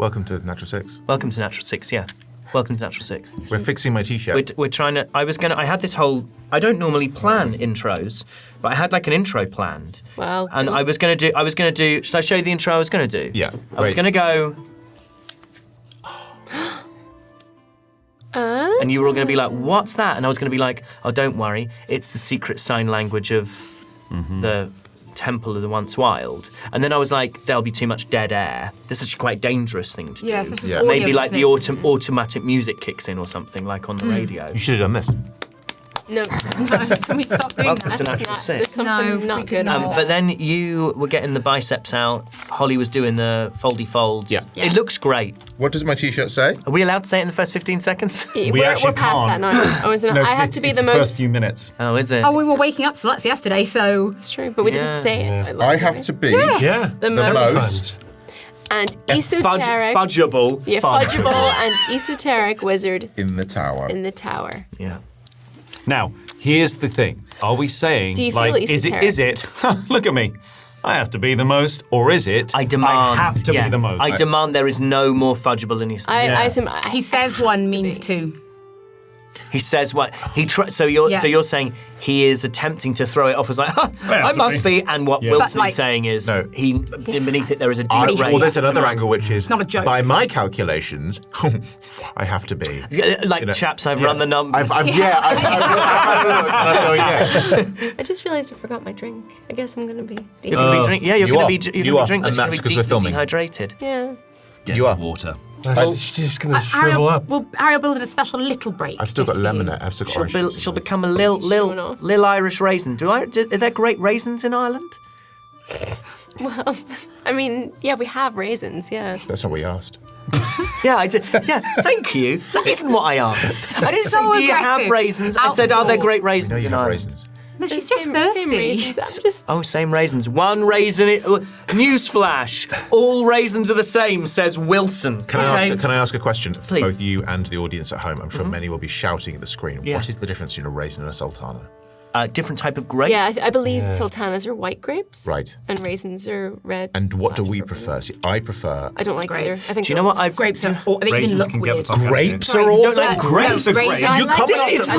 Welcome to Natural 6. Welcome to Natural 6, yeah. Welcome to Natural 6. We're fixing my T-shirt. We're trying to... I had this whole... I don't normally plan intros, but I had like an intro planned. Well... And I was going to do... Should I show you the intro I was going to do? Yeah. I was going to go... And you were all going to be like, what's that? And I was going to be like, oh, don't worry. It's the secret sign language of the Temple of the Once Wild. And then I was like, there'll be too much dead air. This is quite a dangerous thing to do. Yeah. Maybe like the automatic music kicks in or something, like on the radio. You should have done this. No. Can we stop doing Welcome that? to Natural 6. There's something not good on But then you were getting the biceps out. Holly was doing the foldy folds. Yeah. It looks great. What does my T-shirt say? Are we allowed to say it in the first 15 seconds? We're past that now. I have to be the most... first few minutes. Oh, is it? Oh, we were waking up, so that's yesterday, so... It's true, but we didn't say it. I have to be the most... And esoteric... Fudgeable. Yeah, fudgeable and esoteric wizard... In the tower. In the tower. Yeah. Now, here's the thing. Are we saying, do you feel esoteric? is it, look at me, I have to be the most, or is it, I demand, I have to be the most? I demand there is no more fudgeable than his. He says one means two. He says what so you're saying he is attempting to throw it off as like, I must be, and what Wilson's saying is beneath it there is a deep rage. Well, there's another angle which is not a joke. By my calculations, I have to be. Chaps, I've run the numbers. I've I just realized I forgot my drink. I guess I'm gonna be. You're gonna be drinking. Yeah, you're gonna be drinking. And that's because we're filming. Dehydrated. Yeah. You are water. She's just going to shrivel up. Well, Harry will build a special little break. I've still got lemonade. I've still got orange juice. She'll become a lil Irish raisin. Are there great raisins in Ireland? Well, I mean, yeah, we have raisins, yeah. That's not what you asked. Yeah, I did. Yeah, thank you. That isn't what I asked. I didn't say, do you have raisins? I said, are there great raisins in Ireland? Raisins. No, she's just thirsty. Same raisins. One raisin. Newsflash. All raisins are the same, says Wilson. Can I ask a question? Please. Both you and the audience at home. I'm sure many will be shouting at the screen. Yeah. What is the difference between a raisin and a sultana? Different type of grape. Yeah, I believe sultanas are white grapes. Right. And raisins are red. And what do we prefer? See, I prefer... I don't like grapes. I think do you know what grapes are... They even look weird. Grapes are awful. You don't like grapes? This is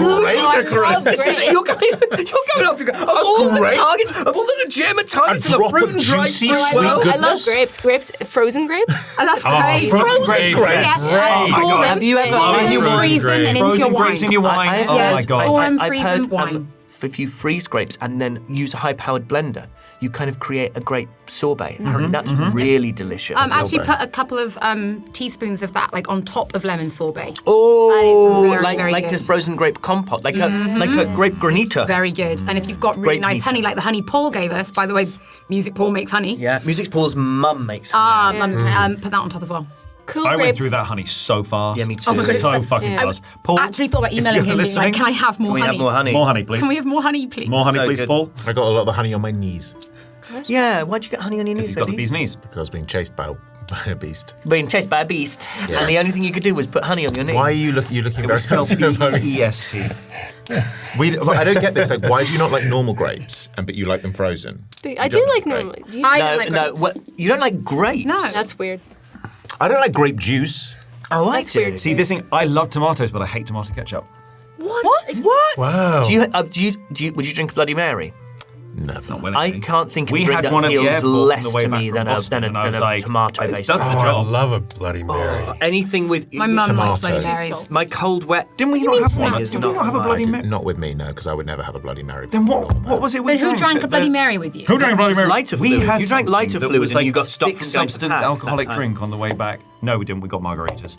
ludicrous. You're going after all the targets, of all the legitimate targets of the fruit and dry swell. I love grapes. Frozen grapes. I love grapes. Frozen grapes. Have you ever freeze them and into your wine? Grapes in your wine. Oh my God. Store them, freeze them, wine. If you freeze grapes and then use a high-powered blender, you kind of create a grape sorbet. That's really delicious. Actually put a couple of teaspoons of that like on top of lemon sorbet. Oh, very like good. a frozen grape compote, like a grape granita. Very good. And if you've got really nice honey, like the honey Paul gave us, by the way, Music Paul makes honey. Yeah, Music Paul's mum makes honey. Put that on top as well. Cool I grapes. went through that honey so fast. Yeah, me too. Oh my God, so fucking fast. Paul, I actually thought about emailing him being like, can I have more honey? Can we have more honey? More honey, please. Can we have more honey, please? More honey, So please, good. Paul. I got a lot of the honey on my knees. Yeah, why'd you get honey on your Because knees? he's got the bee's knees. Because I was being chased by a beast. Being chased by a beast, and the only thing you could do was put honey on your knees. Why are you looking very Spelled concerned? I don't get this. Like, why do you not like normal grapes, but you like them frozen? I do like normal. I don't like grapes. What? You don't like grapes? No. That's weird. I don't like grape juice. Oh, I That's do. weird. See, this thing, I love tomatoes, but I hate tomato ketchup. What? Wow. Would you drink a Bloody Mary? No, Not when I can't think of We a drink had that one at the feels airport on less the way to back me from than Boston, a and I was like, tomato-based. it does the Oh, I job. love a Bloody Mary. Anything with My mum likes Tomatoes. Bloody Marys. my cold wet. Didn't we You not mean have one? tomatoes? Did we not have a Bloody Mary? Not with me, no, because I would never have a Bloody Mary. Then what was it we Then who drank? drank a Bloody Mary with you? Who drank a Bloody Mary? lighter We fluid. had You drank lighter something that fluid was and like you got a stopped thick from going to substance Pabst that alcoholic time. drink on the way back. No, we didn't. We got margaritas.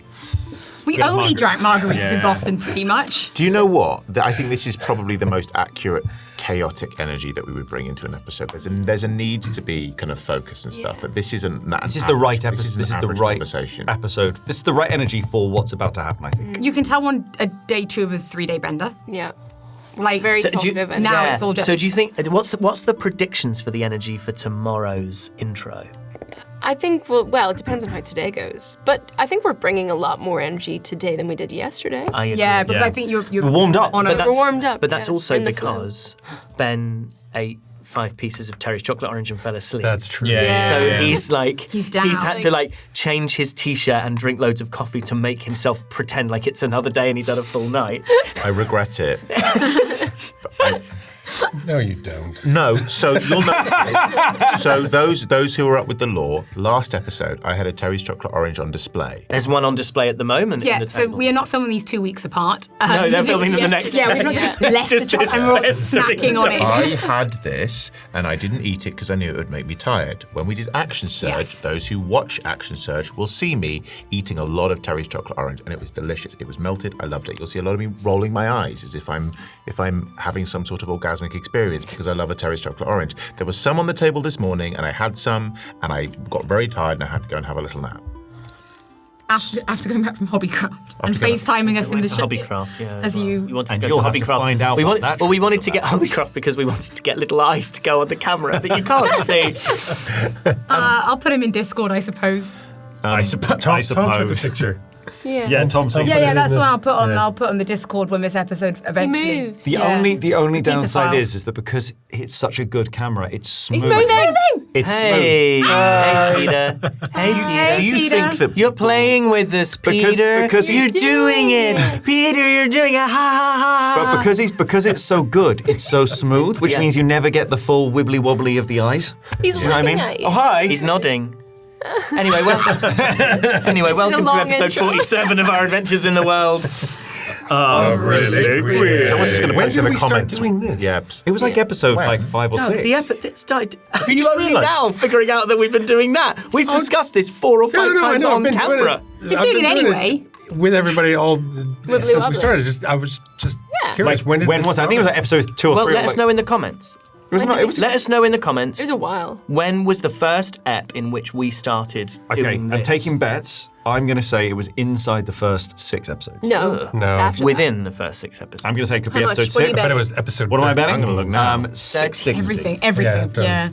We Good only margaritas. drank margaritas Yeah. in Boston, pretty much. Do you know what? I think this is probably the most accurate chaotic energy that we would bring into an episode. There's a need to be kind of focused and stuff, but this isn't. This is the right episode. This is the right conversation. episode. This is the right energy for what's about to happen, I think. You can tell a day 2 of a 3-day bender. Yeah. Like Very So do you- talkative. And now it's all just... So do you think what's the predictions for the energy for tomorrow's intro? I think, well, it depends on how today goes. But I think we're bringing a lot more energy today than we did yesterday. I agree. Yeah, because I think you're We're warmed up. on But a... that's, We're warmed up, But that's yeah, also in the flow. because Ben ate 5 pieces of Terry's chocolate orange and fell asleep. That's true. Yeah. So he's like, He's down. he's had to like change his t-shirt and drink loads of coffee to make himself pretend like it's another day and he's had a full night. I regret it. No, you don't. No, so you'll notice this. So those who are up with the lore, last episode I had a Terry's chocolate orange on display. There's one on display at the moment in Yeah, the so table. we are not filming these 2 weeks apart. No, they're filming them the next Yeah, day. we've not just left Just the chocolate and we're all pestering snacking on it. I had this and I didn't eat it because I knew it would make me tired. When we did Action Surge, Yes. those who watch Action Surge will see me eating a lot of Terry's chocolate orange and it was delicious. It was melted. I loved it. You'll see a lot of me rolling my eyes as if I'm having some sort of orgasmic experience because I love a Terry's chocolate orange. There was some on the table this morning and I had some and I got very tired and I had to go and have a little nap. After going back from Hobbycraft and After going- FaceTiming us in the show. Hobbycraft, yeah. As well. you- wanted to And go you'll to have to Hobbycraft. find out we what wanted, that well, we trip wanted was to get Hobbycraft because we wanted to get little eyes to go on the camera that you can't see. I'll put him in Discord, I suppose. I suppose. Tom took a picture. Yeah, Tom said. Yeah, that's the- what I'll put on. yeah. I'll put on the Discord when this episode He eventually. moves. The Yeah. only Peter downside files. is that because it's such a good camera, it's smooth. He's moving. It's Hey, hey, Peter. Hey, Peter. Do you Peter. think that You're playing with us, Because- Peter. because you're he's doing it. Peter, you're doing it. Ha ha ha. But because it's so good, it's so smooth, which Yeah. means you never get the full wibbly wobbly of the eyes. He's Do you know what I looking mean? at you. Oh hi. He's nodding. Anyway, welcome to long episode intro. 47 of Our Adventures in the World. Really weird. someone's just going to When post did in the we start comments? doing this? Yeah. It was like episode When? like 5 or 6. The episode started. Are you you just only realised? now figuring out that we've been doing that? We've discussed this 4 or 5 No, I times know, I've on been doing camera. it. He's I've doing been it anyway. With everybody all since we wobbly. started. I was just curious. When did when this was that? I think it was like episode 2 or Well, 3. let us know in the comments. It was not. It was. Let us know in the comments. It was a while. When was the first ep in which we started Okay, doing I'm this? taking bets. I'm going to say it was inside the first 6 episodes. No. No. After that. Within the first 6 episodes. I'm going to say it could be How much? episode What do you 6. I bet? bet it was episode. What am I 13. betting? I'm gonna look now. 6 dignity. Everything. Yeah.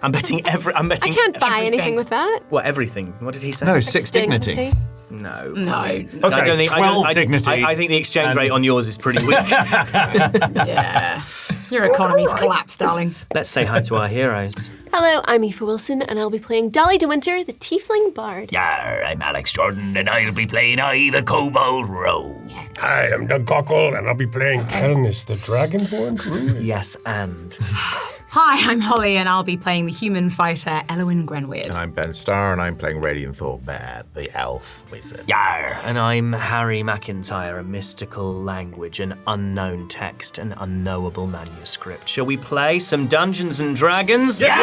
I'm betting I can't buy Everything. anything with that. What, everything? What did he say? No, 6 dignity. No. No. I don't think, 12 dignity. I think the exchange rate on yours is pretty weak. Yeah. Your economy's collapsed, darling. Let's say hi to our heroes. Hello, I'm Aoife Wilson, and I'll be playing Dolly de Winter, the Tiefling Bard. Yar, I'm Alex Jordan, and I'll be playing the Kobold Rogue. Hi, I'm Doug Cockle, and I'll be playing Kelnis, the Dragonborn druid. Yes, and Hi, I'm Holly, and I'll be playing the human fighter, Elowyn Grenweird. And I'm Ben Starr, and I'm playing Radiant Thornbear, the elf wizard. Yar, and I'm Harry McIntyre, a mystical language, an unknown text, an unknowable manuscript. Shall we play some Dungeons and Dragons? Yeah!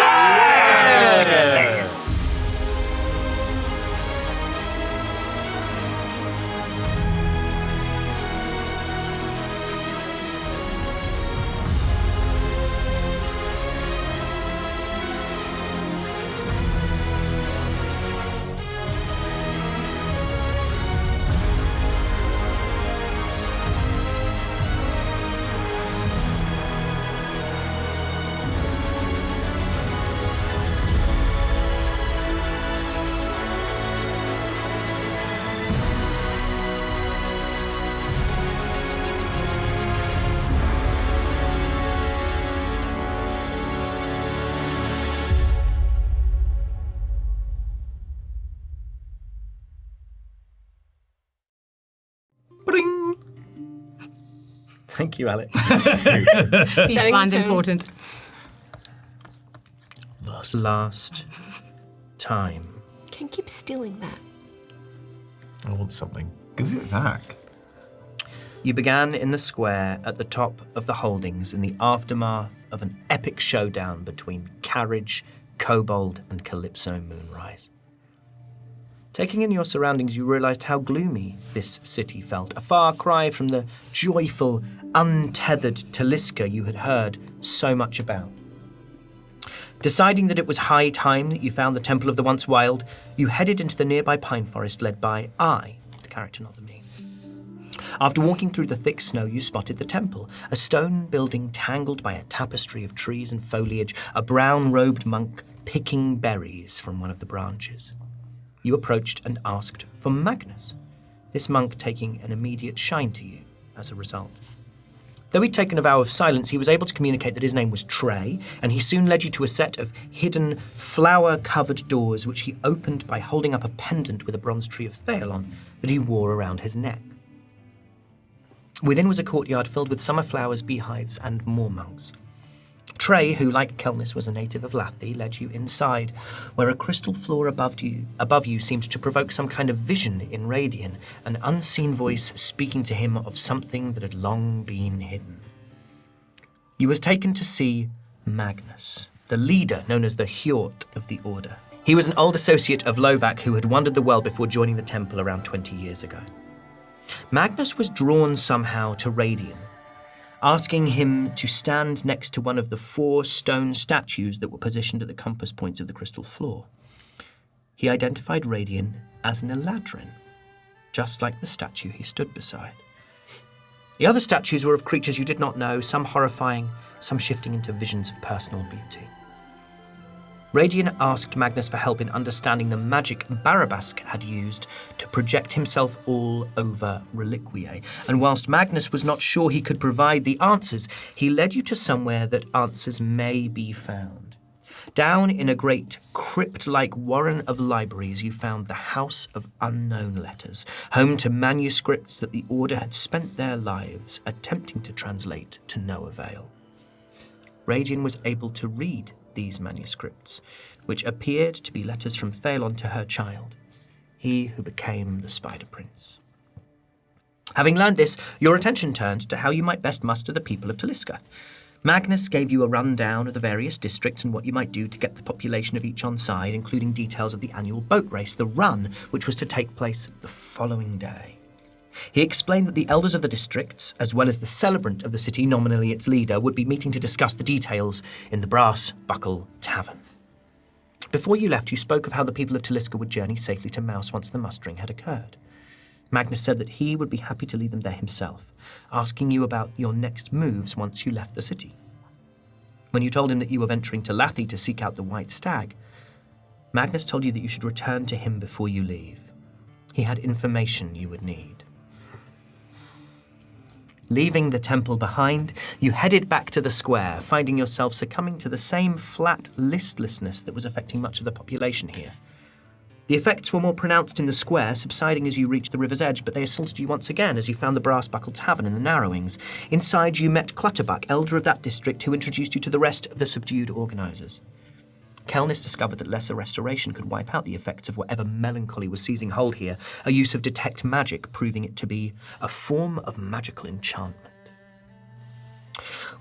Thank you, Alex. These Setting plans the tone. important. Last time. Can't keep stealing that. I want something. Give it back. You began in the square at the top of the holdings in the aftermath of an epic showdown between Carriage, Kobold, and Calypso Moonrise. Taking in your surroundings, you realized how gloomy this city felt, a far cry from the joyful, untethered Taliska you had heard so much about. Deciding that it was high time that you found the Temple of the Once Wild, you headed into the nearby pine forest led by I, the character, not the me. After walking through the thick snow, you spotted the temple, a stone building tangled by a tapestry of trees and foliage, a brown-robed monk picking berries from one of the branches. You approached and asked for Magnus, this monk taking an immediate shine to you as a result. Though he'd taken a vow of silence, he was able to communicate that his name was Trey, and he soon led you to a set of hidden, flower-covered doors which he opened by holding up a pendant with a bronze tree of Thaelon that he wore around his neck. Within was a courtyard filled with summer flowers, beehives, and more monks. Trey, who, like Kelnis, was a native of Lathi, led you inside, where a crystal floor above you seemed to provoke some kind of vision in Radian, an unseen voice speaking to him of something that had long been hidden. You were taken to see Magnus, the leader known as the Hjort of the Order. He was an old associate of Lovak who had wandered the world before joining the temple around 20 years ago. Magnus was drawn somehow to Radian, asking him to stand next to one of the 4 stone statues that were positioned at the compass points of the crystal floor. He identified Radian as an Eladrin, just like the statue he stood beside. The other statues were of creatures you did not know, some horrifying, some shifting into visions of personal beauty. Radian asked Magnus for help in understanding the magic Barabask had used to project himself all over Reliquiae, and whilst Magnus was not sure he could provide the answers, he led you to somewhere that answers may be found. Down in a great crypt-like warren of libraries, you found the House of Unknown Letters, home to manuscripts that the Order had spent their lives attempting to translate to no avail. Radian was able to read these manuscripts, which appeared to be letters from Thaelon to her child, he who became the Spider Prince. Having learned this, your attention turned to how you might best muster the people of Taliska. Magnus gave you a rundown of the various districts and what you might do to get the population of each on side, including details of the annual boat race, the run, which was to take place the following day. He explained that the elders of the districts, as well as the celebrant of the city, nominally its leader, would be meeting to discuss the details in the Brass Buckle Tavern. Before you left, you spoke of how the people of Taliska would journey safely to Mouse once the mustering had occurred. Magnus said that he would be happy to lead them there himself, asking you about your next moves once you left the city. When you told him that you were venturing to Lathi to seek out the White Stag, Magnus told you that you should return to him before you leave. He had information you would need. Leaving the temple behind, you headed back to the square, finding yourself succumbing to the same flat listlessness that was affecting much of the population here. The effects were more pronounced in the square, subsiding as you reached the river's edge, but they assaulted you once again as you found the Brass Buckle Tavern in the Narrowings. Inside, you met Clutterbuck, elder of that district, who introduced you to the rest of the subdued organisers. Kelnis discovered that lesser restoration could wipe out the effects of whatever melancholy was seizing hold here, a use of detect magic proving it to be a form of magical enchantment.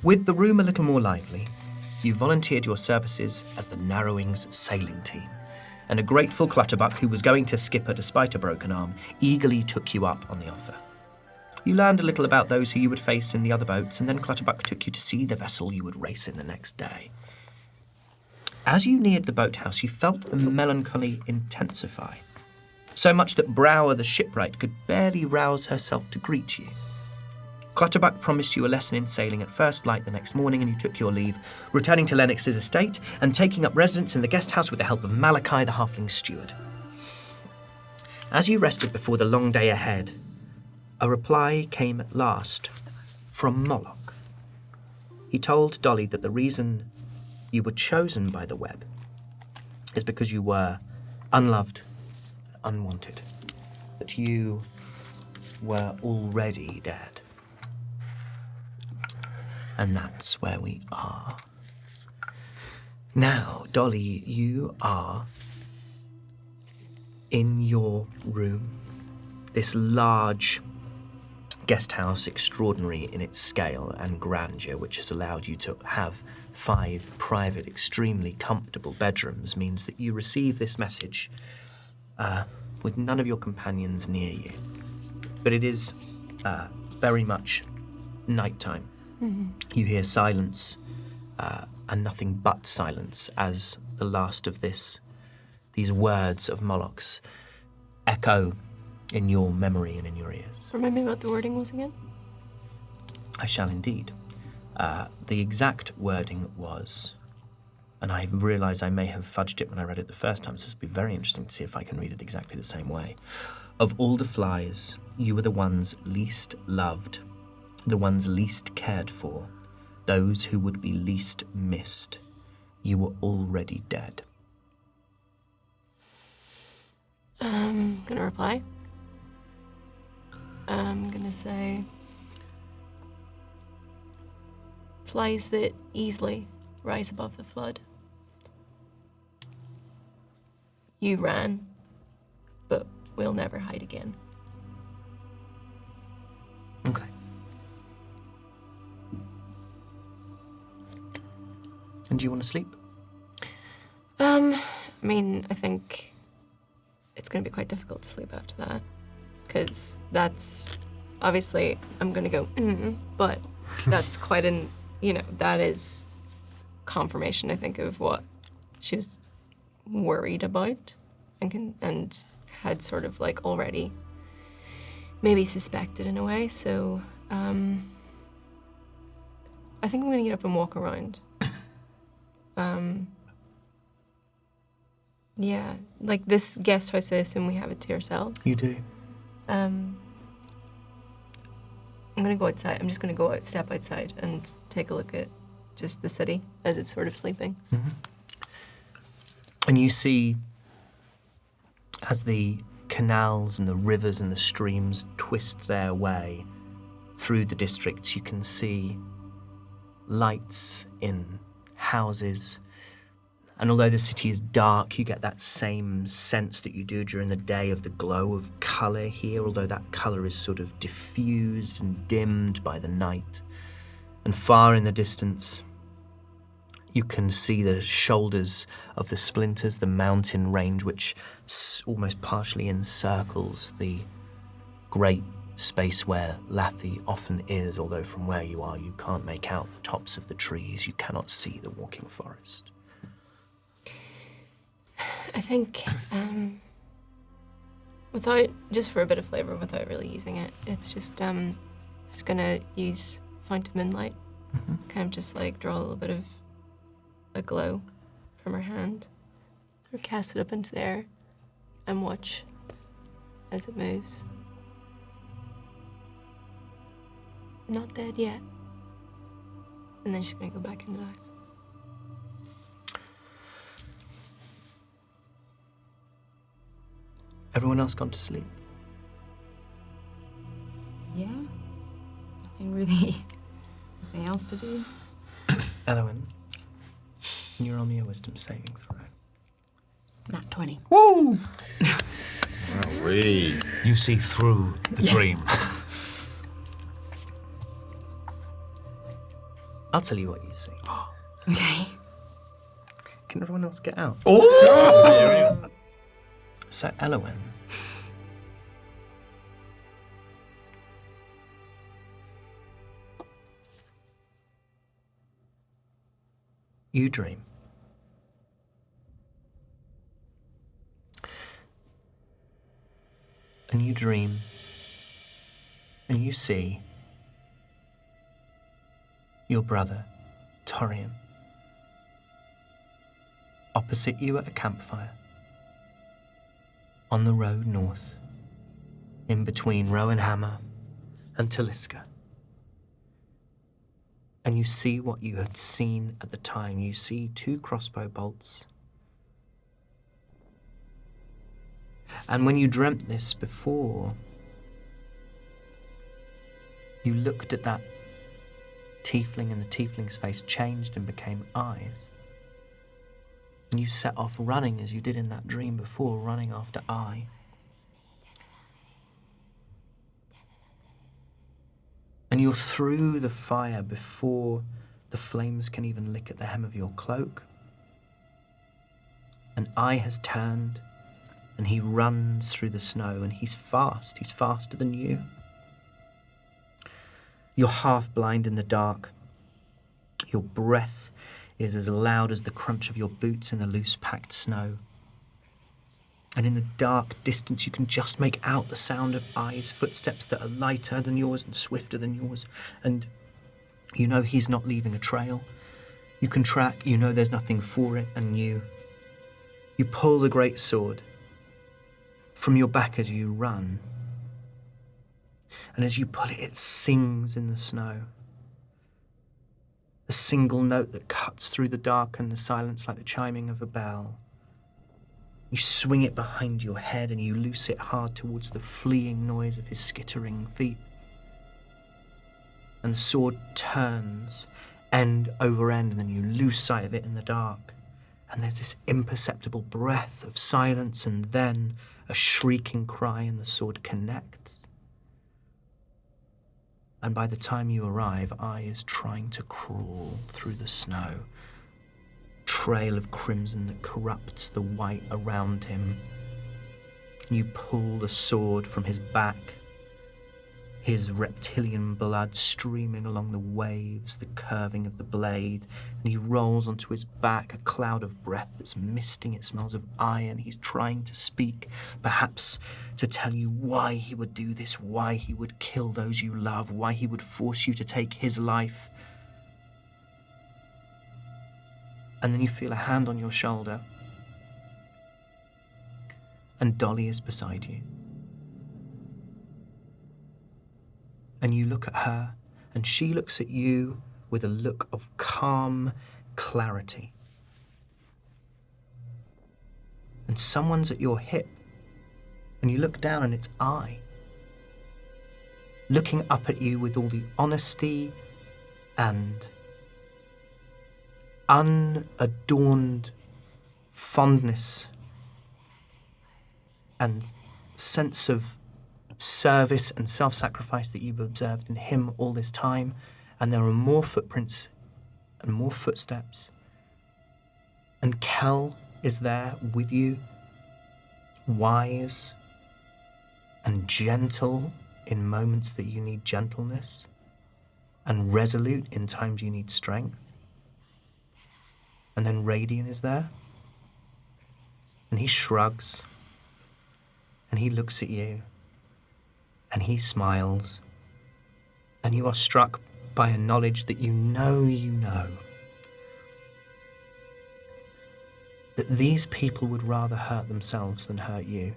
With the room a little more lively, you volunteered your services as the Narrowings sailing team, and a grateful Clutterbuck, who was going to skipper despite a broken arm, eagerly took you up on the offer. You learned a little about those who you would face in the other boats, and then Clutterbuck took you to see the vessel you would race in the next day. As you neared the boathouse, you felt the melancholy intensify, so much that Brower the shipwright could barely rouse herself to greet you. Clutterbuck promised you a lesson in sailing at first light the next morning, and you took your leave, returning to Lennox's estate and taking up residence in the guest house with the help of Malachi the halfling steward. As you rested before the long day ahead, a reply came at last from Moloch. He told Dolly that the reason you were chosen by the web is because you were unloved, unwanted, that you were already dead. And that's where we are. Now, Dolly, you are in your room, this large guest house, extraordinary in its scale and grandeur, which has allowed you to have 5 private, extremely comfortable bedrooms, means that you receive this message with none of your companions near you. But it is very much nighttime. Mm-hmm. You hear silence, and nothing but silence, as the last of these words of Moloch's echo in your memory and in your ears. Remind me what the wording was again? I shall indeed. The exact wording was, and I realised I may have fudged it when I read it the first time, so this will be very interesting to see if I can read it exactly the same way. Of all the flies, you were the ones least loved, the ones least cared cared for, those who would be least missed, you were already dead. I'm gonna reply. I'm gonna say, flies that easily rise above the flood. You ran, but we'll never hide again. Okay. And do you want to sleep? I mean, I think it's going to be quite difficult to sleep after that. Because that's, obviously, I'm going to go, but that's quite an, that is confirmation, I think, of what she was worried about and had sort of like already maybe suspected in a way. So I think I'm going to get up and walk around. Yeah, like this guest house, I assume we have it to ourselves. You do. I'm gonna go outside. I'm just gonna go out, step outside, and take a look at just the city as it's sort of sleeping. Mm-hmm. And you see, as the canals and the rivers and the streams twist their way through the districts, you can see lights in houses. And although the city is dark, you get that same sense that you do during the day of the glow of colour here, although that colour is sort of diffused and dimmed by the night. And far in the distance, you can see the shoulders of the splinters, the mountain range, which almost partially encircles the great space where Lathi often is, although from where you are, you can't make out the tops of the trees, you cannot see the walking forest. I think, without, just for a bit of flavour, without really using it, it's just gonna use Fount of Moonlight, kind of just like draw a little bit of a glow from her hand, or cast it up into the air, and watch as it moves. Not dead yet. And then she's gonna go back into the house. Everyone else gone to sleep? Yeah. Nothing else to do. Elowen, can you roll me a wisdom saving throw? Nat 20. Woo! Wee. You see through the dream. I'll tell you what you see. Okay. Can everyone else get out? Oh! So, Elowen, you dream. And you dream, and you see your brother, Torian, opposite you at a campfire, on the road north, in between Rowanhammer and Taliska. And you see what you had seen at the time. You see 2 crossbow bolts. And when you dreamt this before, you looked at that tiefling, and the tiefling's face changed and became eyes. And you set off running as you did in that dream before, running after I. And you're through the fire before the flames can even lick at the hem of your cloak. And I has turned, and he runs through the snow, and he's fast. He's faster than you. You're half blind in the dark. Your breath is as loud as the crunch of your boots in the loose-packed snow. And in the dark distance, you can just make out the sound of I's footsteps that are lighter than yours and swifter than yours. And you know he's not leaving a trail. You can track, you know there's nothing for it, and you pull the great sword from your back as you run. And as you pull it, it sings in the snow. A single note that cuts through the dark and the silence like the chiming of a bell. You swing it behind your head and you loose it hard towards the fleeing noise of his skittering feet. And the sword turns, end over end, and then you lose sight of it in the dark. And there's this imperceptible breath of silence, and then a shrieking cry, and the sword connects. And by the time you arrive, Ai is trying to crawl through the snow. Trail of crimson that corrupts the white around him. You pull the sword from his back, his reptilian blood streaming along the waves, the curving of the blade, and he rolls onto his back, a cloud of breath that's misting. It smells of iron. He's trying to speak, perhaps to tell you why he would do this, why he would kill those you love, why he would force you to take his life. And then you feel a hand on your shoulder, and Dolly is beside you. And you look at her, and she looks at you with a look of calm clarity. And someone's at your hip, and you look down and it's Ai, looking up at you with all the honesty and unadorned fondness and sense of service and self-sacrifice that you've observed in him all this time. And there are more footprints and more footsteps. And Kel is there with you, wise and gentle in moments that you need gentleness, and resolute in times you need strength. And then Radian is there, and he shrugs, and he looks at you, and he smiles, and you are struck by a knowledge that you know that these people would rather hurt themselves than hurt you.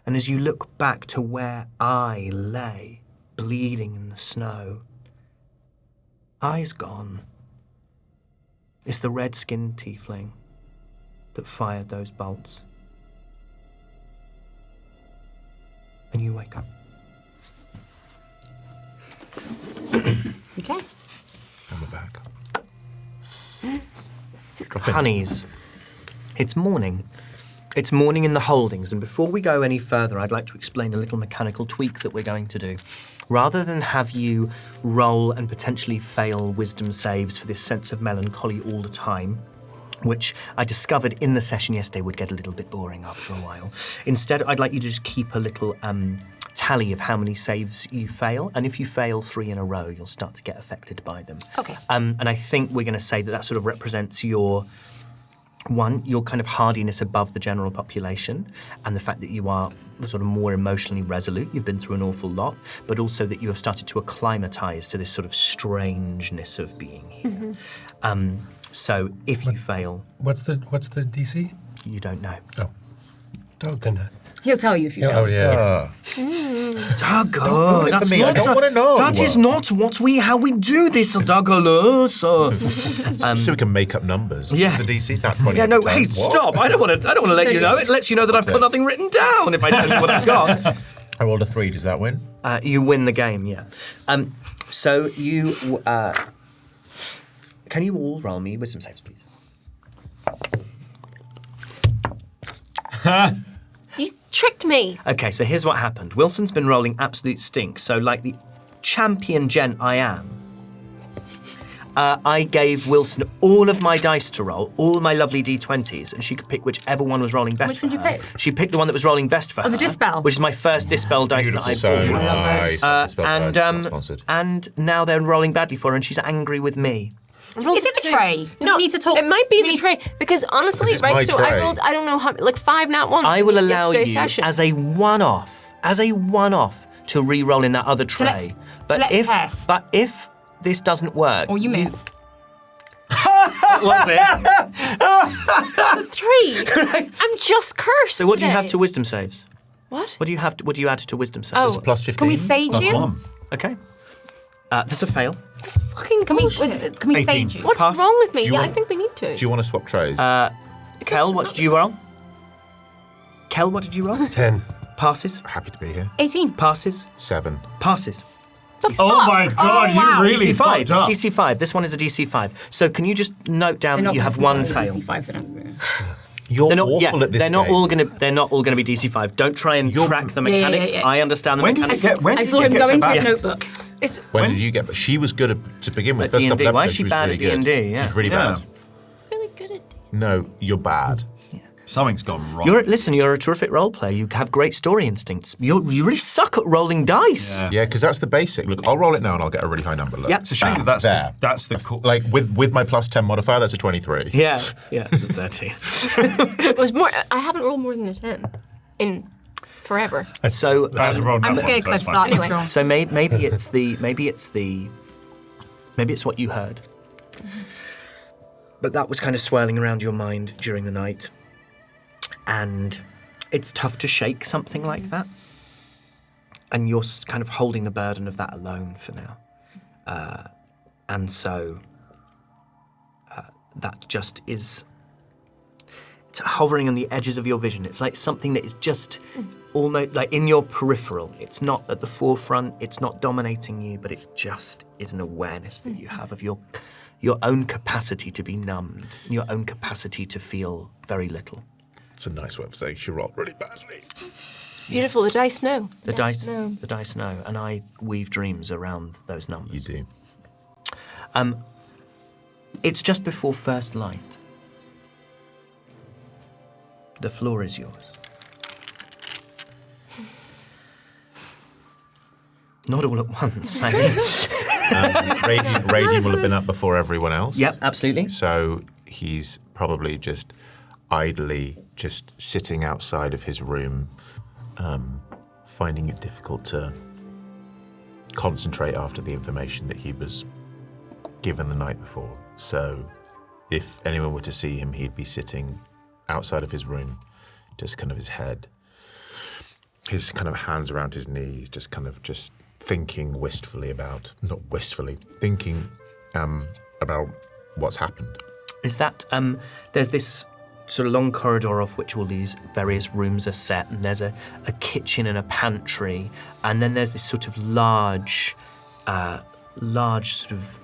And as you look back to where I lay, bleeding in the snow, Ai's gone. It's the red-skinned tiefling that fired those bolts. And you wake up. Okay. And we're back. Honeys, it's morning. It's morning in the holdings, and before we go any further, I'd like to explain a little mechanical tweak that we're going to do. Rather than have you roll and potentially fail wisdom saves for this sense of melancholy all the time, which I discovered in the session yesterday would get a little bit boring after a while. Instead, I'd like you to just keep a little tally of how many saves you fail, and if you fail 3 in a row, you'll start to get affected by them. Okay. And I think we're going to say that sort of represents your kind of hardiness above the general population, and the fact that you are sort of more emotionally resolute. You've been through an awful lot, but also that you have started to acclimatise to this sort of strangeness of being here. Mm-hmm. So if you fail... What's the DC? You don't know. Oh. Doggone it. He'll tell you if you Oh, fail. yeah. Duggar, it for me. I don't want to know. That is not how we do this, Duggar. So we can make up numbers. Yeah. The DC, not 20. Yeah, no, times. hey, What? stop! I don't want to let you know. It lets you know that I've got Yes. nothing written down if I tell you what I've got. I rolled a 3. Does that win? You win the game, yeah. So you can you all roll me wisdom saves, please? You tricked me. Okay, so here's what happened. Wilson's been rolling absolute stink, so like the champion gent I am, I gave Wilson all of my dice to roll, all my lovely D20s, and she could pick whichever one was rolling best Which for one her. did you pick? She picked the one that was rolling best for her. the Dispel? Which is my first Dispel dice that I So bought. nice. Spell dice, sponsored. And now they're rolling badly for her, and she's angry with me. Is it the tray? Do No, we need to talk? it might be the tray, because honestly, Because it's my right, so I tray. rolled, I don't know how, like 5 nat 1s. I will allow you session. as a one-off to re-roll in that other tray. let's test. But if this doesn't work, Or you miss. What was it? 3. I'm just cursed. So what do you have today. to wisdom saves? What? What do you add to wisdom saves? Oh. Plus 15. Can we sage Plus you? 1. Okay. There's a fail. It's a fucking Can bullshit. we 18. sage you? What's Pass. wrong with me? Do you Yeah, I want- think we need to. Do you want to swap trays? Kel, what did you roll? Kel, what did you roll? 10. Passes. Happy to be here. 18. Passes. 7. Passes. Oh my God! wow. You really DC 5. fucked up. It's DC 5. This one is a DC 5. So can you just note down They're that not you have gonna one be fail? DC5, so don't- You're They're not. awful at this they're not game. all gonna. They're not all gonna be DC 5. Don't try and track the Yeah, yeah, mechanics. yeah. I understand the When did you mechanics. get? When I did saw you him get go so into bad? his notebook. It's When did you get? But she was good to begin with. At First D&D. couple of Why is episodes, she was bad really at good. D&D? Yeah. She's really Yeah. bad. really good at No, you're bad. Something's gone wrong. You're a terrific role player. You have great story instincts. You really suck at rolling dice. Yeah. Yeah, because that's the basic. Look, I'll roll it now and I'll get a really high number. Look. Yeah. It's a shame There. that's the cool. Like with my plus 10 modifier, that's a 23. Yeah. It's a 13. It was more. I haven't rolled more than a 10 in forever. So That's a roll I'm nothing, scared so because I've it's fine. started Anyway. strong. So maybe it's what you heard. But that was kind of swirling around your mind during the night. And it's tough to shake something like that. And you're kind of holding the burden of that alone for now. And so that just is... It's hovering on the edges of your vision. It's like something that is just almost like in your peripheral. It's not at the forefront. It's not dominating you, but it just is an awareness that you have of your own capacity to be numbed, your own capacity to feel very little. It's a nice way of saying she rolled really badly. Beautiful. The dice know. The dice know. know, and I weave dreams around those You numbers. do. It's just before first light. The floor is yours. Not all at once, I mean. Radiant will have been up before everyone else. Yep, absolutely. So he's probably just idly just sitting outside of his room, finding it difficult to concentrate after the information that he was given the night before. So if anyone were to see him, he'd be sitting outside of his room, just kind of his head, his kind of hands around his knees, just kind of just thinking wistfully about, not wistfully, thinking about what's happened. Is that, there's this sort of long corridor off which all these various rooms are set, and there's a kitchen and a pantry, and then there's this sort of large sort of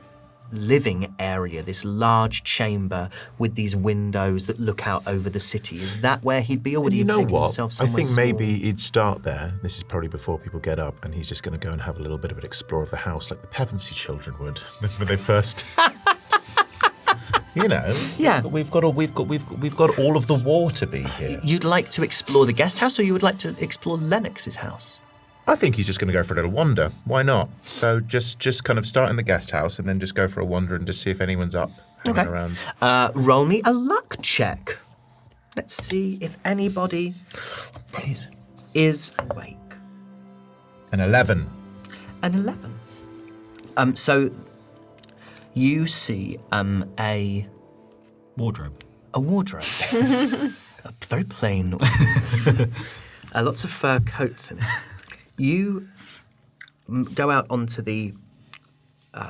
living area, this large chamber with these windows that look out over the city. Is that where he'd be, or would he You have know taken what? himself I somewhere think maybe small? he'd start there. This is probably before people get up, and he's just going to go and have a little bit of an explore of the house, like the Pevensey children would when they first. You know. Yeah. We've got all of the war to be here. You'd like to explore the guest house, or you would like to explore Lennox's house? I think he's just going to go for a little wander. Why not? So just kind of start in the guest house and then just go for a wander and just see if anyone's up hanging around. Roll me a luck check. Let's see if anybody Please. is awake. An 11. An 11. So you see a Wardrobe. wardrobe. A very plain wardrobe. Lots of fur coats in it. You go out onto the...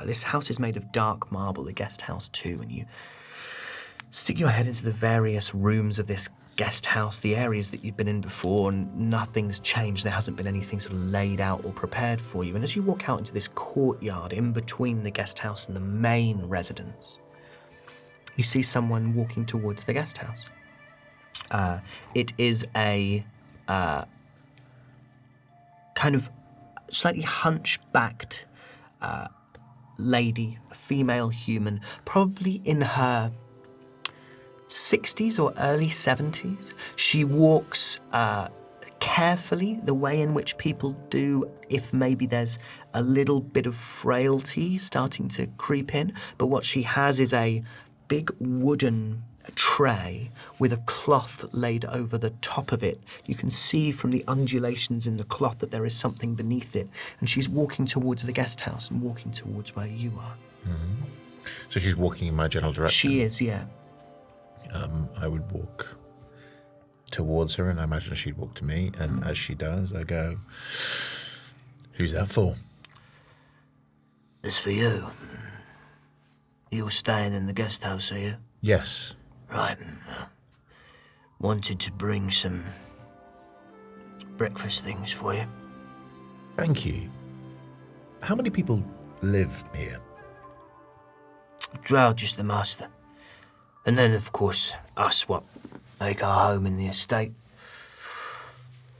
this house is made of dark marble, the guest house too, and you stick your head into the various rooms of this guest house, the areas that you've been in before, and nothing's changed. There hasn't been anything sort of laid out or prepared for you. And as you walk out into this courtyard in between the guest house and the main residence, you see someone walking towards the guest house. It is a kind of slightly hunchbacked lady, a female human, probably in her 60s or early 70s. She walks carefully, the way in which people do if maybe there's a little bit of frailty starting to creep in. But what she has is a big wooden tray with a cloth laid over the top of it. You can see from the undulations in the cloth that there is something beneath it. And she's walking towards the guest house and walking towards where you are. Mm-hmm. So she's walking in my general direction. She is, yeah. I would walk towards her, and I imagine she'd walk to me. And as she does, I go, "Who's that for?" As for you, you're staying in the guest house, are you? Yes. Right. Wanted to bring some breakfast things for you. Thank you. How many people live here? Drow, just the master. And then, of course, us, what make our home in the estate.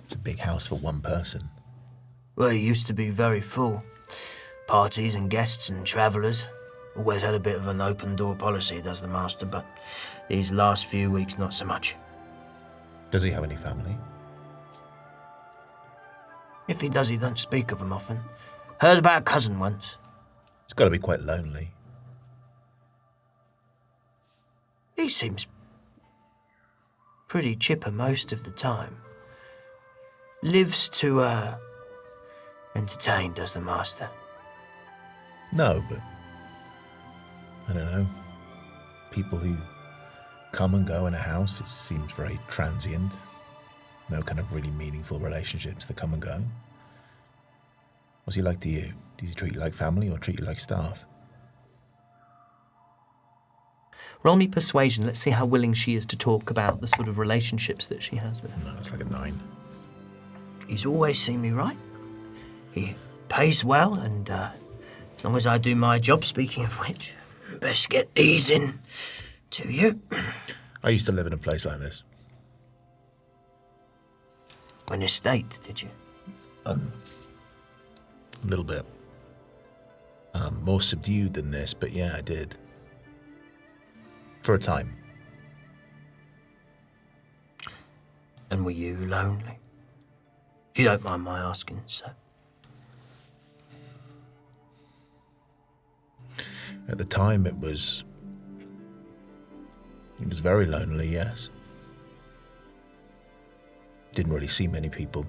It's a big house for one person. Well, it used to be very full. Parties and guests and travellers. Always had a bit of an open door policy, does the master, but these last few weeks, not so much. Does he have any family? If he does, he don't speak of them often. Heard about a cousin once. It's got to be quite lonely. He seems pretty chipper most of the time. Lives to, entertain, does the master. No, but I don't know. People who come and go in a house, it seems very transient. No kind of really meaningful relationships that come and go. What's he like to you? Does he treat you like family or treat you like staff? Roll me persuasion. Let's see how willing she is to talk about the sort of relationships that she has with him. No, that's like a 9. He's always seen me right. He pays well, and as long as I do my job, speaking of which, best get these in to you. I used to live in a place like this. An estate, did you? A little bit. More subdued than this, but yeah, I did. For a time. And were you lonely? If you don't mind my asking, so. At the time, it was very lonely, yes. Didn't really see many people.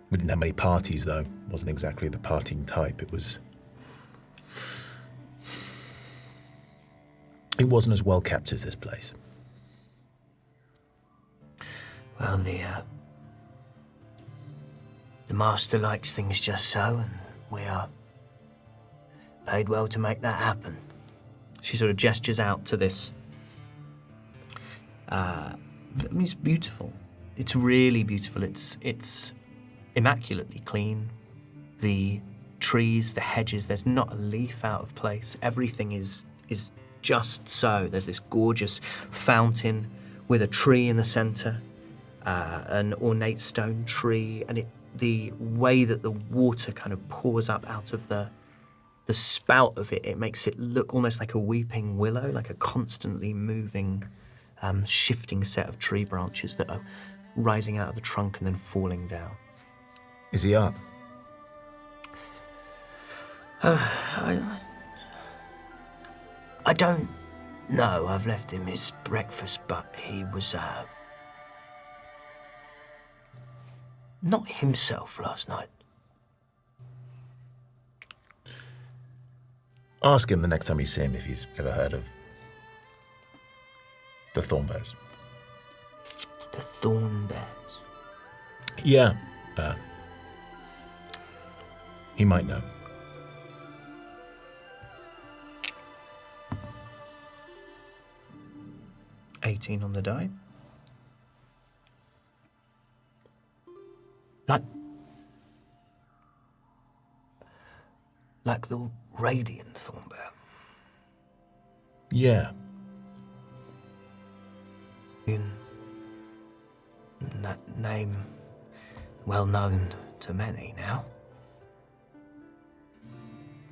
We didn't have many parties, though. Wasn't exactly the partying type. It wasn't as well kept as this place. Well, the master likes things just so, and we are paid well to make that happen. She sort of gestures out to this. I mean, it's beautiful. It's really beautiful. It's immaculately clean. The trees, the hedges, there's not a leaf out of place. Everything is just so. There's this gorgeous fountain with a tree in the centre, an ornate stone tree, and the way that the water kind of pours up out of the spout of it, it makes it look almost like a weeping willow, like a constantly moving, shifting set of tree branches that are rising out of the trunk and then falling down. Is he up? I don't know. I've left him his breakfast, but he was not himself last night. Ask him the next time you see him if he's ever heard of the Thorn Bears. The Thorn Bears? Yeah. He might know. $18 on the die. Like the radiant Thorn Bear. Yeah. That name well known to many now.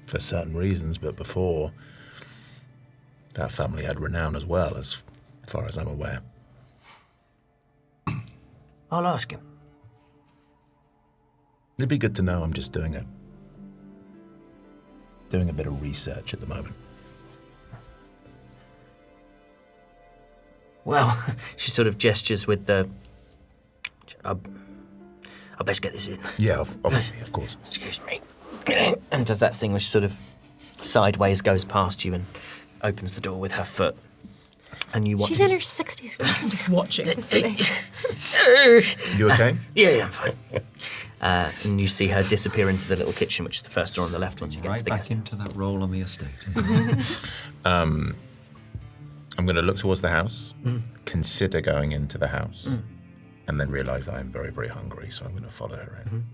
For certain reasons, but before, that family had renown as well, as far as I'm aware. I'll ask him. It'd be good to know. I'm just doing a bit of research at the moment. Well, she sort of gestures with the... I best get this in. Yeah, obviously, of course. Excuse me. And does that thing which sort of sideways goes past you and opens the door with her foot. And you watch. She's in her 60s. I'm just watching. You okay? Yeah, I'm fine. And you see her disappear into the little kitchen, which is the first door on the left once you get to Right the back guest into house. that role on the estate. I'm going to look towards the house, consider going into the house, and then realise that I'm very, very hungry, so I'm going to follow her in.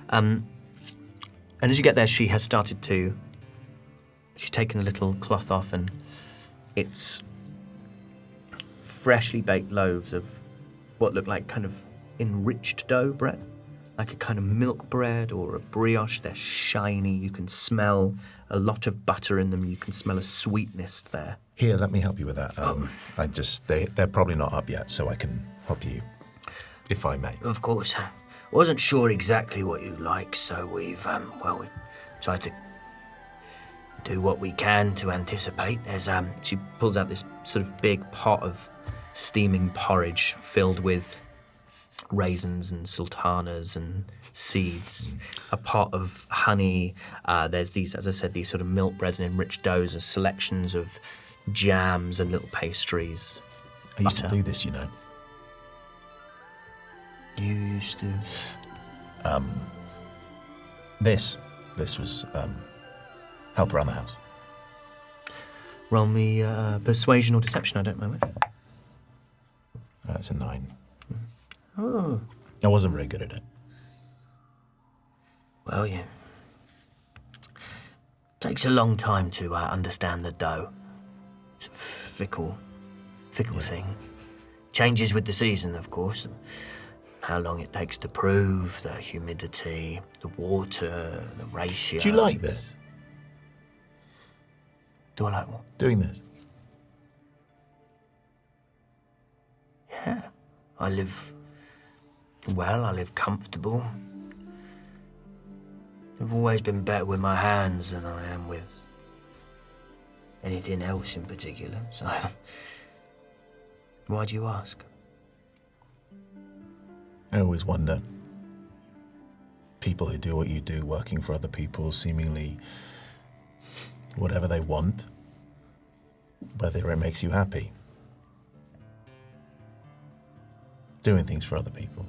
And as you get there, she has started to... She's taken the little cloth off, and it's freshly baked loaves of what look like kind of enriched dough bread, like a kind of milk bread or a brioche. They're shiny. You can smell a lot of butter in them. You can smell a sweetness there. Here, let me help you with that. They're probably not up yet, so I can help you, if I may. Of course. Wasn't sure exactly what you like, so we've tried to do what we can to anticipate. There's She pulls out this sort of big pot of steaming porridge filled with raisins and sultanas and seeds, a pot of honey. There's these, as I said, these sort of milk breads and enriched doughs, and selections of jams and little pastries. I used to butter. do this, you know. you used to. This was help around the house. Roll me persuasion or deception, I don't know which. It's a 9. Oh. I wasn't very good at it. Well, yeah. Takes a long time to understand the dough. It's a fickle thing. Changes with the season, of course. How long it takes to prove, the humidity, the water, the ratio. Do you like this? Do I like what? Doing this? Yeah. I live comfortable. I've always been better with my hands than I am with anything else in particular, so... Why do you ask? I always wonder. People who do what you do, working for other people, seemingly whatever they want, whether it makes you happy. Doing things for other people.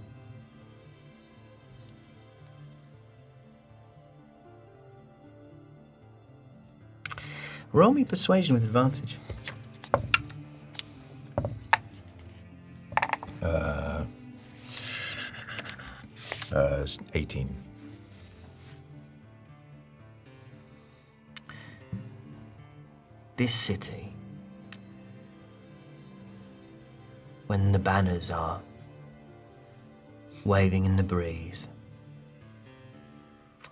Roll me persuasion with advantage. 18. This city, when the banners are waving in the breeze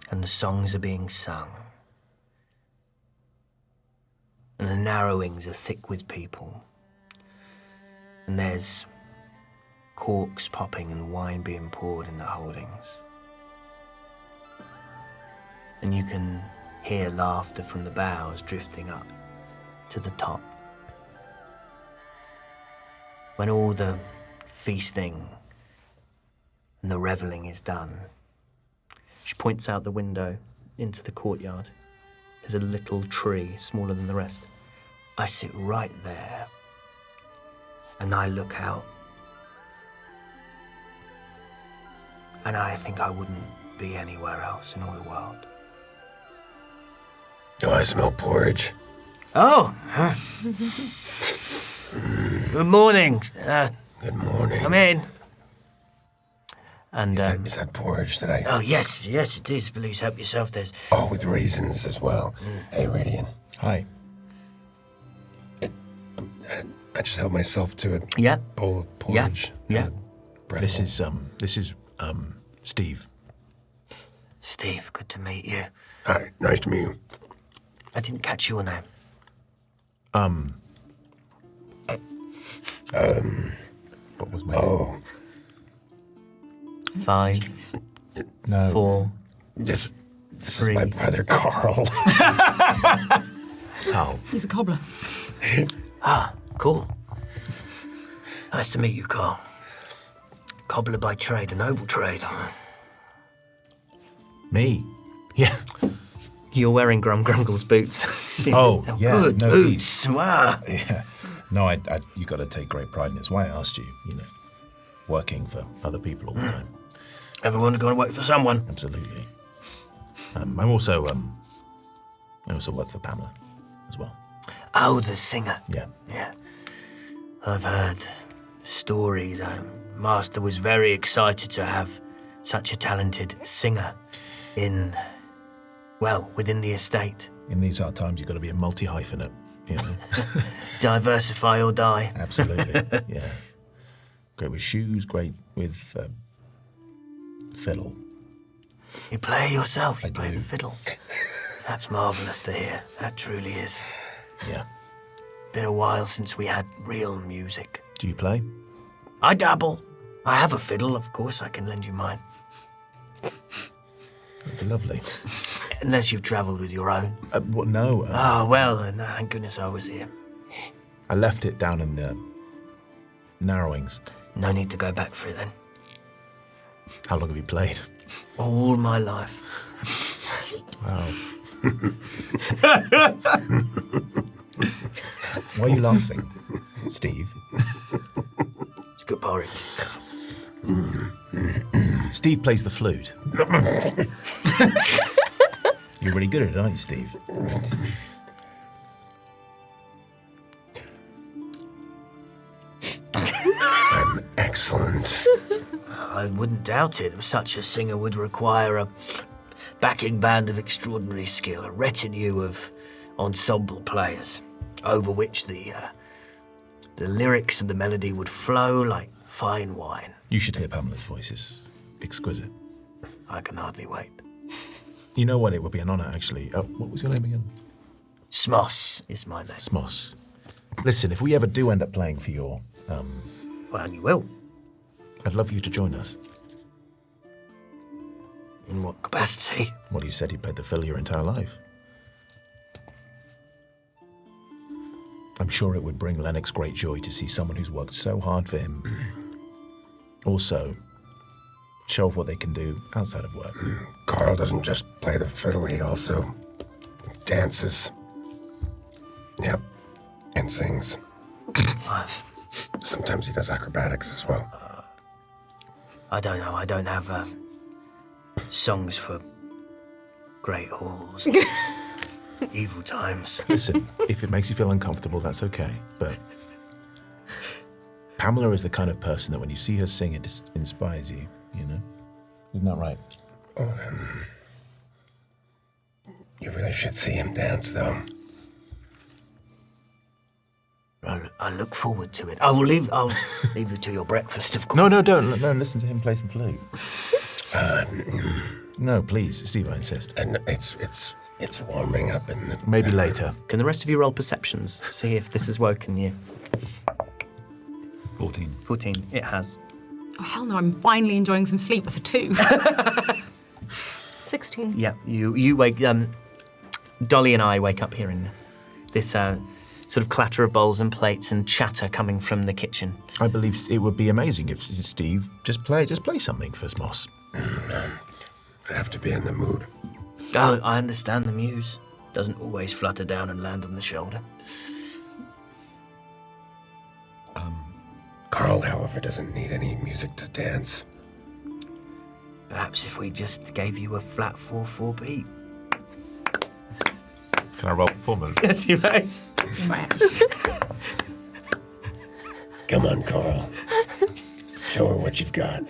and the songs are being sung and the narrowings are thick with people and there's corks popping and wine being poured in the holdings, and you can hear laughter from the bows drifting up to the top. When all the feasting and the revelling is done, She points out the window into the courtyard. There's a little tree, smaller than the rest. I sit right there and I look out and I think I wouldn't be anywhere else in all the world. Oh, I smell porridge. Oh! Good morning. Good morning. Come in. And Is that porridge that I... Oh, yes, it is. Please help yourself. There's... Oh, with raisins as well. Hey, Radiant. Hi. I just helped myself to a yeah, bowl of porridge. yeah. Bread This bowl. is Steve. Steve, good to meet you. Hi, nice to meet you. I didn't catch your name. What was my Oh, 5, No. 4. this is 3. my brother Carl. Carl. He's a cobbler. Cool. Nice to meet you, Carl. Cobbler by trade, a noble trade. Me. Yeah. You're wearing Grumgrunkle's boots. Oh, yeah. Good no, boots. Wow. Yeah. No, you got to take great pride in it. It's why I asked you, working for other people all the time. Everyone's got to wait for someone. Absolutely. I also work for Pamela as well. Oh, the singer. Yeah. Yeah. I've heard stories. Master was very excited to have such a talented singer within the estate. In these hard times, you've got to be a multi-hyphenate, you know. Diversify or die. Absolutely, yeah. Great with shoes, great with fiddle. You play yourself, you play do. the fiddle. That's marvellous to hear. That truly is. Yeah. Been a while since we had real music. Do you play? I dabble. I have a fiddle, of course. I can lend you mine. That'd be lovely. Unless you've travelled with your own. What? No. Oh, well, thank goodness I was here. I left it down in the narrowings. No need to go back for it then. How long have you played? All my life. Wow. Why are you laughing, Steve? It's good porridge. Steve plays the flute. You're really good at it, aren't you, Steve? I'm excellent. I wouldn't doubt it. Such a singer would require a backing band of extraordinary skill, a retinue of ensemble players, over which the lyrics and the melody would flow like fine wine. You should hear Pamela's voice. It's exquisite. I can hardly wait. You know what? It would be an honour, actually. What was your name again? Smoss is my name. Smoss. Listen, if we ever do end up playing for your... Well, you will. I'd love for you to join us. In what capacity? Well, you said you played the fiddle your entire life. I'm sure it would bring Lennox great joy to see someone who's worked so hard for him also show off what they can do outside of work. Carl doesn't just play the fiddle, he also dances. Yep. And sings. Sometimes he does acrobatics as well. I don't know. I don't have songs for great halls, evil times. Listen, if it makes you feel uncomfortable, that's okay. But Pamela is the kind of person that when you see her sing, it just inspires you, you know? Isn't that right? Oh, you really should see him dance, though. I look forward to it. I'll leave you to your breakfast, of course. No, don't. No, listen to him play some flute. No, please, Steve, I insist. And it's warming up in the... Maybe later. Can the rest of you roll perceptions? See if this has woken you. 14. 14. It has. Oh, hell no, I'm finally enjoying some sleep. That's a 2. 16. Yeah, you wake. Dolly and I wake up hearing this sort of clatter of bowls and plates and chatter coming from the kitchen. I believe it would be amazing if Steve just play something for Smoss. I have to be in the mood. Oh, I understand the muse. Doesn't always flutter down and land on the shoulder. Carl, however, doesn't need any music to dance. Perhaps if we just gave you a flat 4/4 beat. Can I roll performance? Yes, you may. Come on, Carl. Show her what you've got.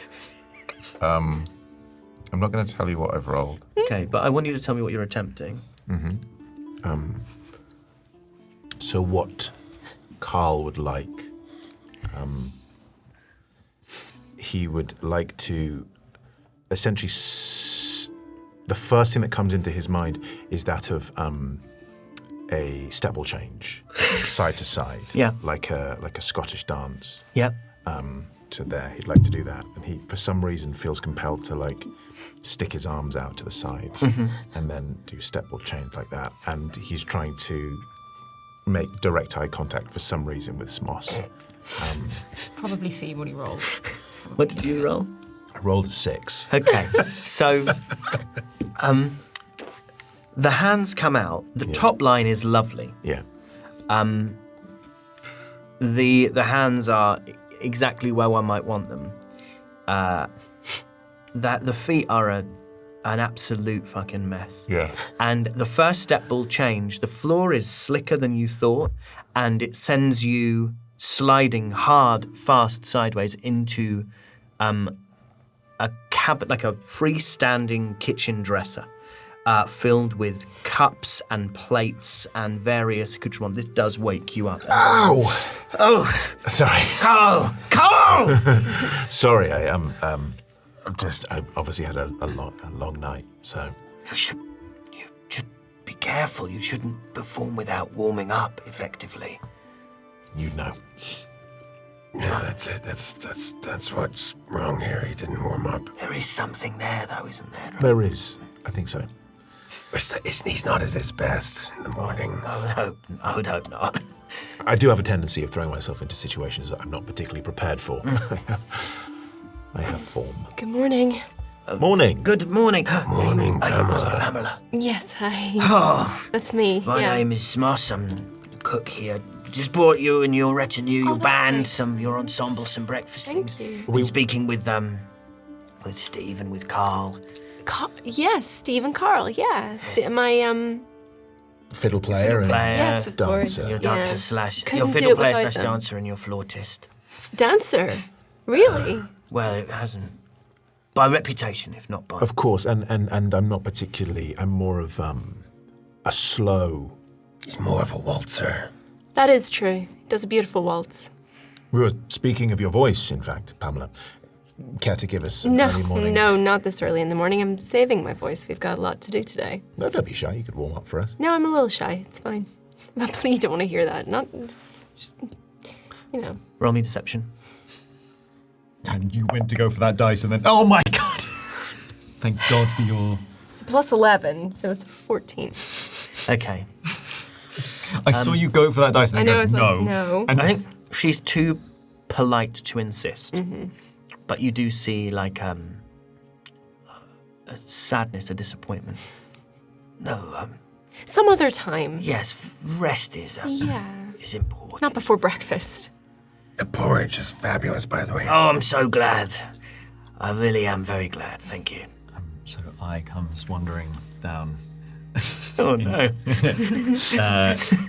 I'm not going to tell you what I've rolled. Okay, but I want you to tell me what you're attempting. So what Carl would like, he would like to essentially, the first thing that comes into his mind is that of a step ball change, side to side, Yeah. like a Scottish dance. Yep. So there, he'd like to do that, and he, for some reason, feels compelled to like stick his arms out to the side and then do step ball change like that. And he's trying to make direct eye contact for some reason with Smoss. Probably see what he rolls. What did you roll? I rolled a 6. Okay, so the hands come out. The top line is lovely. Yeah. The hands are exactly where one might want them. that the feet are an absolute fucking mess. Yeah. And the first step will change. The floor is slicker than you thought, and it sends you sliding hard, fast sideways into a cabin, like a freestanding kitchen dresser, filled with cups and plates and various accoutrements. This does wake you up. Ow! Oh, Sorry. Carl! Carl! Sorry, I obviously had a long night, so. You should be careful. You shouldn't perform without warming up effectively. You know. Yeah, that's it. That's what's wrong here. He didn't warm up. There is something there, though, isn't there? There is. I think so. He's not at his best in the morning. I would hope not. I do have a tendency of throwing myself into situations that I'm not particularly prepared for. I have form. Good morning. Morning. Good morning. Morning, Pamela. Pamela. Yes, hi. Oh, That's me. my yeah. name is Smoss. I'm the cook here. Just brought you and your retinue, your that's band, nice. your ensemble, some breakfast Thank things. you. Been speaking with Steve and with Carl. Yes, Steve and Carl. Yeah, my Fiddle player and yes, of course. dancer. Your dancer slash Couldn't your do fiddle it player without slash them. dancer and your flautist. Dancer. Really? Well, it hasn't by reputation, if not by. Of course, and I'm not particularly. I'm more of a slow. He's more of a waltzer. That is true. He does a beautiful waltz. We were speaking of your voice, in fact, Pamela. Care to give us an early morning? No, not this early in the morning. I'm saving my voice. We've got a lot to do today. No, don't be shy. You could warm up for us. No, I'm a little shy. It's fine. But please don't want to hear that. Not, it's, you know. Roll me deception. And you went to go for that dice and then, oh my God! Thank God for your... It's a plus 11, so it's a 14. Okay. I saw you go for that dice and I then know, go, it's like, no. no. And I think she's too polite to insist. But you do see like a sadness, a disappointment. No, Some other time. yes, rest is Yeah. is important. Not before breakfast. The porridge is fabulous, by the way. Oh, I'm so glad. I really am very glad. Thank you. so I comes wandering down. Oh no.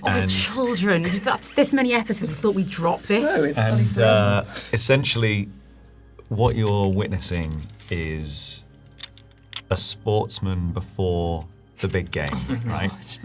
Oh, children. That's this many episodes. I thought we'd drop this. And essentially, what you're witnessing is a sportsman before the big game, right?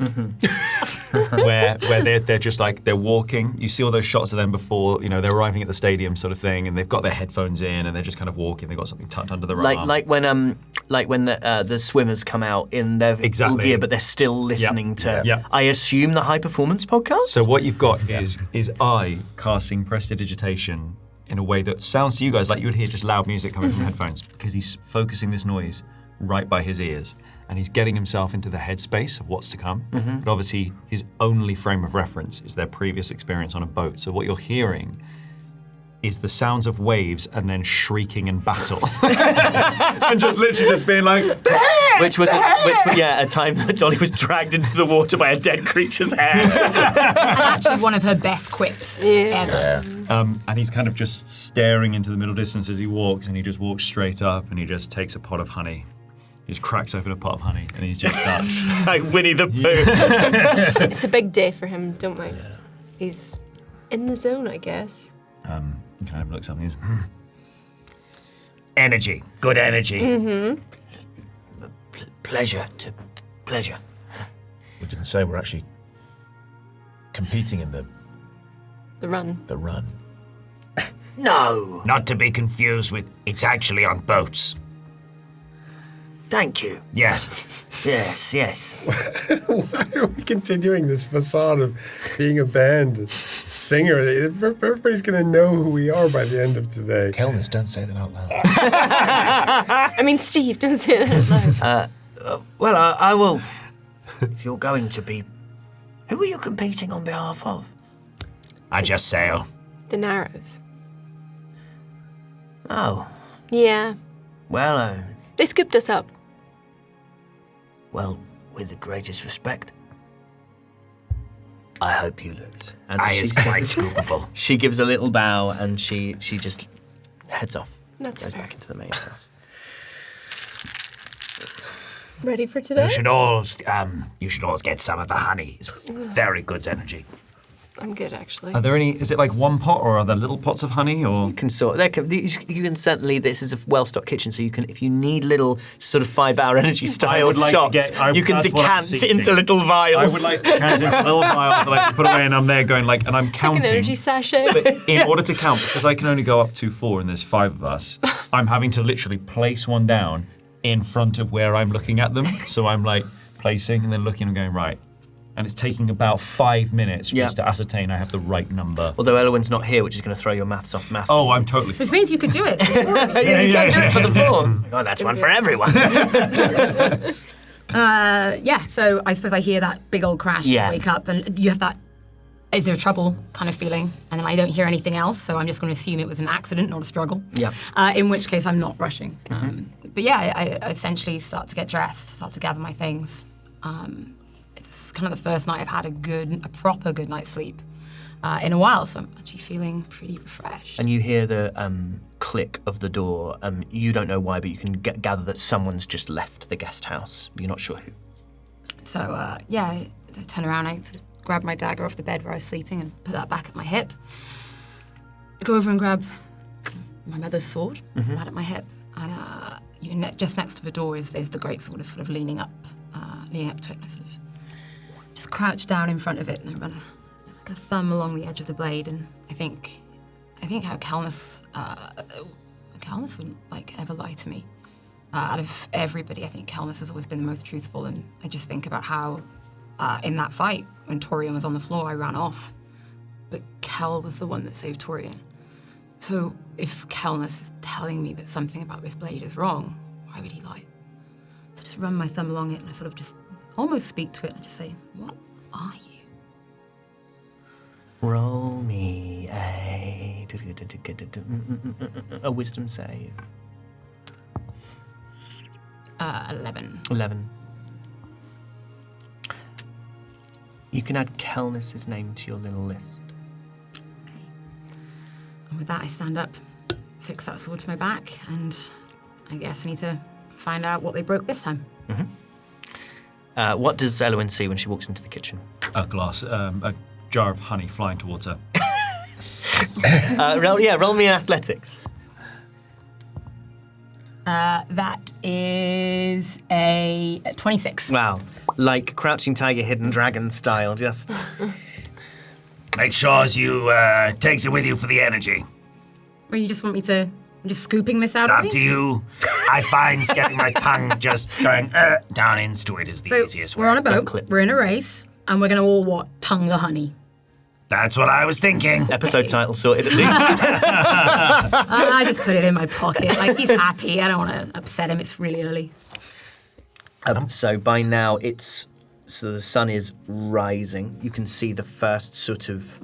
where they're just like, they're walking. You see all those shots of them before, you know, they're arriving at the stadium sort of thing, and they've got their headphones in, and they're just kind of walking. They've got something tucked under their arm. Like when the swimmers come out in their full Exactly. gear, but they're still listening to. Yep. I assume the high performance podcast. So what you've got is I casting prestidigitation in a way that sounds to you guys like you would hear just loud music coming from headphones, because he's focusing this noise right by his ears, and he's getting himself into the headspace of what's to come. But obviously his only frame of reference is their previous experience on a boat. So what you're hearing is the sounds of waves and then shrieking in battle. And just literally just being like, Which was a time that Dolly was dragged into the water by a dead creature's hair. And actually one of her best quips ever. and he's kind of just staring into the middle distance as he walks, and he just walks straight up and he just takes a pot of honey. He just cracks open a pot of honey and he just starts. Like Winnie the Pooh. It's a big day for him, don't mind. He's in the zone, I guess. He kind of looks up and he's, Energy, good energy. Pleasure. We didn't say we're actually competing in the The run. No. Not to be confused with, it's actually on boats. Thank you. Yes. Yes. Why are we continuing this facade of being a band singer? Everybody's going to know who we are by the end of today. Kelness, don't say that out loud. I mean, Steve, don't say that out loud. Well, I will. If you're going to be, who are you competing on behalf of? I just sail. The Narrows. Oh, Yeah. well, They scooped us up. well, with the greatest respect, I hope you lose. And I she is quite scoopable. She gives a little bow and she just heads off. That's Goes fair. back into the main house. Ready for today? You should all get some of the honey. It's very good energy. I'm good, actually. Are there any? Is it like one pot, or are there little pots of honey, or? You can certainly. This is a well-stocked kitchen, so you can, if you need little sort of 5-hour energy style shots, you can decant into little vials. I would like to decant into little vials that I can put away, and I'm there going like, and I'm counting. Like an energy sachet. But in order to count, because I can only go up to 4 and there's 5 of us, I'm having to literally place one down in front of where I'm looking at them. So I'm like placing and then looking and going, right. And it's taking about 5 minutes just to ascertain I have the right number. Although Elwyn's not here, which is going to throw your maths off massively. Oh, I'm totally... Which means you could do it. You can do it for the form. Oh, that's one for everyone. So I suppose I hear that big old crash, wake up, and you have that, is there trouble kind of feeling? And then I don't hear anything else, so I'm just going to assume it was an accident, not a struggle. Yeah. In which case I'm not rushing. But yeah, I essentially start to get dressed, start to gather my things. It's kind of the first night I've had a proper good night's sleep in a while, so I'm actually feeling pretty refreshed. And you hear the click of the door. You don't know why, but you can gather that someone's just left the guest house. You're not sure who. So I turn around, I sort of grab my dagger off the bed where I was sleeping and put that back at my hip. I go over and grab my mother's sword, put that at my hip, and just next to the door is the great sword, sort of leaning up to it. And I sort of just crouch down in front of it and I run a thumb along the edge of the blade. And I think how Calnus wouldn't ever lie to me. Out of everybody, I think Calnus has always been the most truthful. And I just think about how in that fight, when Torian was on the floor, I ran off. But Cal was the one that saved Torian. So if Calnus is telling me that something about this blade is wrong, why would he lie? So I just run my thumb along it and I sort of just almost speak to it. I just say, what are you? Roll me a wisdom save. 11. 11. You can add Calnus's name to your little list. Okay. And with that, I stand up, fix that sword to my back, and I guess I need to find out what they broke this time. What does Elwyn see when she walks into the kitchen? A jar of honey flying towards her. Roll me an athletics. That is a 26. Wow. Like Crouching Tiger, Hidden Dragon style, just... Make sure you takes it with you for the energy. Well, you just want me to... I'm just scooping this out It's of up to you. I find getting my tongue just going down into it is the easiest way. We're on a boat, we're in a race, and we're going to all, tongue the honey? That's what I was thinking. Episode title sorted at least. I just put it in my pocket. He's happy. I don't want to upset him. It's really early. So by now so the sun is rising. You can see the first sort of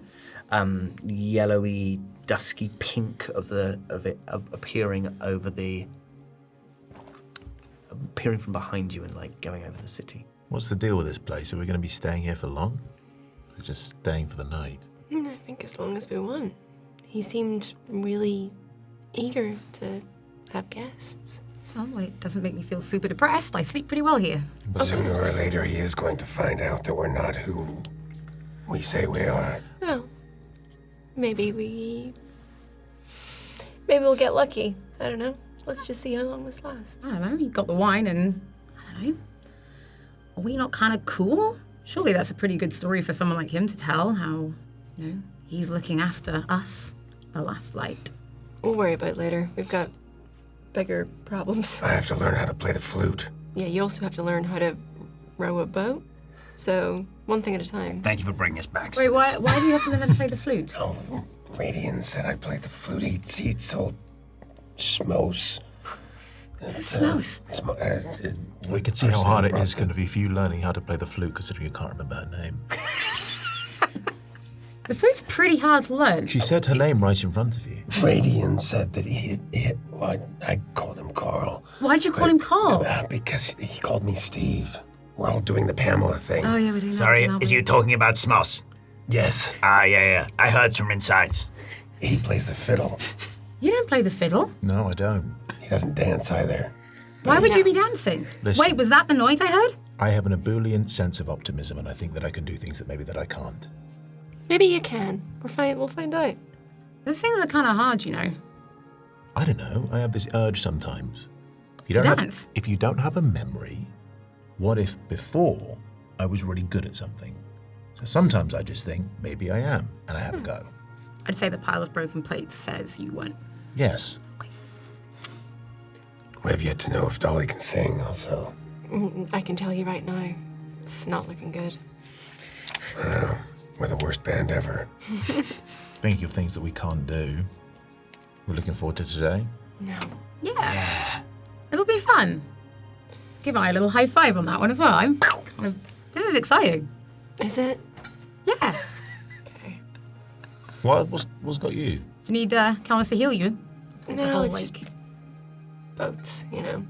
yellowy, dusky pink of it appearing from behind you and going over the city. What's the deal with this place? Are we going to be staying here for long? We're just staying for the night. I think as long as we want. He seemed really eager to have guests. Oh, well, it doesn't make me feel super depressed. I sleep pretty well here. Sooner or later, he is going to find out that we're not who we say we are. Well, maybe we'll get lucky. I don't know. Let's just see how long this lasts. I don't know. He got the wine and, I don't know. Are we not kind of cool? Surely that's a pretty good story for someone like him to tell, how, he's looking after us, the last light. We'll worry about it later. We've got bigger problems. I have to learn how to play the flute. Yeah, you also have to learn how to row a boat. So, one thing at a time. Thank you for bringing us back. Wait, why do you have to learn how to play the flute? Oh, Radian said I played the flute. He told Smos. Smos? We could see how hard it is going to be for you learning how to play the flute, considering you can't remember her name. The flute's pretty hard to learn. She said her name right in front of you. Radian said that I called him Carl. Why'd you call him Carl? Because he called me Steve. We're all doing the Pamela thing. Oh, yeah, we're doing that. Sorry, is you talking about Smos? Yes. Yeah. I heard from insides. He plays the fiddle. You don't play the fiddle. No, I don't. He doesn't dance either. Why would you be dancing? Listen. Wait, was that the noise I heard? I have an ebullient sense of optimism, and I think that I can do things that I can't. Maybe you can. We'll find out. Those things are kind of hard, you know. I don't know. I have this urge sometimes. If you To don't dance? if you don't have a memory, what if before I was really good at something? So sometimes I just think maybe I am, and I have a go. I'd say the pile of broken plates says you weren't. Yes. We have yet to know if Dolly can sing, also. I can tell you right now, it's not looking good. We're the worst band ever. Thinking of things that we can't do. We're looking forward to today. No. Yeah. It'll be fun. Give I a little high five on that one as well. This is exciting. Is it? Yeah. Okay. What's got you? Do you need Callus to heal you? No, whole, it's just boats, you know.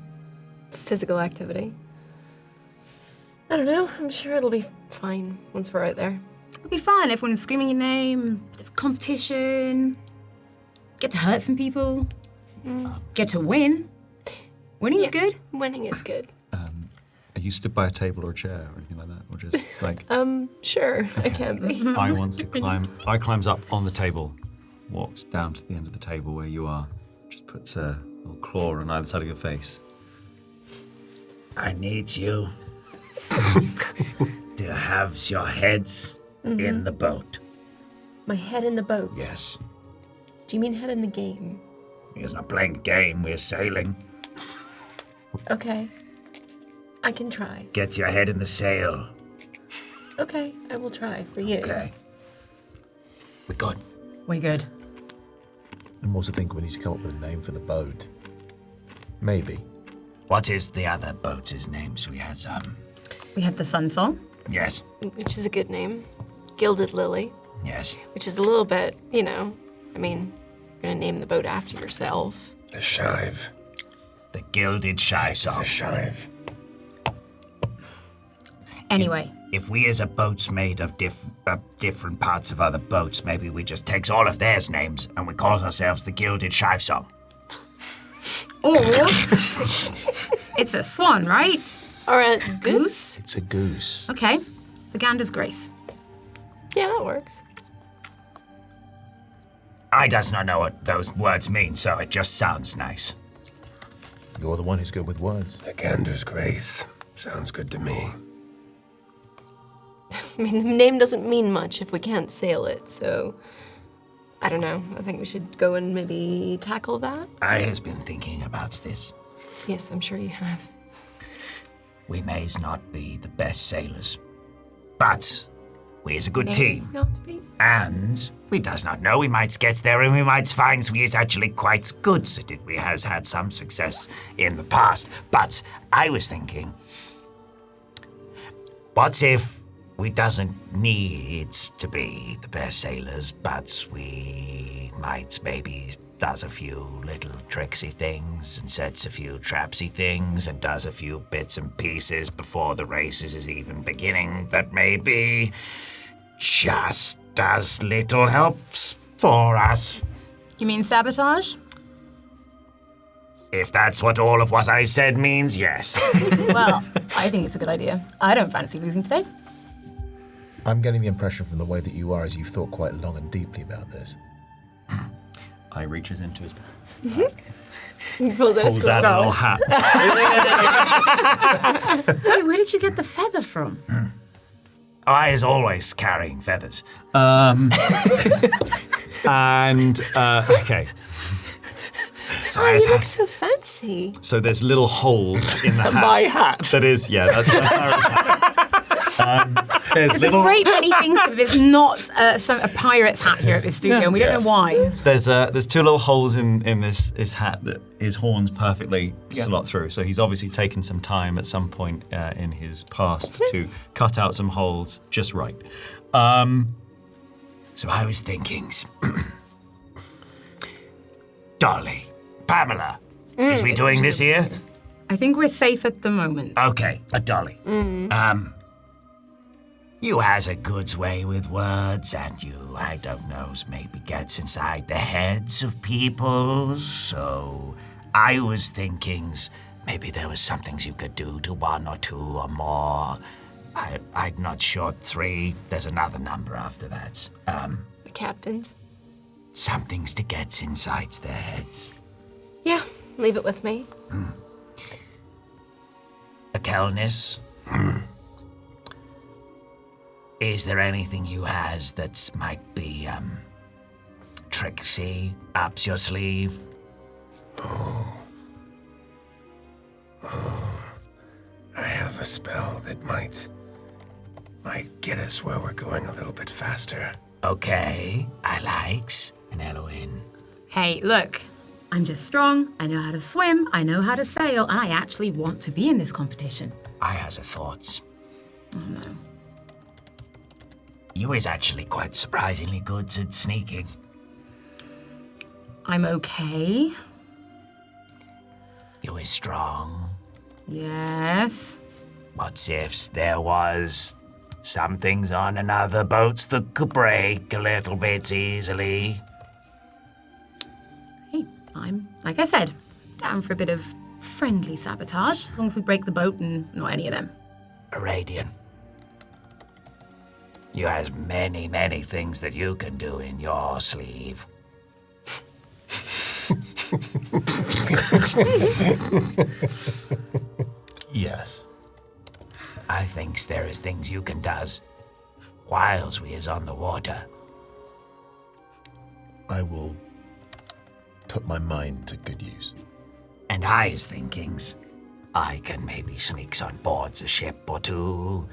Physical activity. I don't know. I'm sure it'll be fine once we're out there. It'll be fun. Everyone's screaming your name. Bit of competition. Get to hurt some people. Get to win. Winning's good. Winning is good. Are you stood by a table or a chair or anything like that? Or just like... Sure, I can be. I wants to climb. I climbs up on the table, walks down to the end of the table where you are, just puts a little claw on either side of your face. I need you to have your heads in the boat. My head in the boat. Yes. Do you mean head in the game? We're not playing a game, we're sailing. Okay. I can try. Get your head in the sail. Okay, I will try for you. Okay. We're good. We're good. I'm also thinking we need to come up with a name for the boat. Maybe. What is the other boats' names? We had We have the Sun Song. yes, Which is a good name. Gilded Lily. yes. Which is a little bit, you know, I mean, you're gonna name the boat after yourself. The Shive. The Gilded Shy It's a Song. Shive. Anyway, If we as a boat's made of different parts of other boats, maybe we just takes all of theirs names and we call ourselves the Gilded Shive Song. or it's a swan, right? Or a goose? It's a goose. Okay. The Ganders Grace. Yeah, that works. I does not know what those words mean, so it just sounds nice. You're the one who's good with words. The Ganders Grace. Sounds good to me. I mean, the name doesn't mean much if we can't sail it, so I don't know. I think we should go and maybe tackle that. I has been thinking about this. Yes, I'm sure you have. We may not be the best sailors, but we is a good team. Not to be. And we does not know, we might get there and we might find we is actually quite good at it. We has had some success in the past. But I was thinking, what if we doesn't need to be the best sailors, but we might maybe does a few little tricksy things and sets a few trapsy things and does a few bits and pieces before the races is even beginning that maybe just does little helps for us. You mean sabotage? If that's what all of what I said means, yes. Well, I think it's a good idea. I don't fancy losing today. I'm getting the impression from the way that you are as you've thought quite long and deeply about this. I reaches into his He pulls out a pulls out a little hat. Wait, where did you get the feather from? I is always carrying feathers. And okay, So Oh, I you is look so fancy. so there's little holes in the hat. My hat. That is, yeah, that's Sarah's hat. There's There's a little. great many things, but there's not a pirate's hat here at this studio, and we don't know why. There's two little holes in his hat that his horns perfectly slot through. So he's obviously taken some time at some point in his past to cut out some holes just right. So I was thinking, Dolly, Pamela, is we doing this here? I think we're safe at the moment. Okay, a Dolly. You has a good way with words, and you, I don't know, maybe gets inside the heads of people. So I was thinking maybe there was some things you could do to 1 or 2 or more. I'm not sure. 3. There's another number after that. The captains. Some things to get inside their heads. Yeah, leave it with me. Akelnis. Is there anything you has that might be tricksy up your sleeve? I have a spell that might get us where we're going a little bit faster. Okay, I likes. And Eloin. Hey, look, I'm just strong, I know how to swim, I know how to sail, and I actually want to be in this competition. I has a thoughts. Oh no. You is actually quite surprisingly good at sneaking. I'm okay. You is strong. Yes. What if there was some things on another boats that could break a little bit easily? Hey, I'm, like I said, down for a bit of friendly sabotage, as long as we break the boat and not any of them. Iradian. You has many, many things that you can do in your sleeve. Yes. I thinks there is things you can does whiles we is on the water. I will put my mind to good use. And I is thinkings I can maybe sneaks on board a ship or 2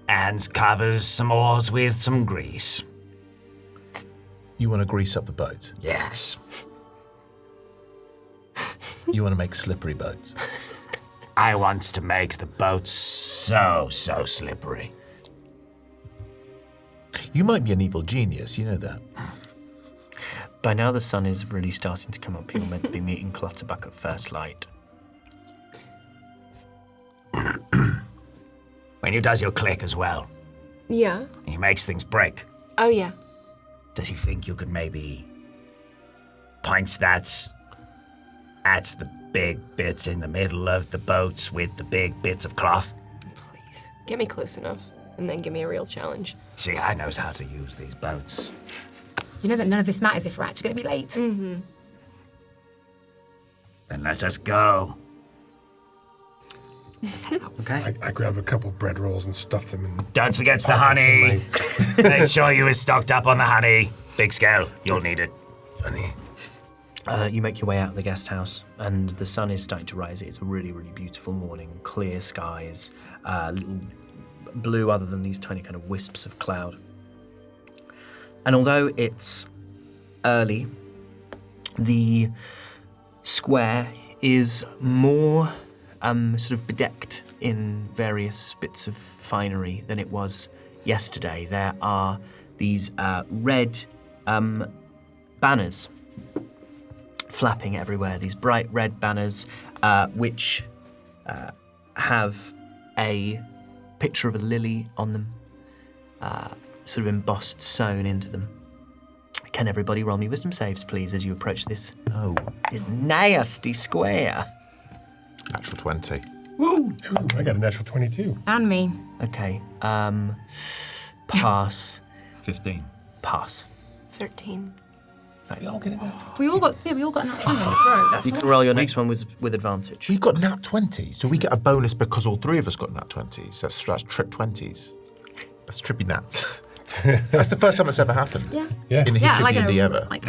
and covers some oars with some grease. You want to grease up the boat? Yes. You want to make slippery boats? I wants to make the boat so slippery. You might be an evil genius, you know that. By now the sun is really starting to come up. You're meant to be meeting Clutterbuck at first light. When you does your click as well, Yeah. and he makes things break, Oh, yeah. does he think you could maybe point that at the big bits in the middle of the boats with the big bits of cloth? Please. Get me close enough, and then give me a real challenge. See, I knows how to use these boats. You know that none of this matters if we're actually going to be late. Then let us go. Okay. I grab a couple bread rolls and stuff them in Don't forget the pockets of honey. Make sure you is stocked up on the honey. Big scale, you'll need it. my honey. You make your way out of the guest house, and the sun is starting to rise. It's a really, really beautiful morning. Clear skies, little blue other than these tiny kind of wisps of cloud. And although it's early, the square is more sort of bedecked in various bits of finery than it was yesterday. There are these red banners flapping everywhere, these bright red banners which have a picture of a lily on them, sort of embossed, sewn into them. Can everybody roll me wisdom saves, please, as you approach this nasty square? Natural 20. Ooh, I got a natural 22. And me. Okay, pass, 15. pass. 13. We all get a natural. We all got an option. Right, that's You what can roll your next one with advantage. We got nat 20s, so we get a bonus because all 3 of us got nat 20s. That's trip 20s. That's trippy nats. That's the first time that's ever happened. Yeah. Yeah. In the history like of D&D a, ever. like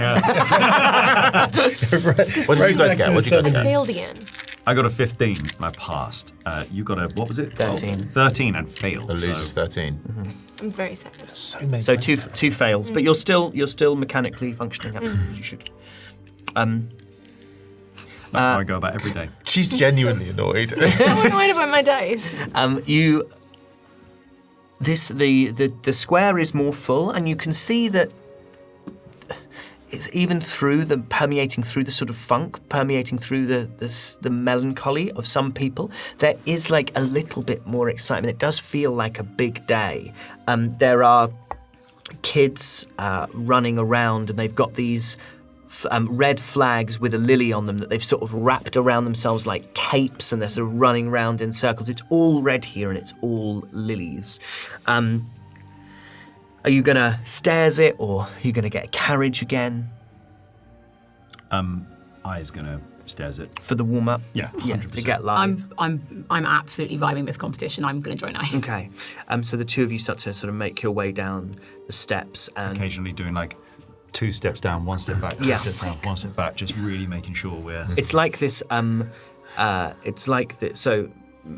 What did you guys get? What did you guys I get? failed again. I got a 15 and I passed. You got a, what was it? 13. 13 and failed. The loser's 13. I'm very sad. So many. So places. two fails, but you're still mechanically functioning absolutely as you should. That's how I go about every day. She's genuinely annoyed. So annoyed about my dice. The square is more full, and you can see that it's even permeating through the sort of funk, permeating through the melancholy of some people, there is like a little bit more excitement. It does feel like a big day. There are kids running around, and they've got these red flags with a lily on them that they've sort of wrapped around themselves like capes, and they're sort of running round in circles. It's all red here, and it's all lilies. Are you gonna stairs it, or are you gonna get a carriage again? I is gonna stairs it. For the warm up? Yeah, 100%. To get live. I'm absolutely vibing this competition. I'm going to join I. Okay. So the two of you start to sort of make your way down the steps, and Occasionally doing like 2 steps down, 1 step back, 2 Yeah. steps down, 1 step back, just really making sure we're. it's like this. It's like this. So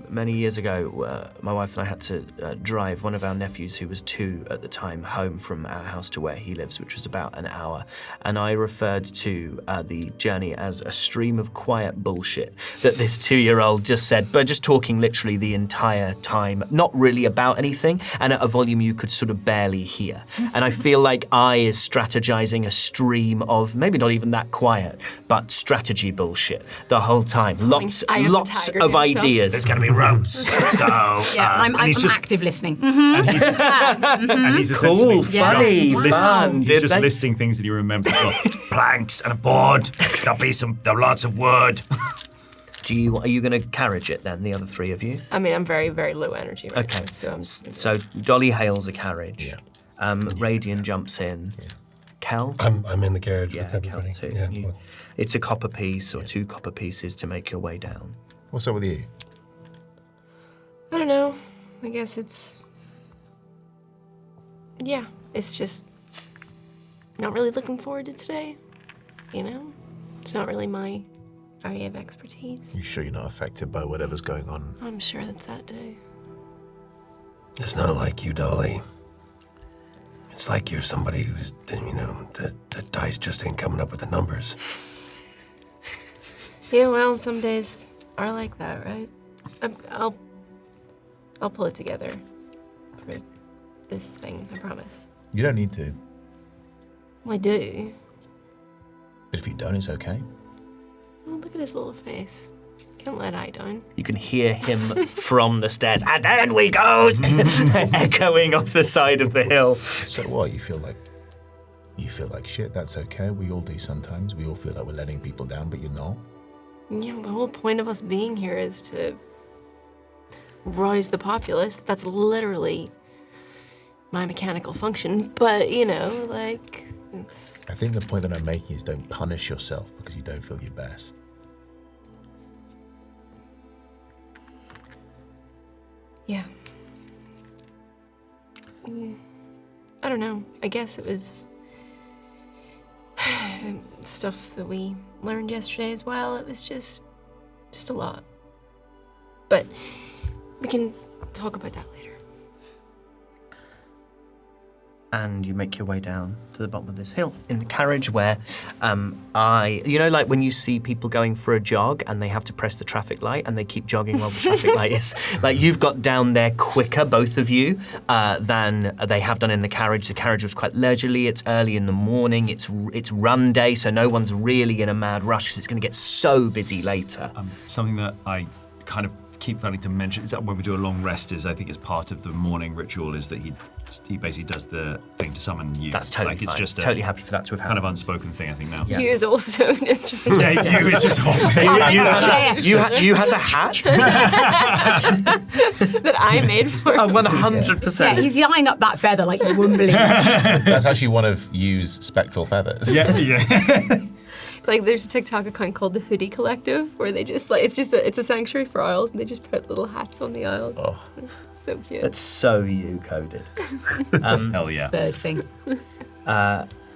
many years ago, my wife and I had to drive one of our nephews, who was 2 at the time, home from our house to where he lives, which was about an hour. And I referred to the journey as a stream of quiet bullshit that this 2-year-old just said, but just talking literally the entire time, not really about anything, and at a volume you could sort of barely hear. And I feel like I is strategizing a stream of, maybe not even that quiet, but strategy bullshit the whole time. Lots I am the of tiger himself. ideas. There's going to be ropes. So, Yeah, I'm he's just- active listening. And he's, and he's essentially Cool, funny, just, fun. he's Did just they- listing things that he remembers. planks and a board. There'll lots of wood. Are you going to carriage it then, the other 3 of you? I mean, I'm very, very low energy right Okay. now, so I'm just... So Dolly hails a carriage. Yeah. Radian jumps in. Kel? I'm in the carriage Yeah, with Kel everybody. too. Yeah, You- well, it's a copper piece or 2 copper pieces to make your way down. What's up with you? I don't know. I guess it's... Yeah, it's just... Not really looking forward to today, you know? It's not really my area of expertise. You sure you're not affected by whatever's going on? I'm sure that's that day. it's not like you, Dolly. It's like you're somebody who's, the dice just ain't coming up with the numbers. Yeah, well, some days are like that, right? I'll pull it together for this thing, I promise. You don't need to. Well, I do. But if you don't, it's okay. Oh, look at his little face. Can't let I down. You can hear him from the stairs. And then we go! Echoing off the side of the hill. So what? You feel like shit. That's okay. We all do sometimes. We all feel like we're letting people down, but you're not. Yeah, the whole point of us being here is to rise the populace. That's literally my mechanical function. But, it's... I think the point that I'm making is don't punish yourself because you don't feel your best. Yeah. I don't know. I guess it was stuff that we learned yesterday as well. It was just a lot. But we can talk about that later. And you make your way down to the bottom of this hill in the carriage where like when you see people going for a jog and they have to press the traffic light and they keep jogging while the traffic light is, like you've got down there quicker, both of you, than they have done in the carriage. The carriage was quite leisurely, it's early in the morning, it's run day, so no one's really in a mad rush because it's going to get so busy later. Something that I kind of keep wanting to mention is that when we do a long rest, I think it's part of the morning ritual is that he basically does the thing to summon you. That's totally like it's fine. just a Totally happy for that to have kind happened. of unspoken thing I think now. Yeah. You is also just trying to... Yeah, you is just You has a hat? that I made for him. 100%. Yeah, he's lined up that feather like you wouldn't believe. That's actually one of Yu's spectral feathers. yeah. Like there's a TikTok account called the Hoodie Collective where they just it's a sanctuary for owls and they just put little hats on the owls. Oh. It's so cute. That's so you coded. Hell yeah. Bird thing.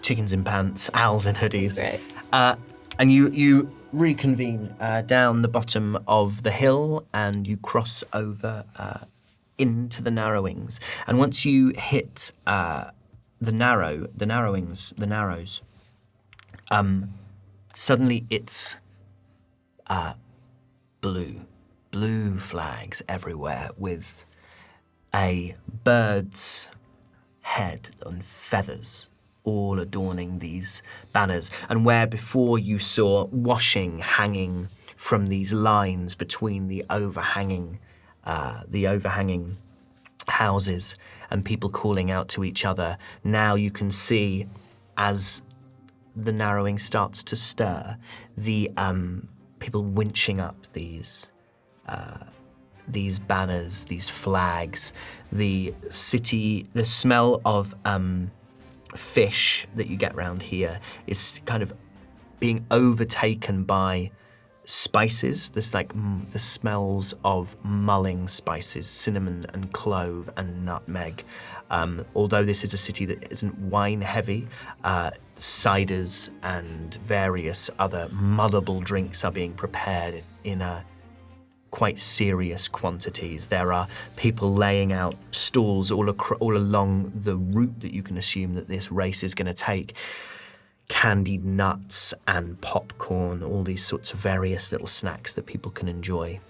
Chickens in pants, owls in hoodies. Right. And you reconvene down the bottom of the hill and you cross over into the narrowings. And once you hit the narrows, suddenly it's blue flags everywhere with a bird's head and feathers all adorning these banners. And where before you saw washing hanging from these lines between the overhanging houses and people calling out to each other, now you can see as the narrowing starts to stir, the people winching up these banners, these flags, the city, the smell of fish that you get around here is kind of being overtaken by spices. There's like the smells of mulling spices, cinnamon and clove and nutmeg. Although this is a city that isn't wine heavy, ciders and various other mullable drinks are being prepared in quite serious quantities. There are people laying out stalls all along the route that you can assume that this race is going to take. Candied nuts and popcorn, all these sorts of various little snacks that people can enjoy.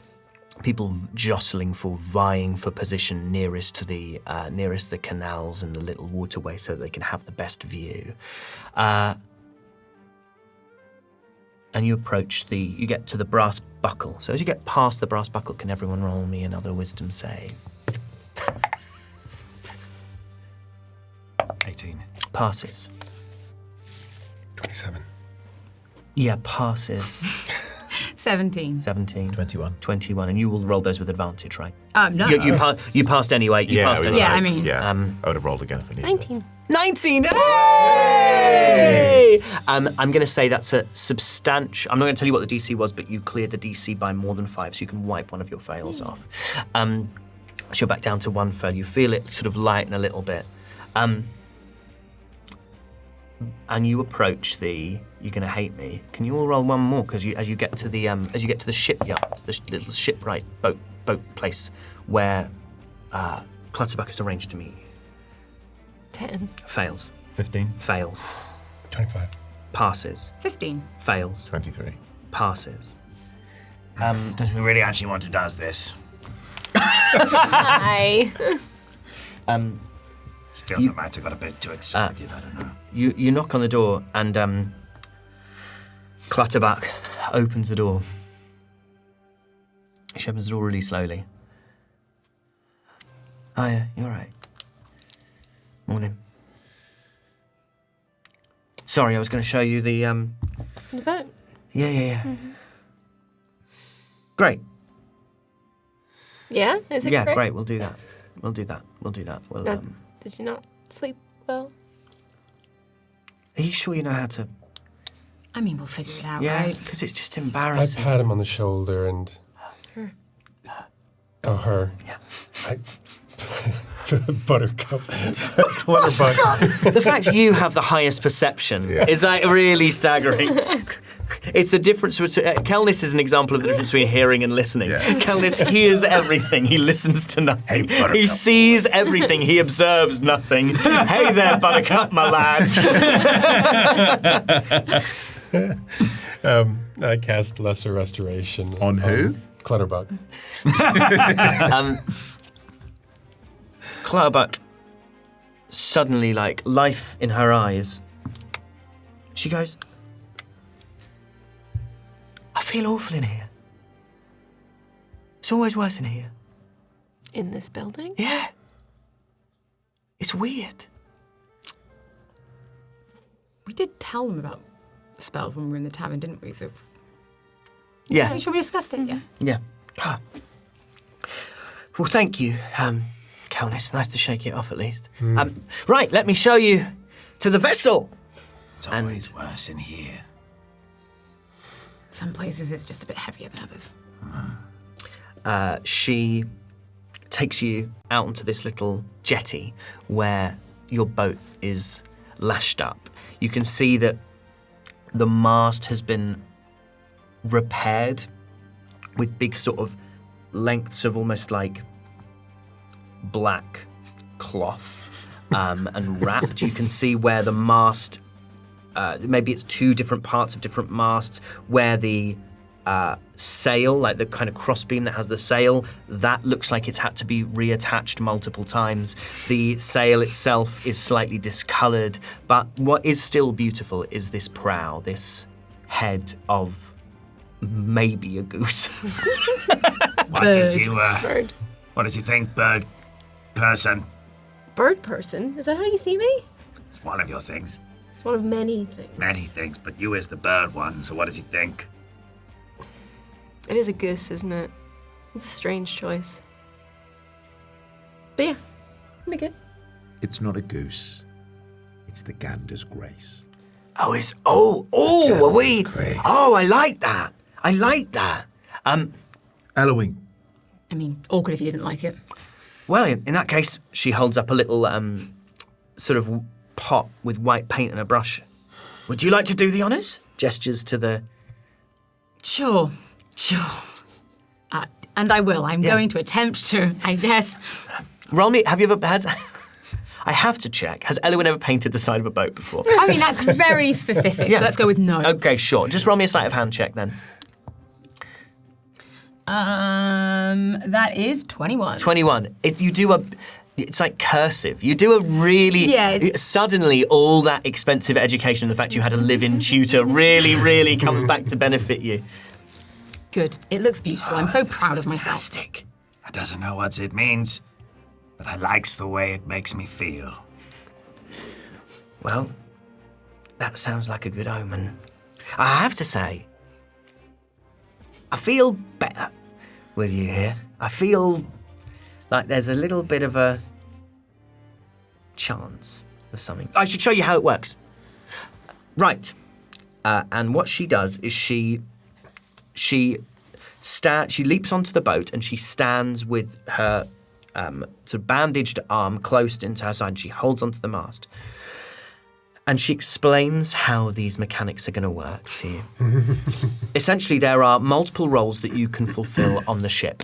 People jostling for, vying for position nearest the canals and the little waterway so that they can have the best view. And you you get to the brass buckle. So as you get past the brass buckle, can everyone roll me another wisdom save? 18. Passes. 27. Yeah, passes. 17. 17. 21. 21, and you will roll those with advantage, right? No. You passed anyway. You passed anyway. Yeah, I mean- I would have rolled again if I needed. 19. 19! Hey! I'm going to say that's a substantial... I'm not going to tell you what the DC was, but you cleared the DC by more than 5, so you can wipe one of your fails off. So you're back down to 1 fail. You feel it sort of lighten a little bit. And you approach the... You're going to hate me. Can you all roll one more? Because as you get to the shipyard, the little shipwright boat place where Clutterbuck is arranged to meet you. 10. Fails. 15. Fails. 25. Passes. 15. Fails. 23. Passes. Does we really actually want to does this? Hi. Feels like I might have got a bit too excited, I don't know. You knock on the door and Clutterbuck opens the door. She opens the door really slowly. Oh yeah, you're right. Morning. Sorry, I was going to show you the The boat. Yeah. Mm-hmm. Great. Yeah? Is it Yeah, great? great. We'll do that. We'll Did you not sleep well? Are you sure you know how to? I mean, we'll figure it out, Yeah, right? because it's just I embarrassing. pat him on the shoulder and... Her. Oh, her. Yeah. Buttercup. Clutterbuck. The fact you have the highest perception is like really staggering. It's the difference between Kelnis is an example of the difference between hearing and listening. Kelnis hears everything, he listens to nothing. He sees everything, he observes nothing. Hey there, Buttercup, my lad. I cast Lesser Restoration. On who? Clutterbuck. Clutterbuck, suddenly, like, life in her eyes, she goes, I feel awful in here. It's always worse in here. In this building? Yeah. It's weird. We did tell them about the spells when we were in the tavern, didn't we? So, Yeah. I'm sure we discussed it, yeah. Yeah. Ah. Well, thank you, Kelnis. Nice to shake it off at least. Right, let me show you to the vessel. It's always worse in here. Some places it's just a bit heavier than others. She takes you out onto this little jetty where your boat is lashed up. You can see that the mast has been repaired with big sort of lengths of almost like black cloth and wrapped. You can see where the mast, maybe it's 2 different parts of different masts, where the sail, like the kind of crossbeam that has the sail, that looks like it's had to be reattached multiple times. The sail itself is slightly discolored, but what is still beautiful is this prow, this head of maybe a goose. What does he, Bird. what does he think, bird person? Bird person? Is that how you see me? It's one of your things. It's one of many things. Many things, but you is the bird one, so what does he think? It is a goose, isn't it? It's a strange choice. But yeah, it'll be good. It's not a goose. It's the gander's grace. Oh, are we? Grace. Oh, I like that. I like that. Eloise. I mean, awkward if you didn't like it. Well, in that case, she holds up a little sort of pot with white paint and a brush. Would you like to do the honours? Gestures to the... Sure. And I will. I'm going to attempt to, I guess. Roll me... Have you ever... I have to check. Has Elwyn ever painted the side of a boat before? I mean, that's very specific. Yeah. So let's go with no. Okay, sure. Just roll me a sleight of hand check then. That is 21. 21. It's like cursive. You do a really... Yeah, Suddenly, all that expensive education, the fact you had a live-in tutor really, really comes back to benefit you. Good. It looks beautiful. I'm so proud of myself. Fantastic. I doesn't know what it means, but I likes the way it makes me feel. Well, that sounds like a good omen. I have to say, I feel better with you here. I feel like there's a little bit of a chance of something. I should show you how it works. Right. And what she does is she leaps onto the boat and she stands with her sort of bandaged arm closed into her side and she holds onto the mast. And she explains how these mechanics are going to work to you. Essentially, there are multiple roles that you can fulfill on the ship.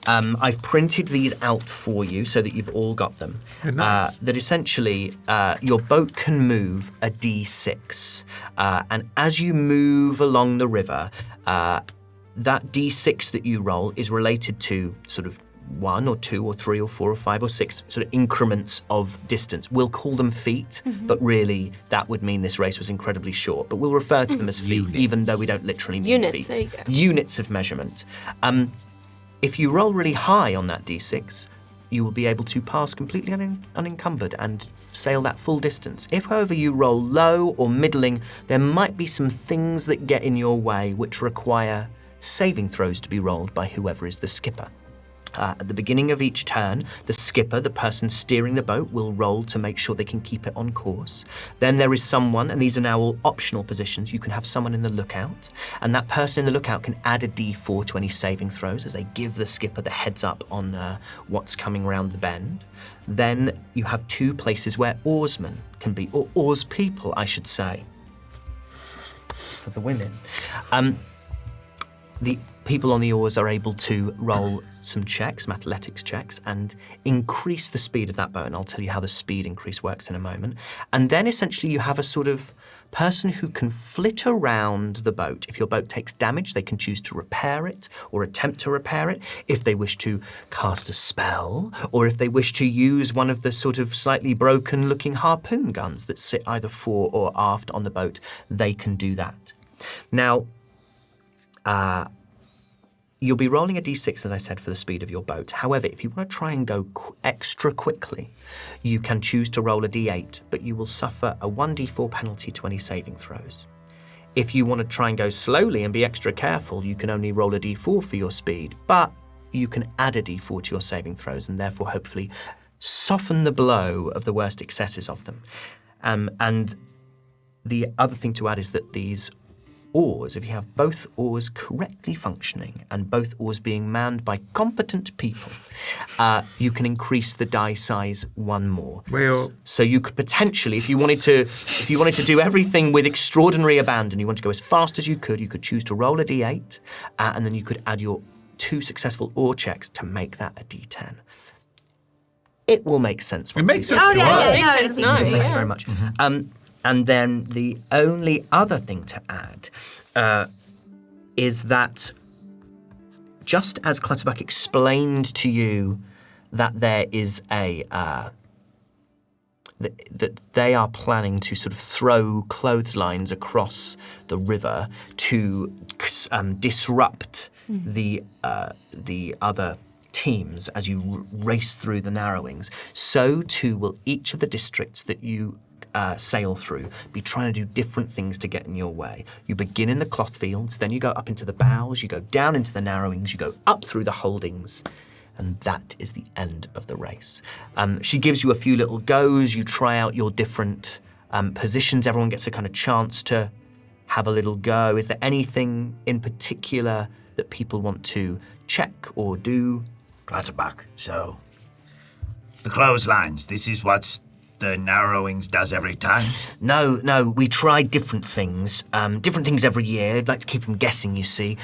I've printed these out for you so that you've all got them. Nice. That essentially, your boat can move a D6. And as you move along the river, that D6 that you roll is related to sort of 1 or 2 or 3 or 4 or 5 or 6 sort of increments of distance. We'll call them feet, but really that would mean this race was incredibly short. But we'll refer to them as feet, even though we don't literally mean Units, feet. there you go. Units of measurement. If you roll really high on that D6, you will be able to pass completely unencumbered and sail that full distance. If, however, you roll low or middling, there might be some things that get in your way which require saving throws to be rolled by whoever is the skipper. At the beginning of each turn, the skipper, the person steering the boat, will roll to make sure they can keep it on course. Then there is someone, and these are now all optional positions, you can have someone in the lookout, and that person in the lookout can add a D4 to any saving throws as they give the skipper the heads up on what's coming around the bend. Then you have 2 places where oarsmen can be, or oars people, I should say, for the women. The people on the oars are able to roll some checks, athletics checks, and increase the speed of that boat. And I'll tell you how the speed increase works in a moment. And then essentially you have a sort of person who can flit around the boat. If your boat takes damage, they can choose to repair it or attempt to repair it. If they wish to cast a spell, or if they wish to use one of the sort of slightly broken-looking harpoon guns that sit either fore or aft on the boat, they can do that. Now, you'll be rolling a d6, as I said, for the speed of your boat. However, if you want to try and go extra quickly, you can choose to roll a d8, but you will suffer a 1d4 penalty to any saving throws. If you want to try and go slowly and be extra careful, you can only roll a d4 for your speed, but you can add a d4 to your saving throws and therefore hopefully soften the blow of the worst excesses of them. And the other thing to add is that these oars, if you have both oars correctly functioning and both oars being manned by competent people, you can increase the die size 1 more. Well, So you could potentially, if you wanted to do everything with extraordinary abandon, you want to go as fast as you could choose to roll a d8, and then you could add your 2 successful oar checks to make that a d10. It will make sense. it makes sense Oh, to yeah, us. yeah, no, Makes it's sense now, Thank you yeah. very much. And then the only other thing to add is that just as Clutterbuck explained to you that there is that they are planning to sort of throw clotheslines across the river to disrupt the other teams as you race through the narrowings, so too will each of the districts that you sail through, be trying to do different things to get in your way. You begin in the cloth fields, then you go up into the bows, you go down into the narrowings, you go up through the holdings, and that is the end of the race. She gives you a few little goes, you try out your different positions, everyone gets a kind of chance to have a little go. Is there anything in particular that people want to check or do? Clutterbuck, so the clotheslines, this is what the narrowings does every time? No, we try different things every year. I'd like to keep them guessing, you see.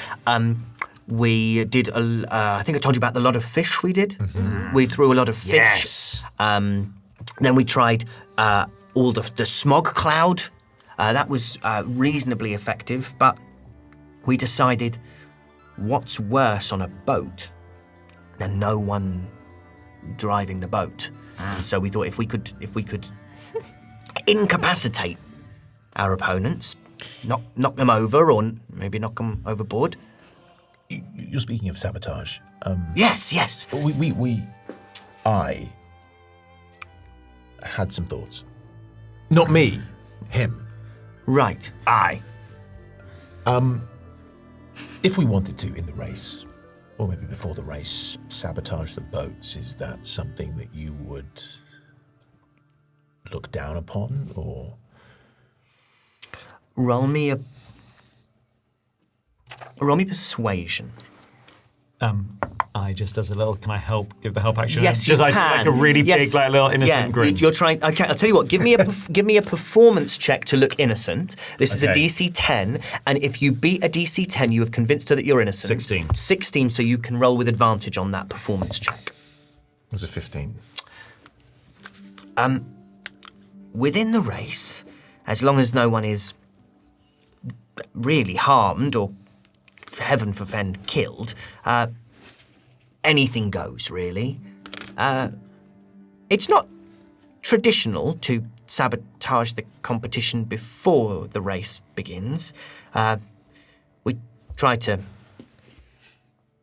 We did, I think I told you about the lot of fish we did. Mm-hmm. We threw a lot of fish. Yes. Then we tried all the smog cloud. That was reasonably effective, but we decided what's worse on a boat than no one driving the boat. So we thought if we could incapacitate our opponents, knock them over, or maybe knock them overboard. You're speaking of sabotage. Yes. I had some thoughts. Not me, him. Right. If we wanted to in the race, or maybe before the race, sabotage the boats, is that something that you would look down upon, or? Roll me persuasion. I just as a little, can I help? Give the help action? Yes, just you like, can. like a really big, like little innocent grin. You're trying. Okay, I'll tell you what. Give me a performance check to look innocent. This is a DC 10, and if you beat a DC 10, you have convinced her that you're innocent. 16. 16, so you can roll with advantage on that performance check. It was a 15. Within the race, as long as no one is really harmed or, heaven forfend, killed, anything goes, really. It's not traditional to sabotage the competition before the race begins. We try to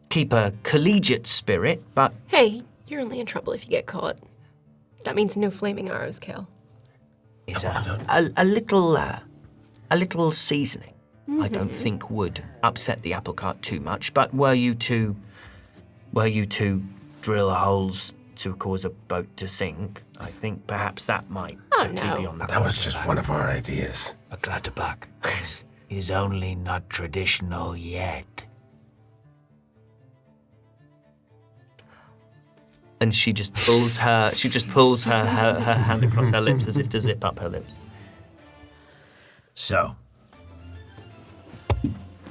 keep a collegiate spirit, but... Hey, you're only in trouble if you get caught. That means no flaming arrows, Kel. Is a little seasoning. I don't think would upset the apple cart too much, but were you to drill holes to cause a boat to sink, I think perhaps that might be beyond the That was just one of our ideas. A clutterbuck is only not traditional yet. And she just pulls her hand across her lips as if to zip up her lips. So,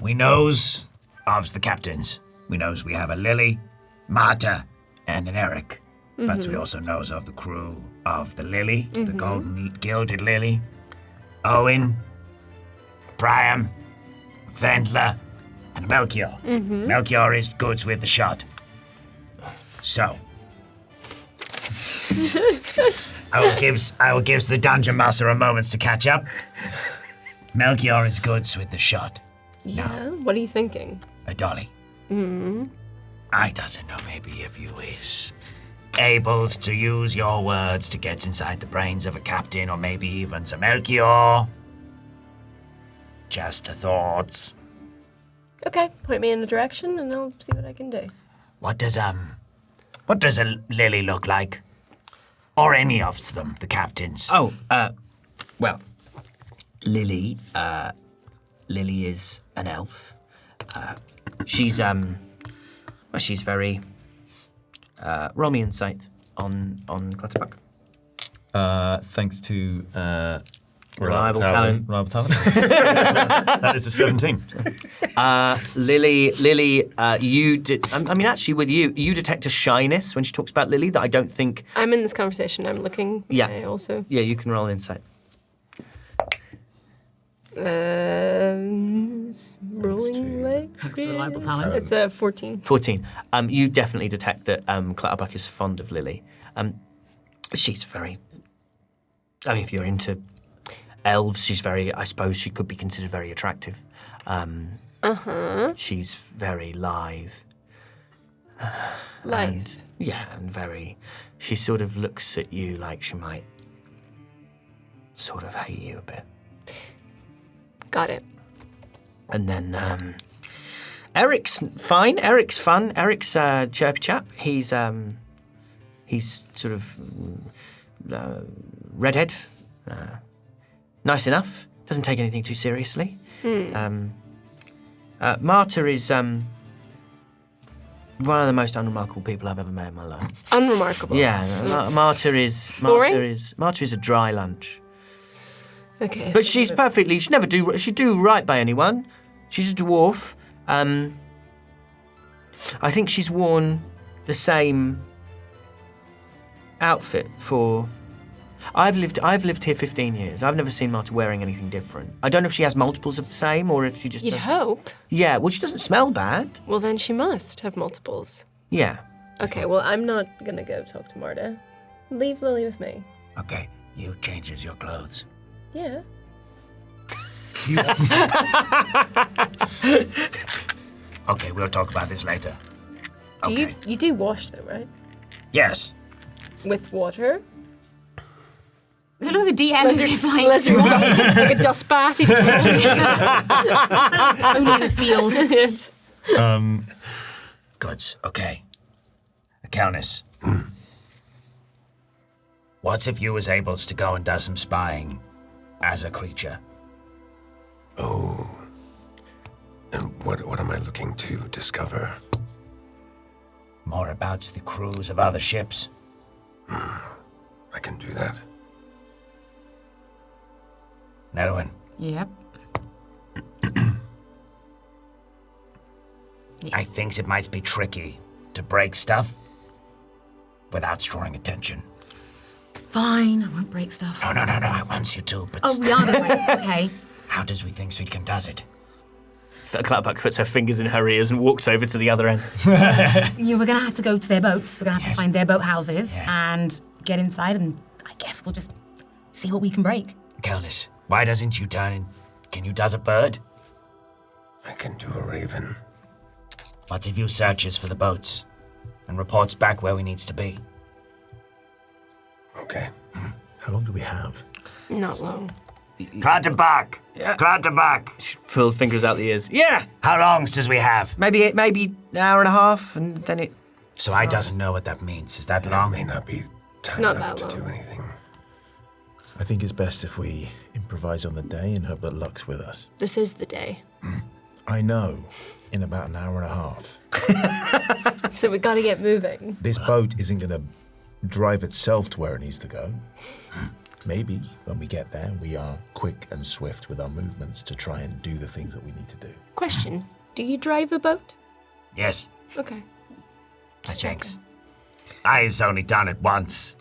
we knows of the captains. We knows we have a Lily, Marta, and an Eric. Mm-hmm. But we also knows of the crew of the Lily, the golden gilded Lily, Owen, Priam, Vendler, and Melchior. Mm-hmm. Melchior is good with the shot. So, I will give the dungeon master a moment to catch up. Melchior is good with the shot. Yeah? No. What are you thinking? A dolly. I doesn't know, maybe if you is able to use your words to get inside the brains of a captain, or maybe even some Melchior. Just a thought. Okay, point me in a direction and I'll see what I can do. What does a Lily look like? Or any of them, the captains? Oh, well, Lily is an elf. She's very, roll me insight on Clutterbuck. Thanks to Reliable talent. Reliable talent. That is a 17. Lily, you did. I mean, actually, with you detect a shyness when she talks about Lily that I don't think. I'm in this conversation. I'm looking. Yeah. I also. Yeah, you can roll insight. Rolling leg. Thanks for reliable talent. It's a 14. 14. You definitely detect that Clutterbuck is fond of Lily. She's very. I mean, if you're into elves, she's very. I suppose she could be considered very attractive. She's very lithe. Lithe. Yeah, and very. She sort of looks at you like she might sort of hate you a bit. Got it. And then Eric's fine. Eric's fun. Eric's a chirpy chap. He's sort of redhead. Nice enough. Doesn't take anything too seriously. Marta is one of the most unremarkable people I've ever met in my life. Unremarkable. Yeah, Marta is a dry lunch. Okay. But she's perfectly. She'd do right by anyone. She's a dwarf. I think she's worn the same outfit for. I've lived here 15 years. I've never seen Marta wearing anything different. I don't know if she has multiples of the same or if she just. You'd hope. Yeah. Well, she doesn't smell bad. Well, then she must have multiples. Yeah. Okay. Well, I'm not gonna go talk to Marta. Leave Lily with me. Okay, you changes your clothes. Yeah. Okay, we'll talk about this later. Okay. You do wash though, right? Yes. With water? I don't know the DMs are flying. Lizard dust, like a dust bath. Only in a field. Just- Goods. Okay. The Countess. What if you was able to go and do some spying as a creature? Oh. And what am I looking to discover? More about the crews of other ships? I can do that. Nedwin, Yep. I thinks it might be tricky to break stuff without drawing attention. Fine, I won't break stuff. No, I wants you to, but Oh, we are going to break. Okay. how does we think we can does it? Clapback puts her fingers in her ears and walks over to the other end. Yeah, we're going to have to go to their boats. We're going to have to find their boat houses Yes. and get inside, and I guess we'll just see what we can break. Countess, why doesn't you turn in? Can you does a bird? I can do a raven. What if you searches for the boats and reports back where we needs to be? Okay. How long do we have? Not long. Clatterback! Clatterback! She pulled fingers out the ears. Yeah, How longs does we have? maybe an hour and a half, and then it. So I doesn't know what that means. Is that That long? may not be time not enough that to do long. anything. I think it's best if we improvise on the day and hope that luck's with us. This is the day. I know. In about an hour and a half. So we gotta get moving. This boat isn't going to drive itself to where it needs to go. Maybe when we get there, we are quick and swift with our movements to try and do the things that we need to do. Question. Do you drive a boat? Yes, Okay. I thinks. I's only done it once.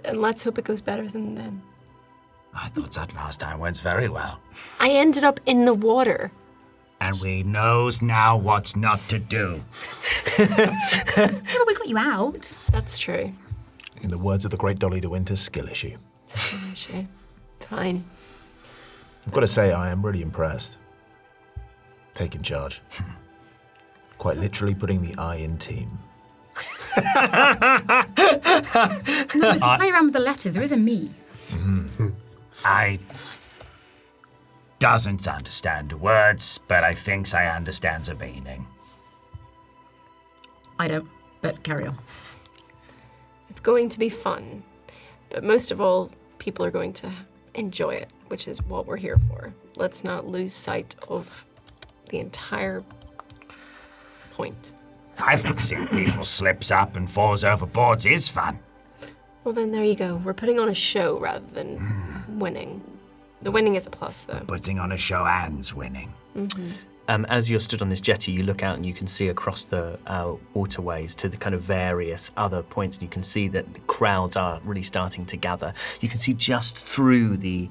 And let's hope it goes better than then. I thought that last time went very well. I ended up in the water. And we knows now what's not to do. Well, we got you out. That's true. In the words of the great Dolly de Winter, skill issue. Issue. Fine. I've got to say, I am really impressed. Taking charge. Quite literally putting the I in team. No, if you play around with the letters, there is a me. I doesn't understand the words, but I thinks I understands the meaning. I don't, but carry on. It's going to be fun. But most of all, people are going to enjoy it, which is what we're here for. Let's not lose sight of the entire point. I think seeing people slips up and falls overboard is fun. Well, then there you go. We're putting on a show rather than winning. The winning is a plus, though. Putting on a show and's winning. As you're stood on this jetty, you look out and you can see across the waterways to the kind of various other points, and you can see that the crowds are really starting to gather. You can see just through the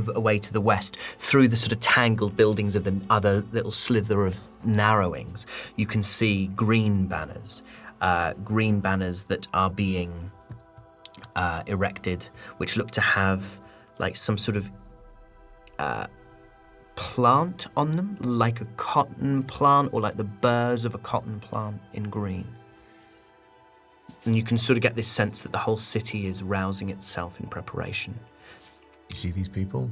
away to the west, through the sort of tangled buildings of the other little slither of narrowings, you can see green banners that are being erected, which look to have like some sort of plant on them, like a cotton plant or like the burrs of a cotton plant in green. And you can sort of get this sense that the whole city is rousing itself in preparation. You see these people?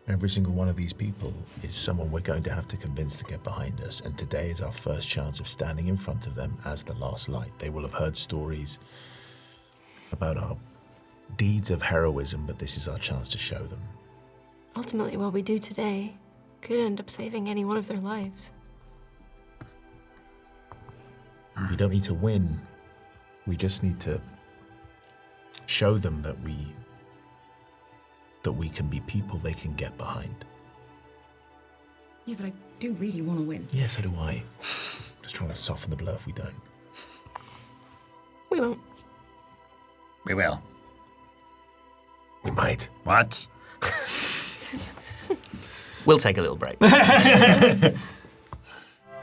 Every single one of these people is someone we're going to have to convince to get behind us, and today is our first chance of standing in front of them as the last light. They will have heard stories about our deeds of heroism, but this is our chance to show them. Ultimately, what we do today could end up saving any one of their lives. We don't need to win. We just need to show them that we can be people they can get behind. Yeah, but I do really want to win. Yeah, so do I. Just trying to soften the blow if we don't. We won't. We will. We might. What? We'll take a little break.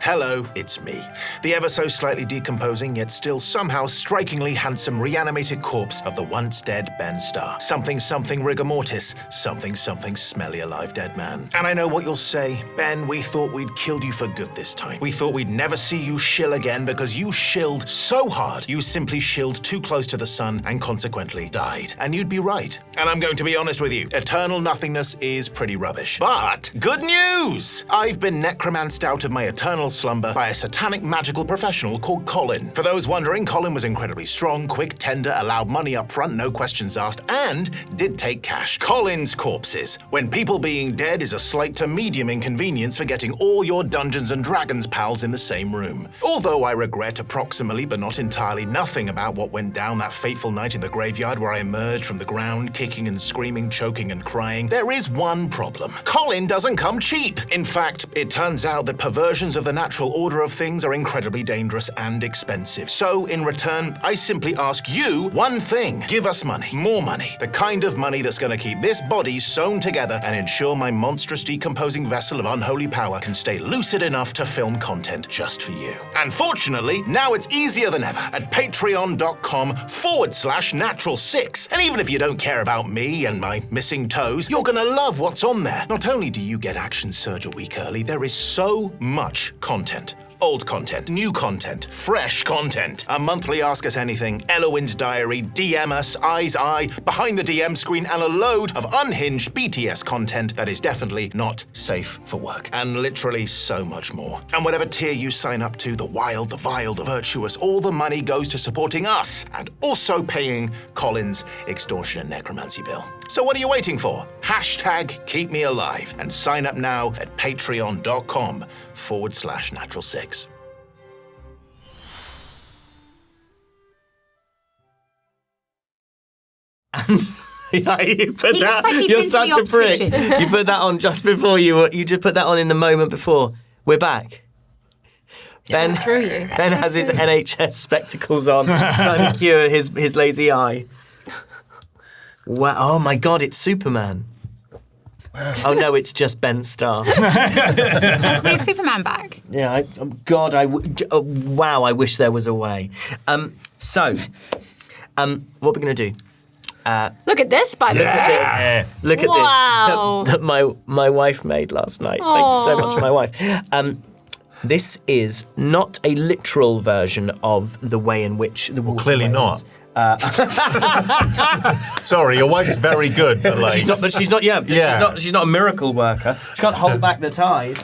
Hello, it's me. The ever so slightly decomposing, yet still somehow strikingly handsome reanimated corpse of the once dead Ben Starr. Something rigor mortis, something smelly alive dead man. And I know what you'll say. Ben, we thought we'd killed you for good this time. We thought we'd never see you shill again because you shilled so hard, you simply shilled too close to the sun and consequently died. And you'd be right. And I'm going to be honest with you, eternal nothingness is pretty rubbish. But good news! I've been necromanced out of my eternal slumber by a satanic magical professional called Colin. For those wondering, Colin was incredibly strong, quick, tender, allowed money up front, no questions asked, and did take cash. Colin's corpses. When people being dead is a slight to medium inconvenience for getting all your Dungeons and Dragons pals in the same room. Although I regret approximately, but not entirely, nothing about what went down that fateful night in the graveyard where I emerged from the ground, kicking and screaming, choking and crying, there is one problem. Colin doesn't come cheap. In fact, it turns out that perversions of the natural order of things are incredibly dangerous and expensive. So, in return, I simply ask you one thing. Give us money. More money. The kind of money that's going to keep this body sewn together and ensure my monstrous decomposing vessel of unholy power can stay lucid enough to film content just for you. And fortunately, now it's easier than ever at patreon.com/natural6. And even if you don't care about me and my missing toes, you're going to love what's on there. Not only do you get Action Surge a week early, there is so much content. Old content, new content, fresh content. A monthly Ask Us Anything, Elowin's Diary, DM Us, Eyes Eye, Behind the DM Screen, and a load of unhinged BTS content that is definitely not safe for work. And literally so much more. And whatever tier you sign up to, the wild, the vile, the virtuous, all the money goes to supporting us and also paying Colin's extortion and necromancy bill. So what are you waiting for? Hashtag keep me alive and sign up now at patreon.com/natural6. Yeah, you put He that. looks like he's You're been to such the a prick. optician. You put that on just before you just put that on in the moment before. We're back. Ben Through you. Ben has his NHS spectacles on, trying to cure his lazy eye. Wow! Oh my God! It's Superman. Oh no! It's just Ben Starr. We have Superman back. Yeah. Wow! I wish there was a way. So, what we're gonna do? Look at this, by the way. Look at Wow. this that my wife made last night. Thank you so much, my wife. This is not a literal version of the way in which the water Clearly waves. not. Sorry, your wife's very good, but like She's not. She's not a miracle worker. She can't hold back the tide.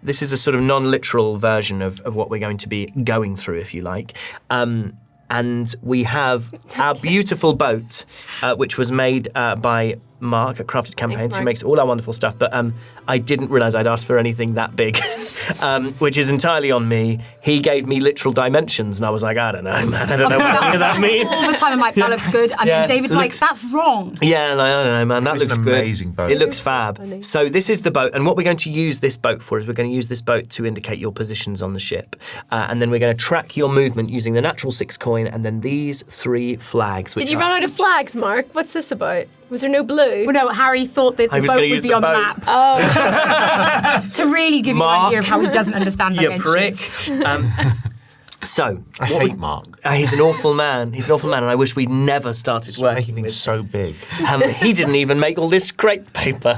This is a sort of non-literal version of what we're going to be going through, if you like. And we have our beautiful boat, which was made by Mark at Crafted Campaigns, Thanks, who Mark. makes all our wonderful stuff. But I didn't realise I'd asked for anything that big, which is entirely on me. He gave me literal dimensions, and I was like, I don't know, man. I don't know what any of that means. All the time I'm like, that looks good. And Yeah, then David's like, looks- that's wrong. Yeah, like, I don't know, man. That It's an looks good. amazing boat. It looks fab. Funny. So this is the boat, and what we're going to use this boat for is we're going to use this boat to indicate your positions on the ship, and then we're going to track your movement using the natural 6 coin, and then these 3 flags. Which Did you are- run out of flags, Mark? What's this about? Was there no blue? Well, no, Harry thought that I the was boat gonna would use be the on the boat. map Oh, to really give you Mark, an idea of how he doesn't understand You prick. dimensions. So, I hate Mark. He's an awful man. He's an awful man, and I wish we'd never started He's working making with things so big. He didn't even make all this crepe paper.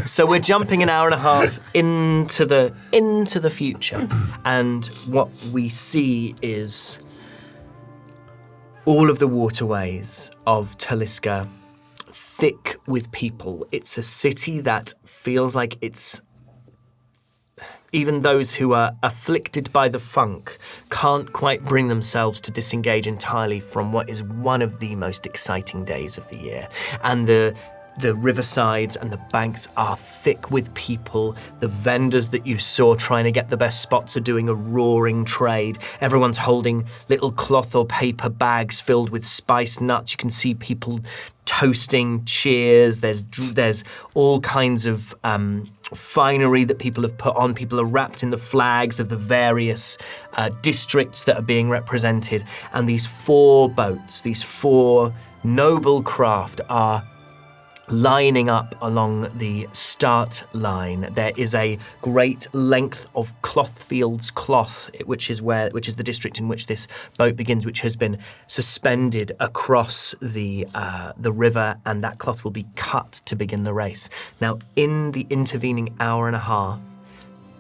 So we're jumping an hour and a half into the future, and what we see is all of the waterways of Taliska thick with people. It's a city that feels like it's... Even those who are afflicted by the funk can't quite bring themselves to disengage entirely from what is one of the most exciting days of the year. And the riversides and the banks are thick with people. The vendors that you saw trying to get the best spots are doing a roaring trade. Everyone's holding little cloth or paper bags filled with spiced nuts. You can see people toasting cheers. There's all kinds of finery that people have put on. People are wrapped in the flags of the various districts that are being represented. And these 4 boats, these 4 noble craft are lining up along the start line. There is a great length of cloth, which is the district in which this boat begins, which has been suspended across the river, and that cloth will be cut to begin the race. Now, in the intervening hour and a half,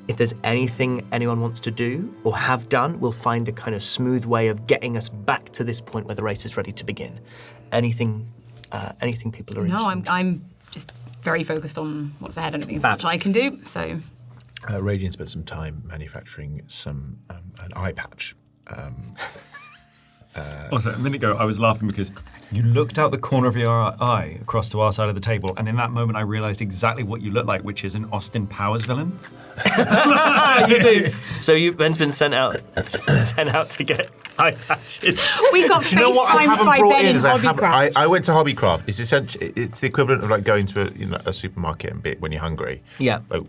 if there's anything anyone wants to do or have done, we'll find a kind of smooth way of getting us back to this point where the race is ready to begin. Anything people are interested in? No, I'm just very focused on what's ahead and things which I can do. So, Radiant spent some time manufacturing an eye patch. Also, a minute ago, I was laughing because you looked out the corner of your eye across to our side of the table, and in that moment, I realised exactly what you look like, which is an Austin Powers villain. You do. So Ben's been sent out to get eye patches. we got Do you know what I FaceTimed haven't by brought Ben in? in Is I Hobbycraft. I went to Hobbycraft. It's essentially the equivalent of like going to a supermarket and bit when you're hungry. Yeah. Like,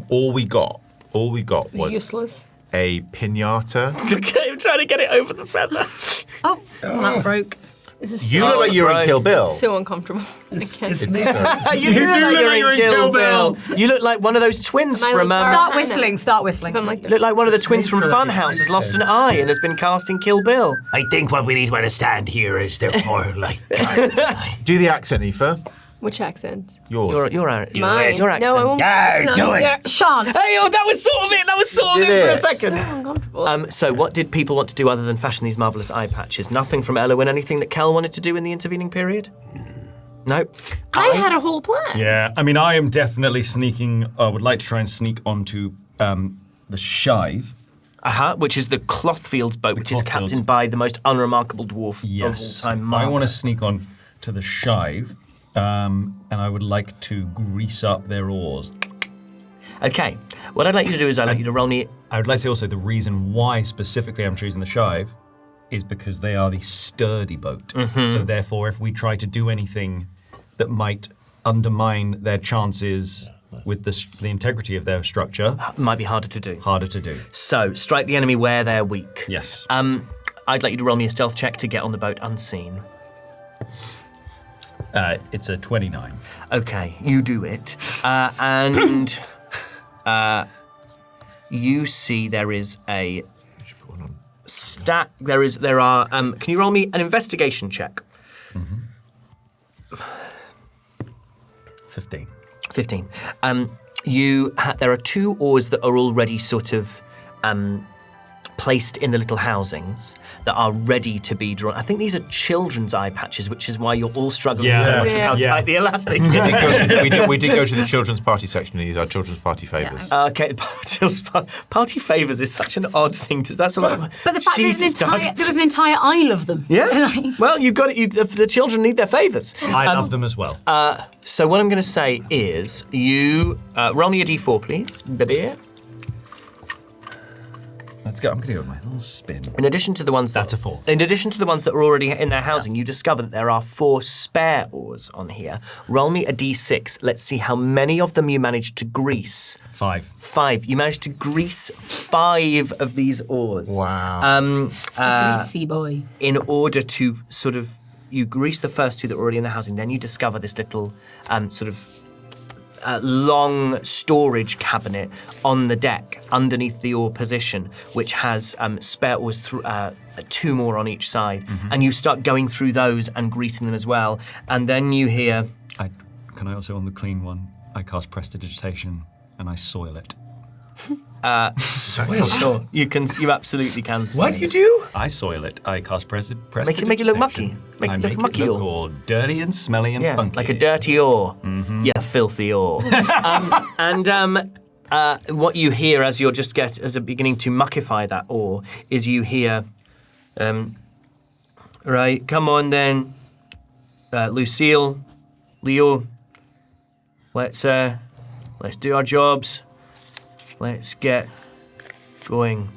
all we got was Useless. a pinata. I'm trying to get it over the feather. Oh, that broke. This is You so, look like you're in right. Kill Bill. so uncomfortable. I can't. You do look like you're in Kill Bill. You look like one of those twins I from... like Start whistling. I'm like You look like one of the twins from Funhouse has lost an eye and has been cast in Kill Bill. I think what we need to understand here is therefore, Do the accent, Aoife. which accent? Yours. Your Mine. your accent. No, I won't. Yeah, it's not do it. here. Shan't. Hey, oh, that was sort of it. That was sort of Did it for a it? second. So uncomfortable. So what did people want to do other than fashion these marvellous eye patches? Nothing from Elowin? Anything that Kel wanted to do in the intervening period? No. I had a whole plan. Yeah, I mean, I am definitely sneaking. I would like to try and sneak onto the Shive. Which is the Clothfields boat, which is Clothfields. captained by the most unremarkable dwarf Yes, of all time, I Marta. want to sneak on to the Shive, and I would like to grease up their oars. Okay, what I'd like you to do is I'd like you to roll me... I would like to say also the reason why specifically I'm choosing the Shive is because they are the sturdy boat. So therefore, if we try to do anything that might undermine their chances with the integrity of their structure, Might be harder to do. harder to do. So, strike the enemy where they're weak. Yes. I'd like you to roll me a stealth check to get on the boat unseen. It's a 29. Okay, you do it. And you see there is a stack. There are. Can you roll me an investigation check? 15. 15. There are 2 oars that are already sort of placed in the little housings that are ready to be drawn. I think these are children's eye patches, which is why you're all struggling Yeah. so much with Yeah. how Yeah. tight the elastic We is. did go to the children's party section, and these are children's party favours. Okay, party favours is such an odd thing to. That's a lot. But the fact Jesus, there was an entire aisle of them. Yeah. Like- Well, you've got it. The children need their favours. I love them as well. So what I'm going to say is, you roll me a d4, please, baby. Let's go. I'm going to go with my little spin. In addition to the ones That's a 4. In addition to the ones that are already in their housing, you discover that there are 4 spare oars on here. Roll me a d6. Let's see how many of them you managed to grease. 5. 5. You managed to grease 5 of these oars. Wow. Greasy boy. In order to sort of, you grease the first 2 that were already in the housing, then you discover this little sort of long storage cabinet on the deck underneath the oar position, which has spare oars, 2 more on each side. And you start going through those and greeting them as well. And then you hear... Can I also, on the clean one, I cast prestidigitation and I soil it. Sure, you absolutely can. What do you do? I soil it. I cast prestidigitation. Make it look mucky. Make I it look make mucky. it look all dirty and smelly and funky. Like a dirty oar. Yeah, filthy oar. What you hear as you're beginning to muckify that oar is you hear, right, come on then, Lucille, Leo, let's do our jobs. Let's get going.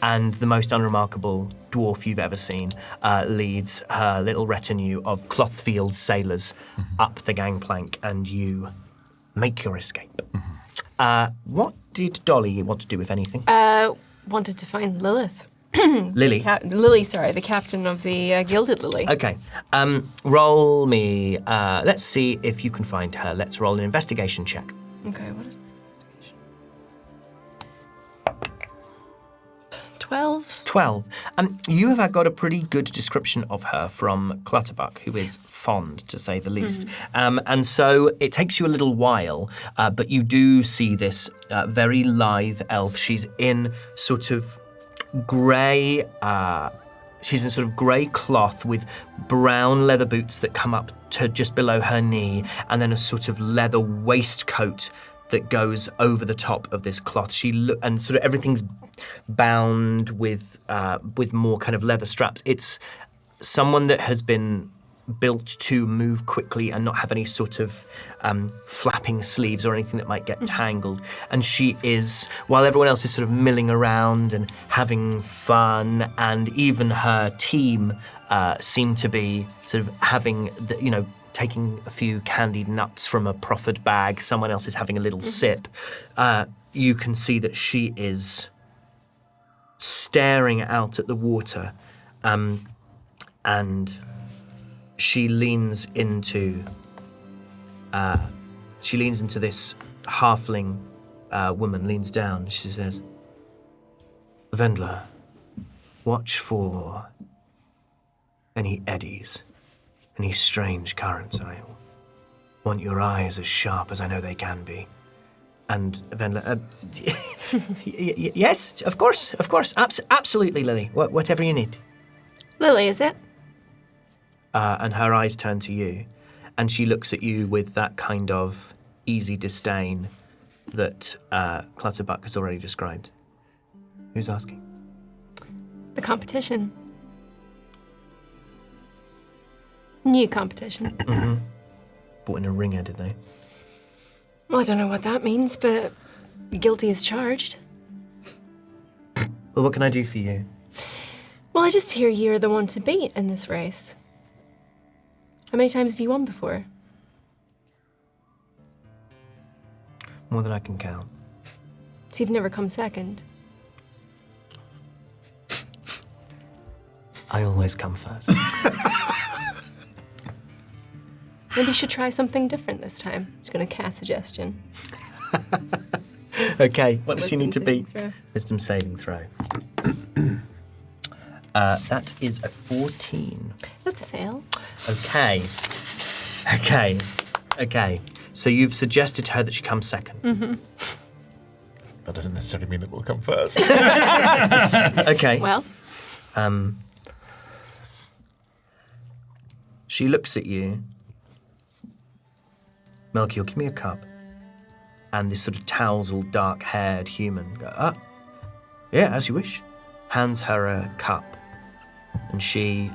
And the most unremarkable dwarf you've ever seen leads her little retinue of Clothfield sailors up the gangplank, and you make your escape. What did Dolly want to do, if anything? Wanted to find Lilith. Lily. The captain of the Gilded Lily. Okay. Roll me. Let's see if you can find her. Let's roll an investigation check. Okay, what is investigation? 12. 12. You have got a pretty good description of her from Clutterbuck, who is fond, to say the least. And so it takes you a little while, but you do see this very lithe elf. She's in sort of grey. She's in sort of grey cloth with brown leather boots that come up to just below her knee, and then a sort of leather waistcoat that goes over the top of this cloth. And sort of everything's bound with more kind of leather straps. It's someone that has been built to move quickly and not have any sort of flapping sleeves or anything that might get tangled. And she is, while everyone else is sort of milling around and having fun, and even her team seem to be sort of having, taking a few candied nuts from a proffered bag. Someone else is having a little sip. You can see that she is staring out at the water, and she leans into this halfling woman, leans down. She says, Vendler, watch for any eddies, any strange currents. I want your eyes as sharp as I know they can be. And Vendler, yes, of course, absolutely, Lily. Whatever you need. Lily, is it? And her eyes turn to you, and she looks at you with that kind of easy disdain that Clutterbuck has already described. Who's asking? The competition. New competition. Brought in a ringer, did they? Well, I don't know what that means, but guilty as charged. Well, what can I do for you? Well, I just hear you're the one to beat in this race. How many times have you won before? More than I can count. So you've never come second? I always come first. Maybe you should try something different this time. Just gonna cast suggestion. Okay, what does she need to Wisdom beat? saving throw. Wisdom saving throw. That is a 14. That's a fail. Okay. So you've suggested to her that she comes second. That doesn't necessarily mean that we'll come first. Okay. Well, She looks at you. Melchior, give me a cup. And this sort of tousled, dark-haired human goes, yeah, as you wish. Hands her a cup. And she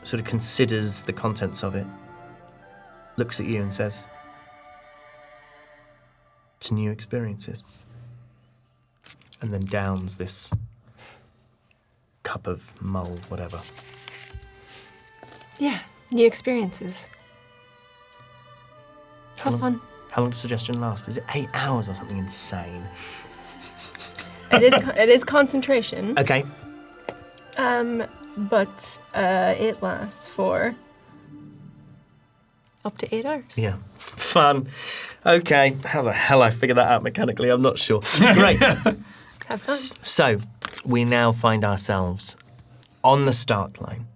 sort of considers the contents of it, looks at you and says, to new experiences. And then downs this cup of mulled whatever. yeah, new experiences. Have fun. How long does suggestion last? Is it 8 hours or something insane? It is concentration. Okay. But it lasts for up to 8 hours. Yeah. Fun. Okay, how the hell I figured that out mechanically, I'm not sure. Great. Have fun. So, we now find ourselves on the start line.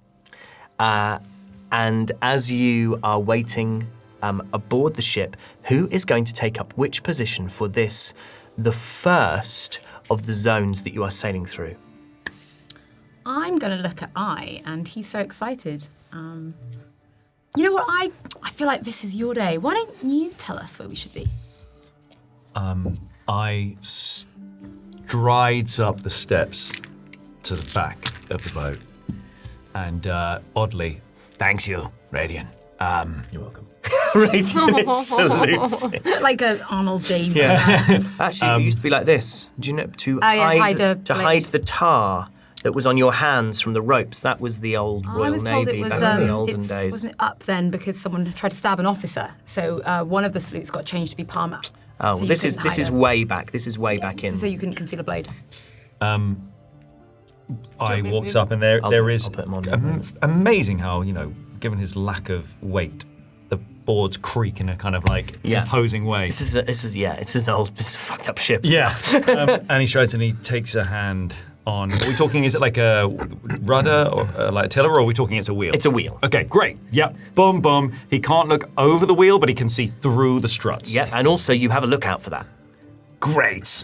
And as you are waiting aboard the ship, who is going to take up which position for this, the first of the zones that you are sailing through? I'm going to look at I, and he's so excited. You know what? I feel like this is your day. Why don't you tell us where we should be? I strides up the steps to the back of the boat, and oddly, Thanks you, Radiant. You're welcome. Radiant salutes. Like an Arnold James. Actually, it used to be like this. Do you know to hide the tar that was on your hands from the ropes? That was the old Royal I was told Navy it was back in the olden days. wasn't it up then because someone tried to stab an officer. So one of the salutes got changed to be palm up. Oh, so you this couldn't is hide it. way back. This is way back in. So you couldn't conceal a blade. I walks up, and there is I'll put him on. amazing how, given his lack of weight, the boards creak in a kind of like imposing way. This is a fucked up ship. Yeah. And he strides and he takes a hand on. Are we talking? Is it like a rudder or like a tiller, or are we talking it's a wheel? It's a wheel. Okay, great. Yep. Boom, boom. He can't look over the wheel, but he can see through the struts. Yeah, and also you have a lookout for that. Great.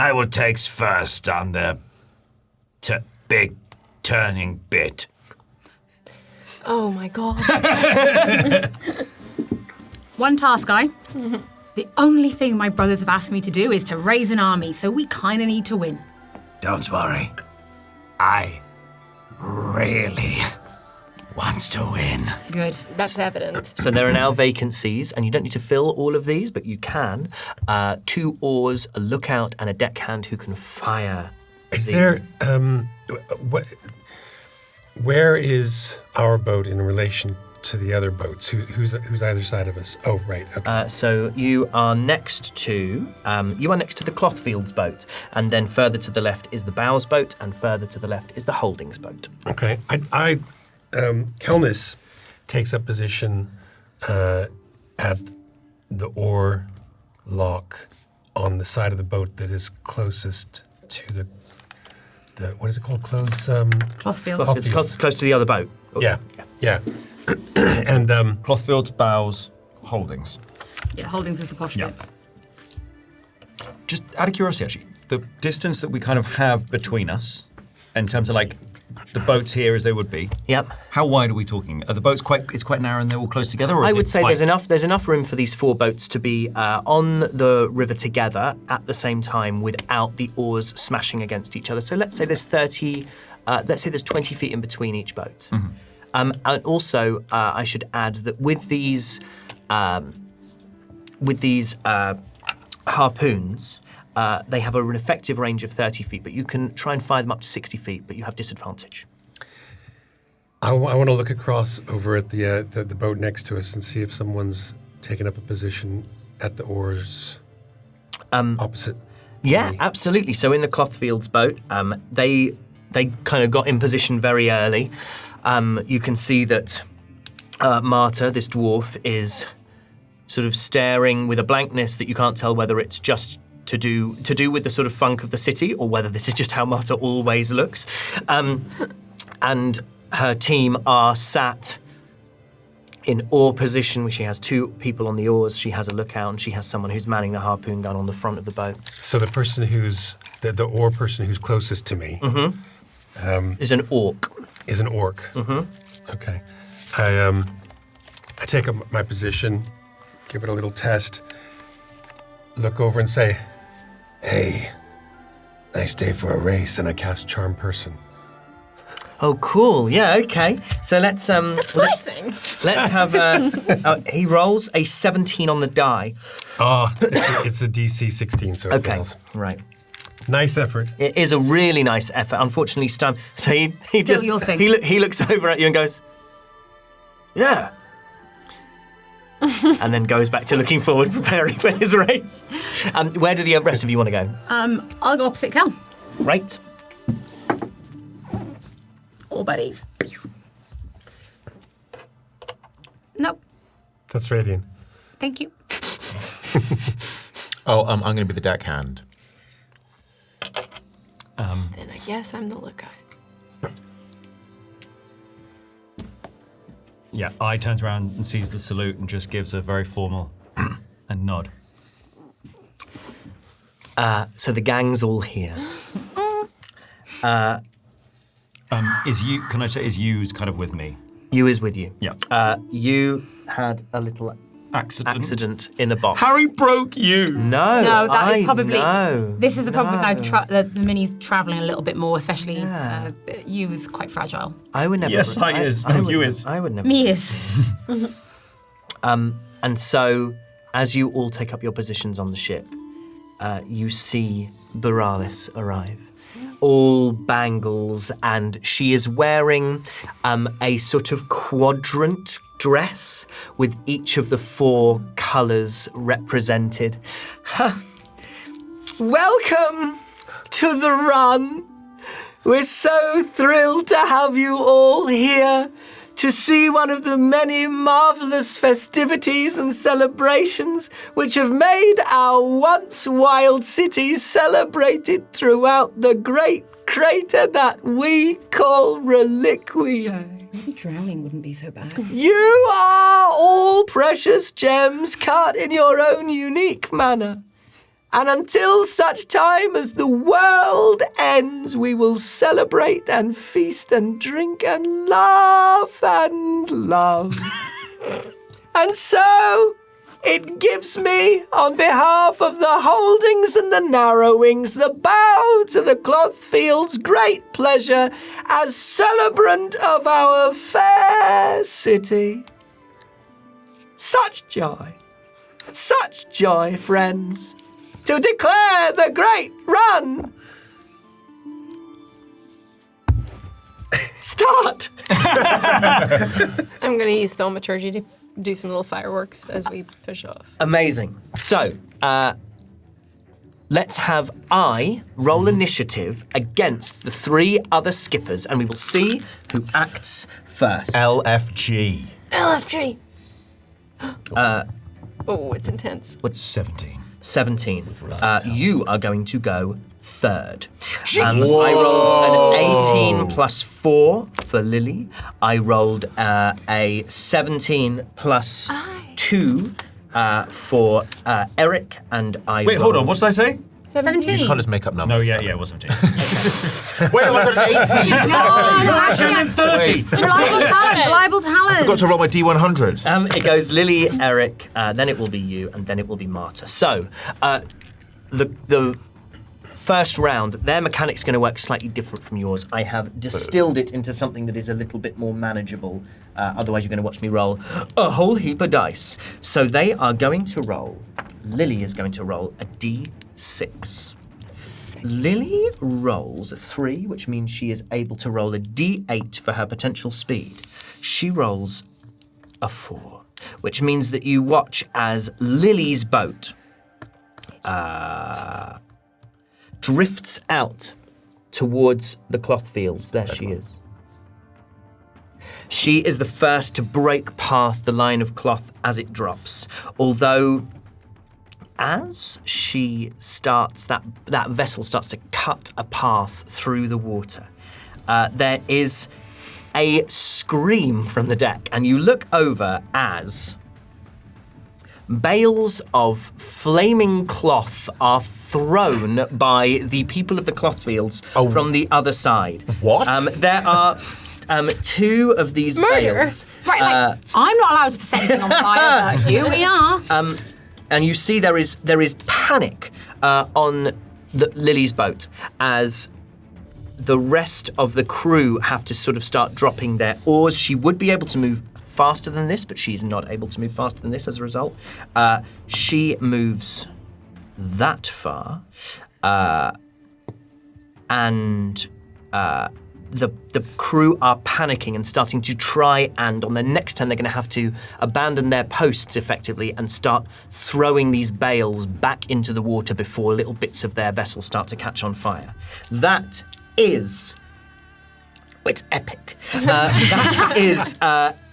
I will take first on the big turning bit. Oh my god. One task, guy. The only thing my brothers have asked me to do is to raise an army, so we kind of need to win. Don't worry. I really wants to win. Good. That's evident. So there are now vacancies, and you don't need to fill all of these, but you can. 2 oars, a lookout, and a deckhand who can fire. Is there where is our boat in relation to the other boats? Who's either side of us? Oh, right. Okay. So you are next to the Clothfields boat, and then further to the left is the Bows boat, and further to the left is the Holdings boat. Okay. Kelnis takes up position at the oar lock on the side of the boat that is closest to the what is it called? Clothfield. It's close to the other boat. Yeah. And Clothfields, Bows, Holdings. Yeah, Holdings is the posh bit. Just out of curiosity, actually, the distance that we kind of have between us, in terms of like the boats here as they would be. Yep. How wide are we talking? Are the boats quite narrow and they're all close together? Or I is would it say quite- there's enough room for these 4 boats to be on the river together at the same time without the oars smashing against each other. So let's say there's 20 feet in between each boat. Mm-hmm. And also, I should add that with these harpoons, they have an effective range of 30 feet, but you can try and fire them up to 60 feet, but you have disadvantage. I want to look across over at the boat next to us and see if someone's taken up a position at the oars opposite. Yeah, me. absolutely. So in the Clothfields boat, they kind of got in position very early. You can see that Marta, this dwarf, is sort of staring with a blankness that you can't tell whether it's just to do with the sort of funk of the city or whether this is just how Marta always looks. And her team are sat in oar position. She has 2 people on the oars, she has a lookout, and she has someone who's manning the harpoon gun on the front of the boat. So the person who's the oar person who's closest to me Is an orc. is an orc. Mm-hmm. Okay. I take up my position, give it a little test, look over and say, "Hey, nice day for a race," and I cast Charm Person. Oh, cool. Yeah, okay. So let's have he rolls a 17 on the die. Oh, it's a DC 16, so it Okay, fails. right. Nice effort. It is a really nice effort. Unfortunately, Stan. So he just your thing. he looks over at you and goes, "Yeah," and then goes back to looking forward, preparing for his race. Where do the rest of you want to go? I'll go opposite Cal. Right. All buddies. Nope. That's radiant. Thank you. Oh, I'm going to be the deckhand. Then I guess I'm the lookout. Yeah, I turns around and sees the salute and just gives a very formal and nod. So the gang's all here. Is Yu's kind of with me? You is with you. Yeah. You had a little accident in a box. Harry broke you. No, No, that is I probably. know. This is the problem No. with the mini's travelling a little bit more, especially you was quite fragile. I would never. Yes, I is. No, would you never- is. I would never. Me is. And so, as you all take up your positions on the ship, you see Borealis arrive. All bangles, and she is wearing a sort of quadrant dress with each of the 4 colours represented. Welcome to the run. We're so thrilled to have you all here to see one of the many marvellous festivities and celebrations which have made our once wild city celebrated throughout the great crater that we call Reliquia. Maybe drowning wouldn't be so bad. You are all precious gems cut in your own unique manner. And until such time as the world ends, we will celebrate and feast and drink and laugh and love. And so, it gives me, on behalf of the Holdings and the Narrowings, the bow to the Clothfield's great pleasure as celebrant of our fair city. Such joy, friends, to declare the great run. Start! I'm going to use thaumaturgy to do some little fireworks as we push off. Amazing. So, let's have I roll initiative against the 3 other skippers, and we will see who acts first. LFG. LFG! Oh, it's intense. What's 17? 17. You are going to go third. I rolled an 18 plus 4 for Lily. I rolled a 17 plus 2 for Eric, and I Wait, hold on. What did I say? 17. You can't just make up numbers. No, yeah, it was 17. Wait, I got an 18. No, actually, 30. reliable talent. I got to roll my D100. It goes Lily, Eric, then it will be you, and then it will be Marta. So, the first round, their mechanic's going to work slightly different from yours. I have distilled it into something that is a little bit more manageable. Otherwise, you're going to watch me roll a whole heap of dice. So they are going to roll. Lily is going to roll a D6. Lily rolls a 3, which means she is able to roll a D8 for her potential speed. She rolls a 4, which means that you watch as Lily's boat drifts out towards the cloth fields. There she is. She is the first to break past the line of cloth as it drops, although as she starts, that vessel starts to cut a path through the water, there is a scream from the deck, and you look over as bales of flaming cloth are thrown by the people of the cloth fields from the other side. What? There are 2 of these bales. Right, I'm not allowed to set anything on fire, but here we are. And you see there is panic on Lily's boat as the rest of the crew have to sort of start dropping their oars. She would be able to move faster than this, but she's not able to move faster than this as a result. She moves that far, and the crew are panicking and starting to try, and on their next turn they're going to have to abandon their posts effectively and start throwing these bales back into the water before little bits of their vessel start to catch on fire. That is... it's epic. That is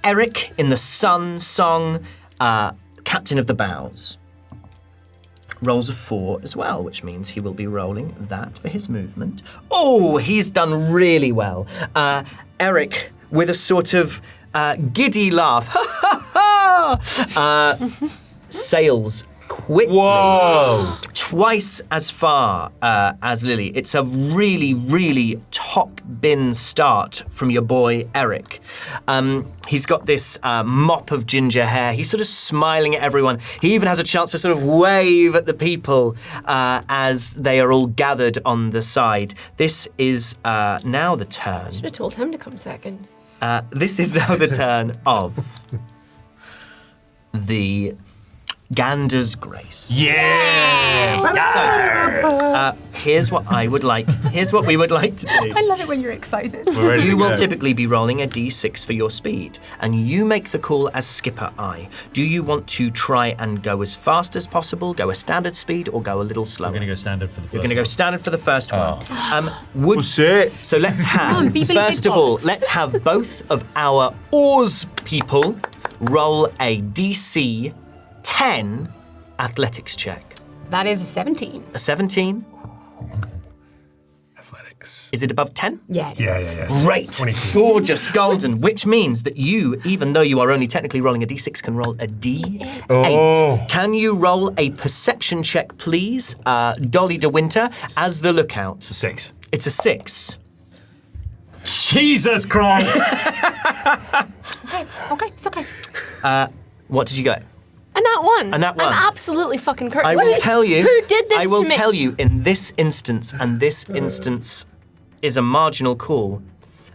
Eric in the Sun song, captain of the bows rolls a 4 as well, which means he will be rolling that for his movement. Oh, he's done really well. Eric, with a sort of giddy laugh, sails quickly. Whoa! Twice as far as Lily. It's a really, really top bin start from your boy Eric. He's got this mop of ginger hair. He's sort of smiling at everyone. He even has a chance to sort of wave at the people as they are all gathered on the side. This is now the turn. Should have told him to come second. This is now the turn of the Ganders Grace. Yeah! So, here's what I would like. Here's what we would like to do. I love it when you're excited. We're ready You to will go. typically be rolling a d6 for your speed, and you make the call as skipper I. Do you want to try and go as fast as possible, go a standard speed, or go a little slower? We're going to go standard for the first You're going to go standard for the first one. What's it? So let's have, beep, beep, first beep, of all, box. let's have both of our oars people roll a DC 10 athletics check. That is a 17. A 17. Athletics. Is it above 10? Yeah. Yeah. Great. 22. Gorgeous golden, which means that you, even though you are only technically rolling a d6, can roll a d8. Oh. Can you roll a perception check, please, Dolly de Winter, as the lookout? It's a 6. It's a 6. Jesus Christ! Okay, it's okay. What did you get? And that one. And that one. I'm absolutely fucking cursed. I will tell you. Who did this I will to me? tell you in this instance, and this instance is a marginal call.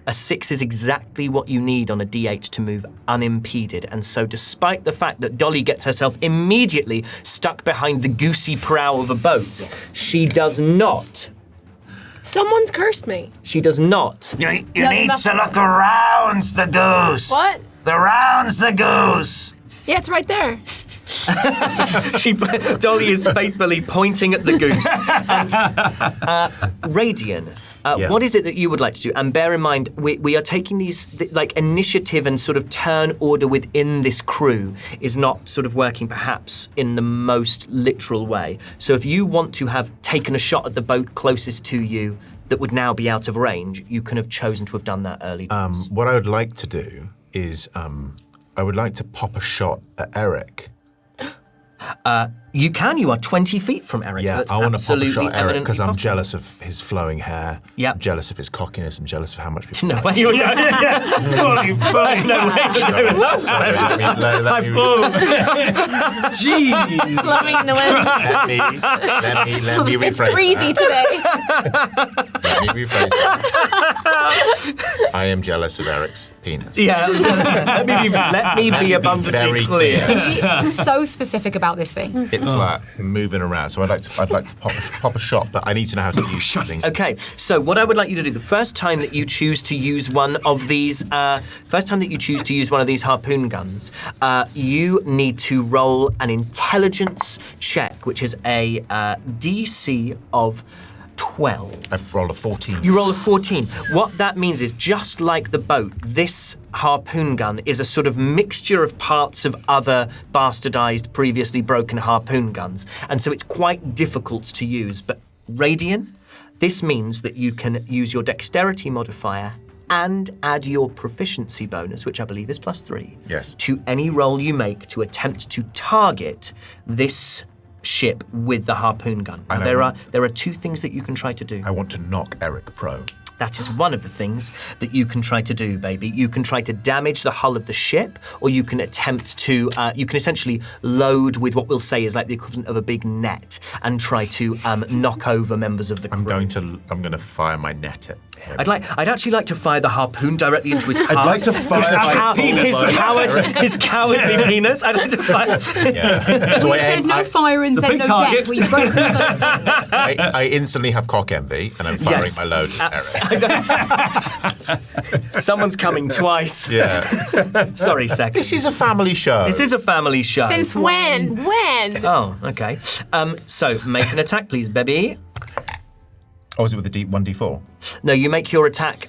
A 6 is exactly what you need on a d8 to move unimpeded. And so, despite the fact that Dolly gets herself immediately stuck behind the goosey prow of a boat, she does not. Someone's cursed me. She does not. You No, need that's to look around the goose. What? The round's the goose. Yeah, it's right there. Dolly is faithfully pointing at the goose. Radian, Yeah. what is it that you would like to do? And bear in mind, we are taking these, like, initiative and sort of turn order within this crew is not sort of working perhaps in the most literal way. So if you want to have taken a shot at the boat closest to you that would now be out of range, you can have chosen to have done that early. What I would like to do is I would like to pop a shot at Eric. You can. You are 20 feet from Eric. so Yeah, that's I want to pop a absolutely shot at Eric eminently because I'm possible. jealous of his flowing hair. Yep. I'm jealous of his cockiness. I'm jealous of how much people. No way. Yeah. Fully, no way. Sorry, let me- Jeez. Blowing in the wind. let me It's rephrase breezy today. Let me rephrase that. I am jealous of Eric's penis. Yeah, let me be be abundantly very clear. clear. He's so specific about this thing. It's like moving around. So I'd like to pop a shot, but I need to know how to use things. Okay, so what I would like you to do, the first time that you choose to use one of these, harpoon guns, you need to roll an intelligence check, which is a DC of 12. I've rolled a 14. You roll a 14. What that means is, just like the boat, this harpoon gun is a sort of mixture of parts of other bastardized, previously broken harpoon guns. And so it's quite difficult to use. But Radian, this means that you can use your dexterity modifier and add your proficiency bonus, which I believe is +3, Yes. to any roll you make to attempt to target this ship with the harpoon gun. Now, there are two things that you can try to do. I want to knock Eric prone. That is one of the things that you can try to do, baby. You can try to damage the hull of the ship, or you can attempt to, you can essentially load with what we'll say is like the equivalent of a big net and try to knock over members of the crew. I'm going to fire my net at him. I'd actually like to fire the harpoon directly into his heart. I'd like to fire my penis. His cowardly penis. I'd like to fire. Yeah. So We said no fire and said big no target. death. We've broken the first one. I instantly have cock envy, and I'm firing Yes. my load at Eric. Someone's coming twice. Yeah. Sorry, second. This is a family show. This is a family show. Since When? Oh, okay. So make an attack, please, baby. Oh, is it with a 1d4? No, you make your attack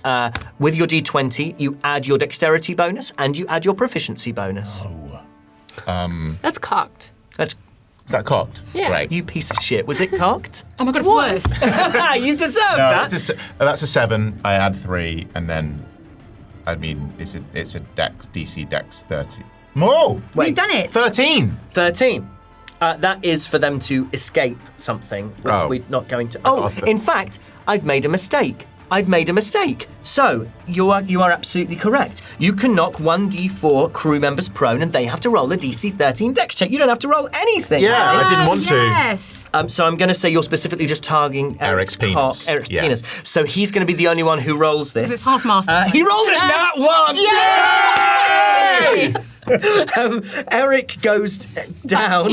with your d20, you add your dexterity bonus, and you add your proficiency bonus. That's cocked. That's Is that cocked? Yeah. Right. you piece of shit. Was it cocked? Oh my god, it's worse. You deserve No, that. that's a 7. I add 3, and then, I mean, it's a Dex DC Dex 30. Whoa! We've done it. 13. 13. That is for them to escape something, which Oh. we're not going to. got Oh, a th- in fact, I've made a mistake. So you are absolutely correct. You can knock 1d4 crew members prone, and they have to roll a DC 13 Dex check. You don't have to roll anything. Yeah, I didn't want to. Yes. So I'm going to say you're specifically just targeting Eric's penis. Eric's Yeah. penis. So he's going to be the only one who rolls this. It's half-mast. He rolled it nat 1. Yay! Eric goes down.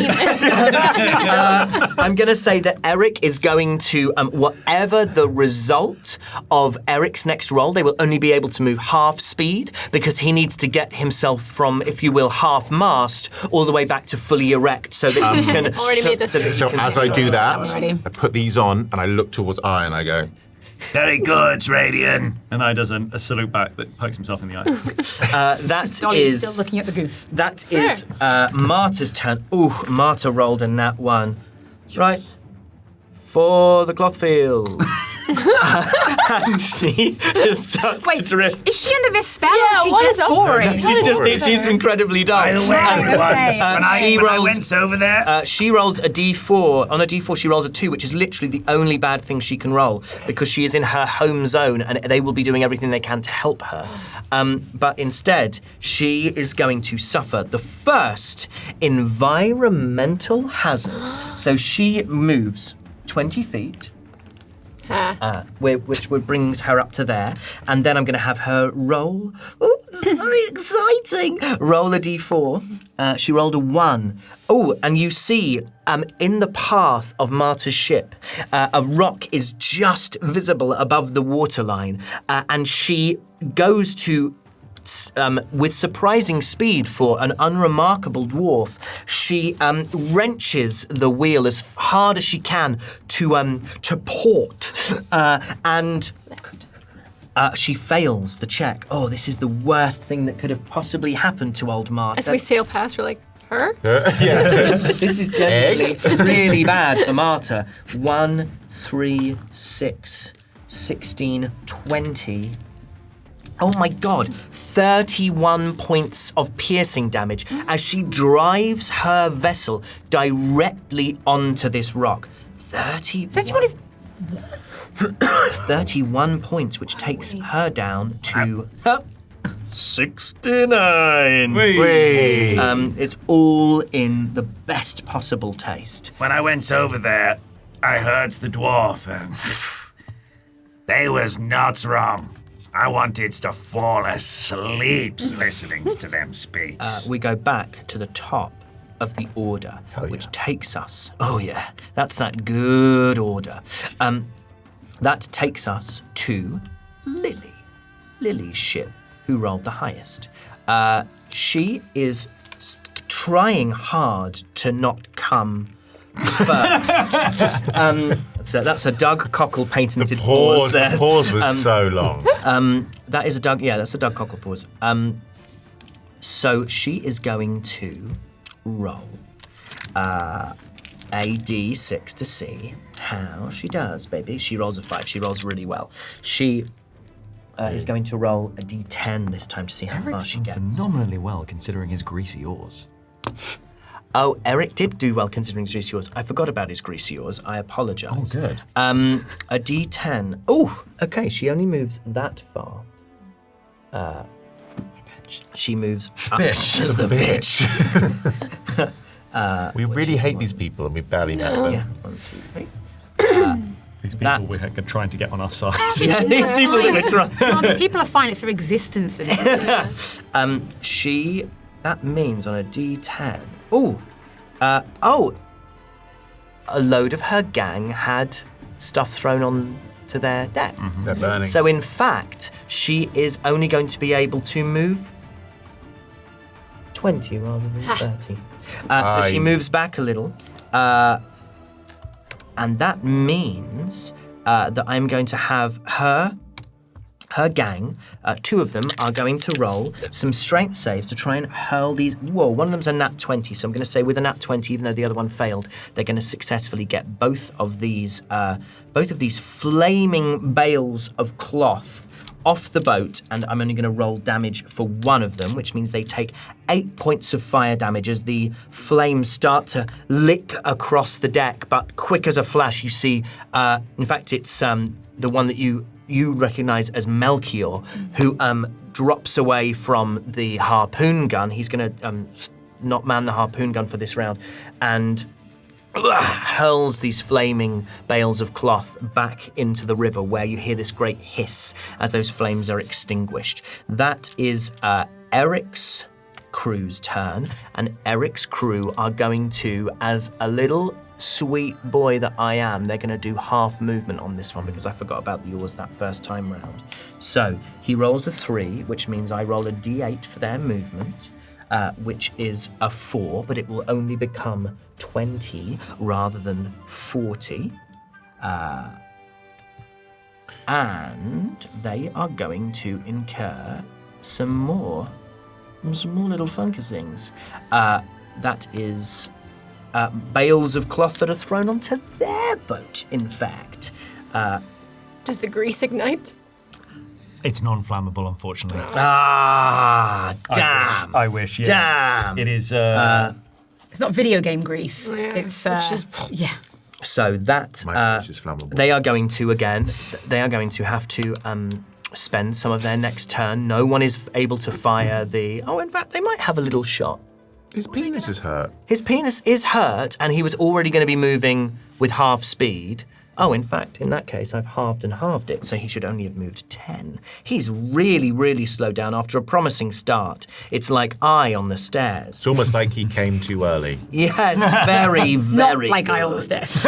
I'm going to say that Eric is going to, whatever the result of Eric's next roll, they will only be able to move half speed because he needs to get himself from, if you will, half mast all the way back to fully erect so that he can. Already made this. that he So can- as I do that, Already. I put these on, and I look towards I, and I go, Very good, Radian. And I does a salute back that pokes himself in the eye. that Dolly's is. still looking at the goose. That is Marta's turn. Ooh, Marta rolled a nat 1. Right. For the cloth field. And she starts to Wait, drift. is she under this spell Yeah, or is she what just is up? boring? She's incredibly dull. By the way, everyone, okay. when She I rolls- went over there, She rolls a d4. On a d4, she rolls a 2, which is literally the only bad thing she can roll because she is in her home zone and they will be doing everything they can to help her. But instead, she is going to suffer the first environmental hazard. So she moves 20 feet. Which brings her up to there, and then I'm going to have her roll. Oh, this is very exciting! Roll a d4. She rolled a 1. Oh, and you see, in the path of Marta's ship, a rock is just visible above the waterline, and she goes to. With surprising speed for an unremarkable dwarf, she wrenches the wheel as hard as she can to port, and she fails the check. Oh, this is the worst thing that could have possibly happened to old Marta. As we sail past, we're like, her? This is genuinely really bad for Marta. 1, 3, 6, 16, 20. Oh my god, 31 points of piercing damage as she drives her vessel directly onto this rock. 31 is 31 points, which takes her down to 69. "Wait." It's all in the best possible taste. when I went over there, I heard the dwarf, and they was not wrong. I wanted to fall asleep listening to them speak. We go back to the top of the order, which takes us. Oh yeah, that's that good order. That takes us to Lily. Lily's ship, who rolled the highest. She is trying hard to not come first. So that's a Doug Cockle patented pause there. The pause was so long. That is a Doug. Yeah, that's a Doug Cockle pause. So she is going to roll a d6 to see how she does, baby. She rolls a 5. She rolls really well. She is going to roll a d10 this time to see how far Eric's she done gets. phenomenally well considering his greasy oars. Oh, Eric did do well considering his greasy oars. I forgot about his greasy oars. I apologise. Oh, good. A d10. Oh, okay. She only moves that far. She moves up to the bitch. We really hate these people, and we barely met them. Yeah, 1, 2, 3. These people That- we're trying to get on our side. Yeah, these people that we're trying. Well, the people are fine. It's their existence. That means on a d10. A load of her gang had stuff thrown on to their deck. They're burning. So in fact, she is only going to be able to move 20 rather than 30. So she moves back a little. And that means that I'm going to have her her gang, 2 of them, are going to roll some strength saves to try and hurl these. Whoa, one of them's a nat 20, so I'm going to say with a nat 20, even though the other one failed, they're going to successfully get both of these flaming bales of cloth off the boat, and I'm only going to roll damage for one of them, which means they take 8 points of fire damage as the flames start to lick across the deck. But quick as a flash, you see, in fact, it's the one that you recognize as Melchior, who drops away from the harpoon gun. He's going to not man the harpoon gun for this round, and hurls these flaming bales of cloth back into the river, where you hear this great hiss as those flames are extinguished. That is Eric's crew's turn, and Eric's crew are going to, as a little sweet boy that I am, they're going to do half movement on this one because I forgot about yours that first time round. So he rolls a 3, which means I roll a d8 for their movement, which is a 4, but it will only become 20 rather than 40. And they are going to incur some more little funky things. That is bales of cloth that are thrown onto their boat, in fact. Does the grease ignite? It's non-flammable, unfortunately. Damn. I wish, yeah. Damn. It is... It's not video game grease. Yeah, It's which is- yeah. So that My face is flammable. they are going to have to spend some of their next turn. No one is able to fire the. Oh, in fact, they might have a little shot. His penis is hurt. His penis is hurt, and he was already going to be moving with half speed. Oh, in fact, in that case, I've halved and halved it, so he should only have moved 10. He's really, really slowed down after a promising start. It's like I on the stairs. It's almost like he came too early. Yes, very, Not very like I good. on the stairs.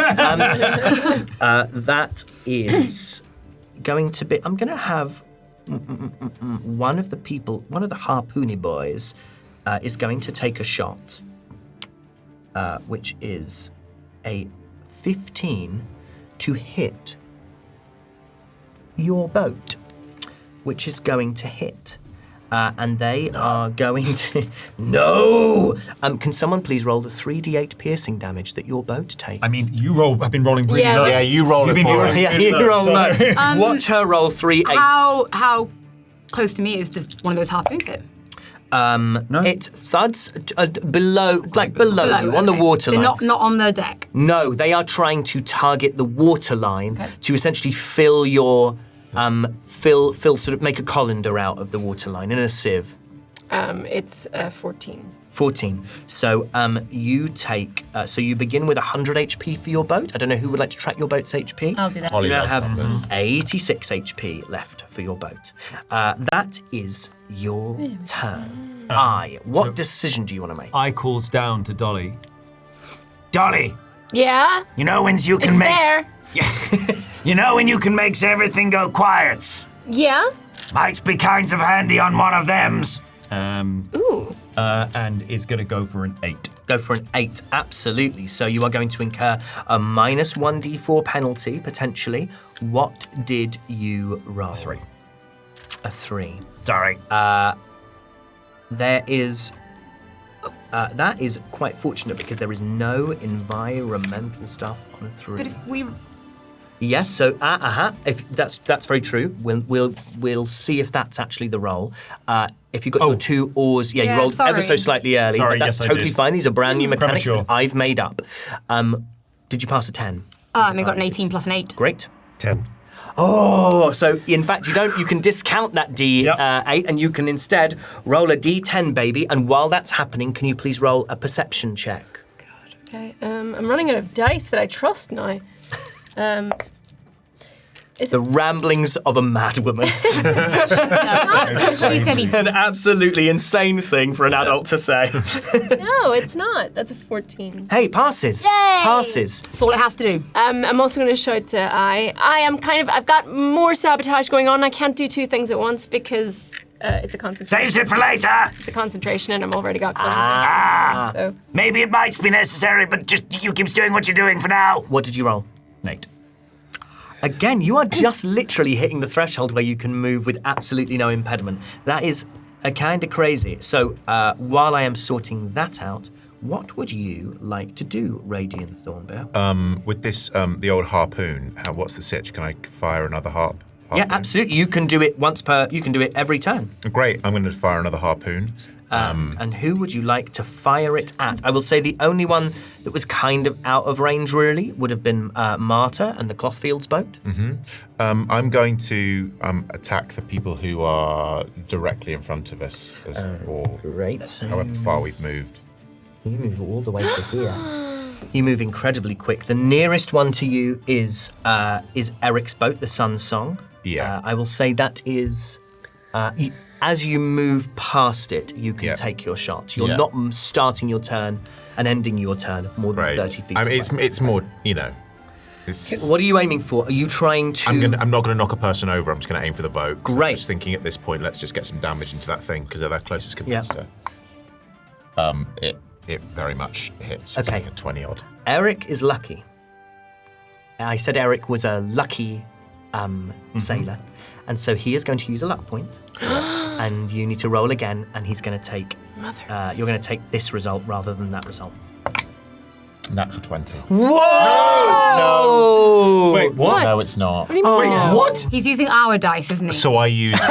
That is going to be. I'm going to have one of the harpoony boys is going to take a shot, which is a 15 to hit your boat, which is going to hit. And they are going to... No! Can someone please roll the 3d8 piercing damage that your boat takes? I mean, have been rolling really Yeah. low. Yeah, you roll You've it been for rolling us. Yeah, really you low, roll so- low. Watch her roll 3 8s. How close to me does one of those harpoons hit? No? It thuds below you, on the okay. waterline. They're not on the deck. No, they are trying to target the waterline to essentially fill your, sort of make a colander out of the waterline in a sieve. It's 14. 14. So you take, so you begin with 100 HP for your boat. I don't know who would like to track your boat's HP. I'll do that. Holly You now does, have of course. 86 HP left for your boat. That is your turn. What decision do you want to make? I calls down to Dolly. Dolly, Yeah, you know when you can it's make there. you know when you can make everything go quiet. Yeah. Might be kinds of handy on one of thems. Ooh. And is going to go for an 8. Go for an 8, absolutely. So you are going to incur a minus 1d4 penalty, potentially. What did you roll? 3. A 3. Sorry. There is... that is quite fortunate because there is no environmental stuff on a 3. But if we... Yes, so if that's very true. We'll see if that's actually the roll. If you got your 2 oars, you Yeah, rolled ever so sorry. slightly early. Sorry, but that's yes, I totally did. fine. These are brand new mechanics Premature. that I've made up. Did you pass a 10? I got an 18 plus an 8. Great. 10. Oh, so in fact you can discount that D8 and you can instead roll a D10, baby. And while that's happening, can you please roll a perception check? Okay. I'm running out of dice that I trust now. The ramblings of a mad woman. She's gonna be... An absolutely insane thing for an adult to say. No, it's not. That's a 14. Hey, passes. Yay! Passes. That's all it has to do. I'm also going to shout to I've got more sabotage going on. I can't do 2 things at once because it's a concentration. Saves it for later. It's a concentration, and I've already got concentration. So Maybe it might be necessary, but just you keep doing what you're doing for now. What did you roll? Nate. Again, you are just literally hitting the threshold where you can move with absolutely no impediment. That is kind of crazy. So while I am sorting that out, what would you like to do, Radiant Thornbear? With this, the old harpoon, what's the sitch? Can I fire another harpoon? Yeah, absolutely. You can do it once per. You can do it every turn. Great. I'm going to fire another harpoon. And who would you like to fire it at? I will say the only one that was kind of out of range, really, would have been Marta and the Clothfields boat. I'm going to attack the people who are directly in front of us, or Great. however far we've moved. You move all the way to here. You move incredibly quick. The nearest one to you is Eric's boat, the Sun Song. Yeah. I will say that is, as you move past it, you can take your shot. You're not starting your turn and ending your turn more than 30 feet I mean, away. it's more, It's, What are you aiming for? Are you trying to... I'm not going to knock a person over. I'm just going to aim for the boat. Great. I'm just thinking at this point, let's just get some damage into that thing because they're their closest competitor. It very much hits. It's Okay. like a 20-odd. Eric is lucky. I said Eric was a lucky sailor, and so he is going to use a luck point. And you need to roll again, and he's going to take. You're going to take this result rather than that result. Natural 20. Whoa! Wait, what? No, it's not. What do you mean? No? What? He's using our dice, isn't he? So I used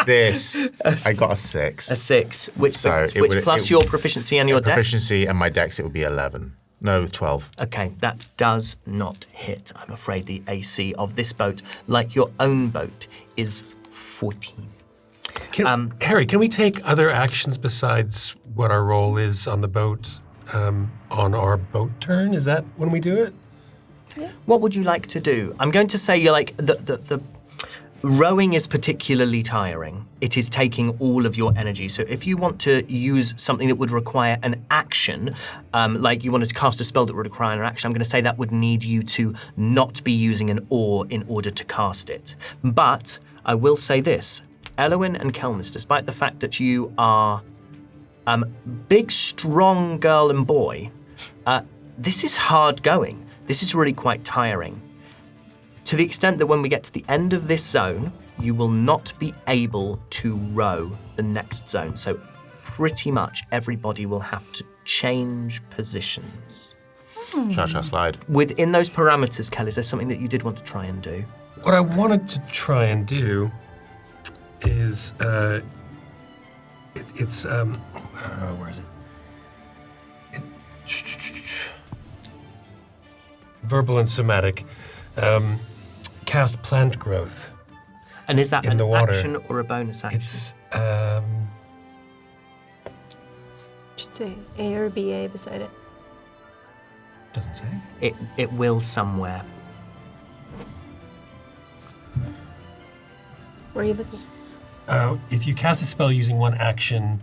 this. I got a 6. A 6, which So it which would- plus it- your proficiency and your dex. Proficiency and my dex, it would be 11. No, 12. Okay, that does not hit. I'm afraid the AC of this boat, like your own boat, is 14. Harry, can we take other actions besides what our role is on the boat on our boat turn? Is that when we do it? What would you like to do? I'm going to say you're like the rowing is particularly tiring. It is taking all of your energy. So if you want to use something that would require an action, like you wanted to cast a spell that would require an action, I'm going to say that would need you to not be using an oar in order to cast it. But I will say this, Elowyn and Kelnis, despite the fact that you are big, strong girl and boy, this is hard going. This is really quite tiring. To the extent that when we get to the end of this zone, you will not be able to row the next zone. So pretty much everybody will have to change positions. Cha-cha slide. Within those parameters, Kelly, is there something that you did want to try and do? What I wanted to try and do is where is it? Verbal and somatic. Cast plant growth. And is that In an the water. action or a bonus action? It's Should say A or BA beside it. doesn't say. It will somewhere. Where are you looking? If you cast a spell using one action,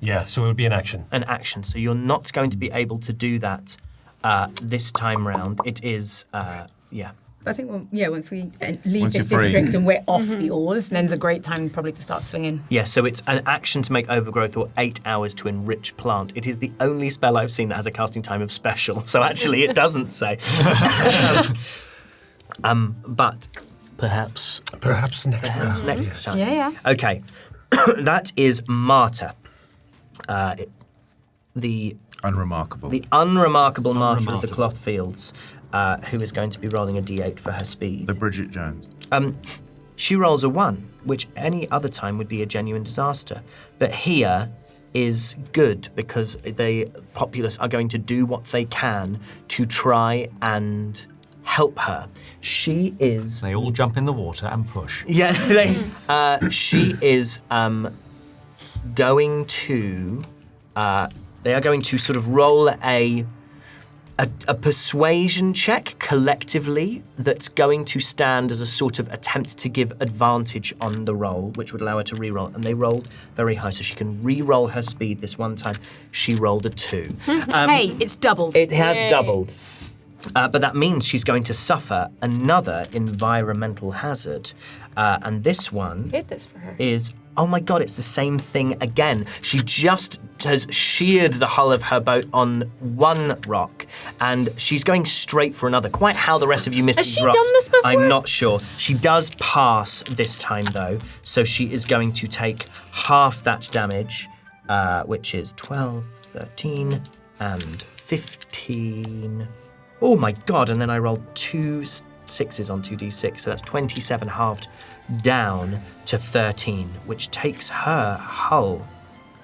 yeah, so it would be an action. An action. So you're not going to be able to do that this time round. It is, yeah. I think, once we leave Once this you're free. district and we're off the oars, then's a great time probably to start swinging. Yeah, so it's an action to make overgrowth or 8 hours to enrich plant. It is the only spell I've seen that has a casting time of special, so actually it doesn't say. But perhaps Perhaps next round. next time. Yeah. Okay, that is Marta. The Unremarkable. unremarkable Marta of the Clothfields, who is going to be rolling a d8 for her speed. The Bridget Jones. She rolls a 1, which any other time would be a genuine disaster. But here is good because the populace are going to do what they can to try and help her. She is... They all jump in the water and push. Yeah, she is going to... they are going to sort of roll a persuasion check collectively that's going to stand as a sort of attempt to give advantage on the roll, which would allow her to re-roll. And they rolled very high, so she can re-roll her speed this one time. She rolled a 2. Hey, it's doubled. It has doubled. But that means she's going to suffer another environmental hazard. And this one Hate this for her. is Oh my god, it's the same thing again. She just has sheared the hull of her boat on one rock, and she's going straight for another. Quite how the rest of you missed Has these she rocks, done this before? I'm not sure. She does pass this time, though, so she is going to take half that damage, which is 12, 13, and 15. Oh my god, and then I rolled 2 6s on 2d6, so that's 27 halved down to 13, which takes her hull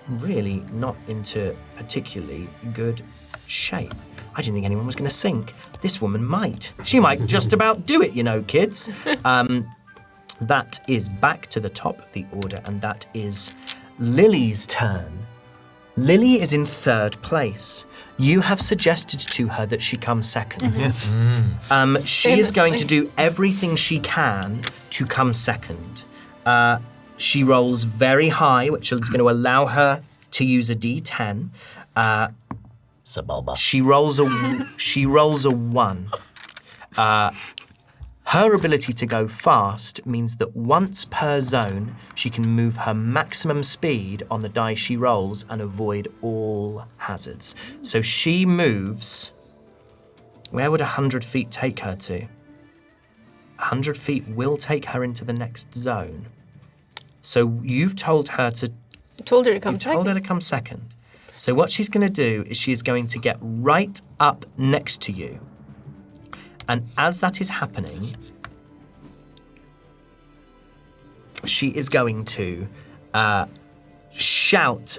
really not into particularly good shape. I didn't think anyone was going to sink. This woman might. She might just about do it, you know, kids. That is back to the top of the order, and that is Lily's turn. Lily is in 3rd place. You have suggested to her that she come second. She is going to do everything she can to come second. She rolls very high, which is going to allow her to use a D10. Sabulba. She rolls a 1. Her ability to go fast means that once per zone, she can move her maximum speed on the die she rolls and avoid all hazards. So she moves. Where would 100 feet take her to? 100 feet will take her into the next zone. So you've told her to. I told her to come You've second. told her to come second. So what she's going to do is she's going to get right up next to you. And as that is happening, she is going to shout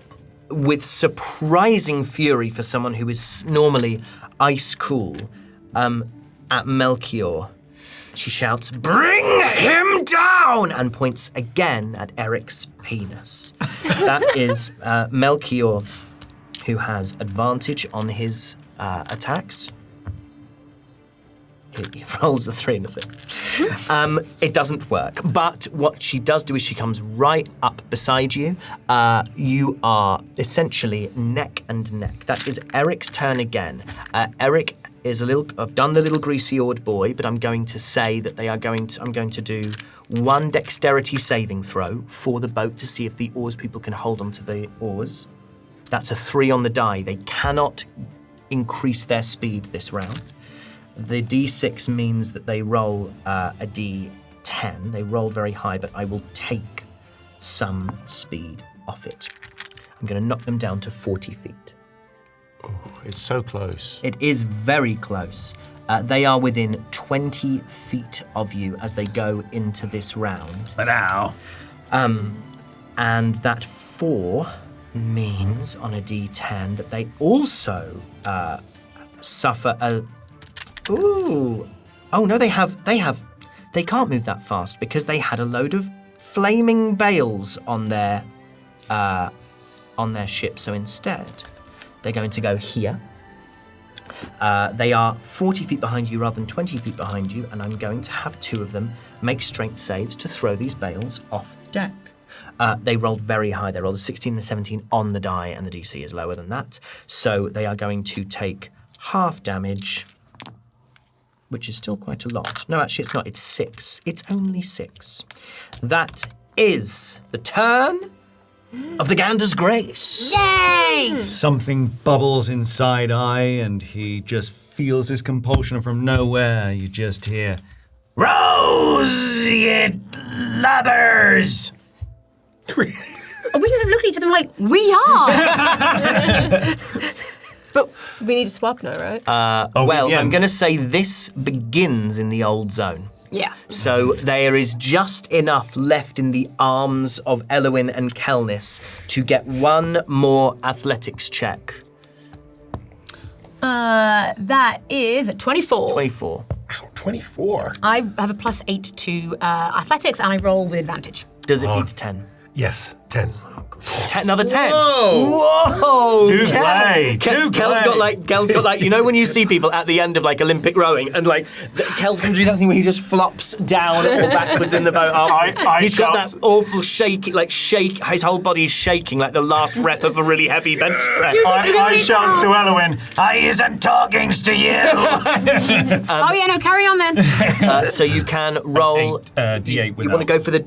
with surprising fury for someone who is normally ice cool at Melchior. She shouts, "Bring him down!" and points again at Eric's penis. That is Melchior, who has advantage on his attacks. He rolls a 3 and a 6. It doesn't work. But what she does do is she comes right up beside you. You are essentially neck and neck. That is Eric's turn again. Eric is I've done the little greasy-oared boy, but I'm going to say that I'm going to do 1 dexterity saving throw for the boat to see if the oars people can hold onto the oars. That's a 3 on the die. They cannot increase their speed this round. The D6 means that they roll a D10. They roll very high, but I will take some speed off it. I'm going to knock them down to 40 feet. Oh, it's so close. It is very close. They are within 20 feet of you as they go into this round. But now. And that 4 means on a D10 that they also suffer a... Ooh. Oh no, they can't move that fast because they had a load of flaming bales on their ship. So instead, they're going to go here. They are 40 feet behind you rather than 20 feet behind you, and I'm going to have 2 of them make strength saves to throw these bales off the deck. They rolled very high. They rolled a 16 and a 17 on the die, and the DC is lower than that. So they are going to take half damage, which is still quite a lot. No, actually, it's not. It's 6. It's only 6. That is the turn of the Ganders Grace. Yay! Something bubbles inside Eye, and he just feels his compulsion, and from nowhere you just hear, Rose, ye lubbers! We just look at each other like, we are! But we need to swap now, right? yeah. I'm going to say this begins in the old zone. Yeah. So there is just enough left in the arms of Elowin and Kelnis to get 1 more athletics check. That is a 24. 24. Ow, 24. I have a +8 to athletics, and I roll with advantage. Does it beat 10? Yes, 10. Another 10. Whoa! Whoa! Do play. Kel's got like, you know when you see people at the end of like Olympic rowing and like Kel's going to do that thing where he just flops down or backwards in the boat. He's got that awful shake, his whole body's shaking like the last rep of a really heavy bench press. I shouts to Elwyn, I isn't talking to you. Oh yeah, no, carry on then. So you can roll. D8 You want to go for the.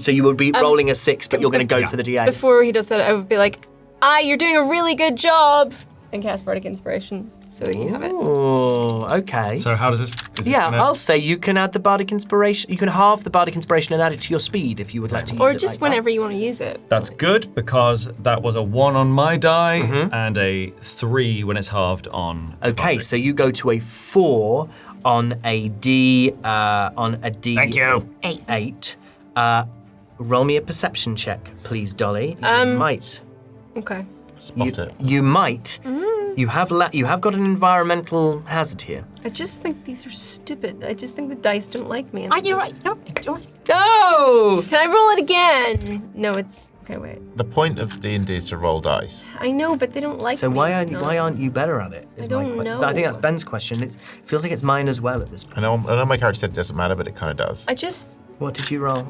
So you would be rolling a 6, but you're going to go for the D8. Before he does that, I would be like, you're doing a really good job. And cast Bardic Inspiration, so you have it. Oh, okay. So how does this? I'll say you can add the Bardic Inspiration. You can halve the Bardic Inspiration and add it to your speed if you would like to use it. Or just like whenever you want to use it. That's good because that was a 1 on my die and a 3 when it's halved on. Okay, so you go to a 4 on a D. Thank you. 8. Roll me a perception check, please, Dolly. You might. Okay. Spot it. You might. You have got an environmental hazard here. I just think these are stupid. I just think the dice don't like me. You're right. No, you're right. Go! Can I roll it again? No, it's... Okay, wait. The point of D&D is to roll dice. I know, but they don't like So me. why aren't you better at it? Is I don't my question. know. I think that's Ben's question. It feels like it's mine as well at this point. I know my character said it doesn't matter, but it kind of does. I just... What did you roll?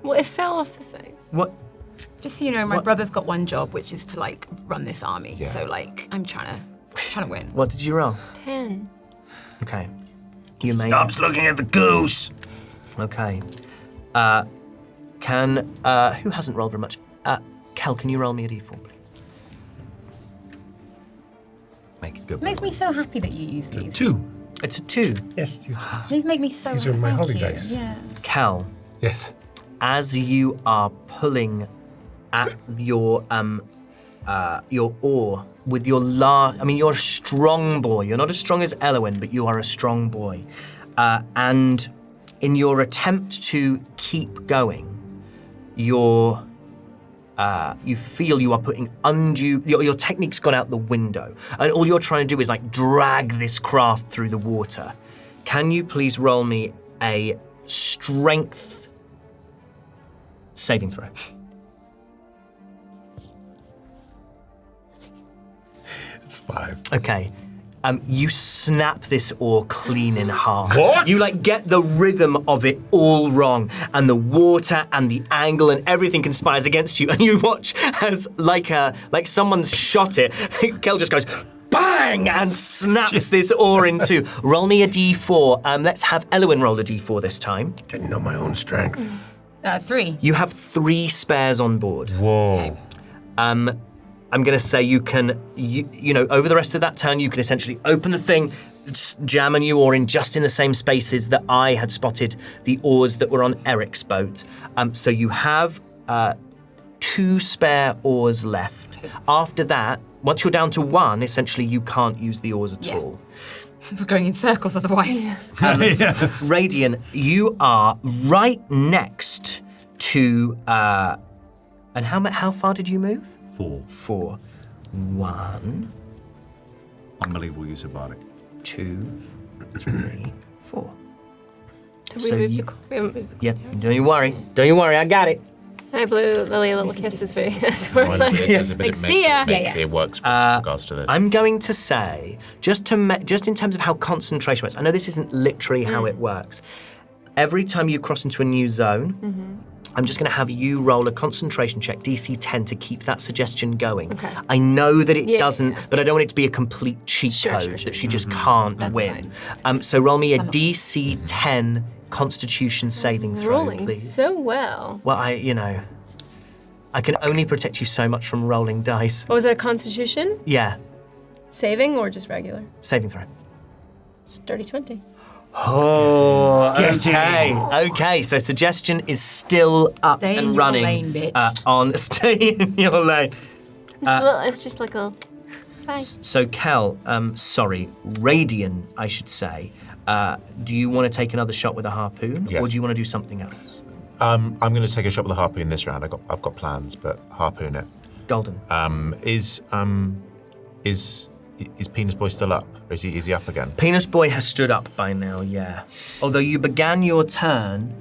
Well, it fell off the thing. What? Just so you know, my brother's got one job, which is to like run this army. Yeah. So like, I'm trying to win. What did you roll? 10. Okay. You may. Stops looking at the goose. Okay. Who hasn't rolled very much? Kel, can you roll me a d4, please? Make it good. It makes me so happy that you use these. 2. It's a 2. Yes. These make me so These happy. are my Thank holy you. dice. Yeah. Kel, Yes. as you are pulling at your oar with your you're a strong boy. You're not as strong as Elwyn, but you are a strong boy. And in your attempt to keep going, you feel you are putting undue. Your technique's gone out the window, and all you're trying to do is like drag this craft through the water. Can you please roll me a strength saving throw? It's 5. Okay. You snap this oar clean in half. What? You like get the rhythm of it all wrong, and the water and the angle and everything conspires against you. And you watch as like someone's shot it. Kel just goes bang and snaps this oar in two. Roll me a d4. Let's have Elwyn roll a d4 this time. Didn't know my own strength. 3. You have 3 spares on board. Whoa. I'm going to say you can, over the rest of that turn, you can essentially open the thing, jam a new oar in just in the same spaces that I had spotted the oars that were on Eric's boat. So you have 2 spare oars left. After that, once you're down to 1, essentially you can't use the oars at all. We're going in circles otherwise. Radian, you are right next to, and how far did you move? 4. 1, Unbelievable use of Bardic. 2, 3, 4. Did So we move you- we haven't moved the Yep, don't you worry, I got it. I blew Lily a little kiss this way. Well, there's a bit of see ya. it works with regards to this. I'm going to say, just in terms of how concentration works, I know this isn't literally how it works. Every time you cross into a new zone, I'm just going to have you roll a concentration check, DC 10, to keep that suggestion going. Okay. I know that it Yeah, doesn't, yeah. but I don't want it to be a complete cheat Sure, code sure, that she sure. just can't That's win. So roll me a DC 10 Constitution saving throw, Rolling please. so well. Well, I can only protect you so much from rolling dice. What was that, Constitution? Yeah, Saving or just regular? saving throw. It's dirty 20. Oh, okay. So suggestion is still up Stay and in your running. lane, bitch. On stay in your lane. It's just like a... Bye. So Cal, sorry, Radian, I should say. Do you want to take another shot with a harpoon, Yes. or do you want to do something else? I'm going to take a shot with a harpoon this round. I've got plans, but harpoon it. Golden. Is Penis Boy still up? Or is he up again? Penis Boy has stood up by now, yeah. Although you began your turn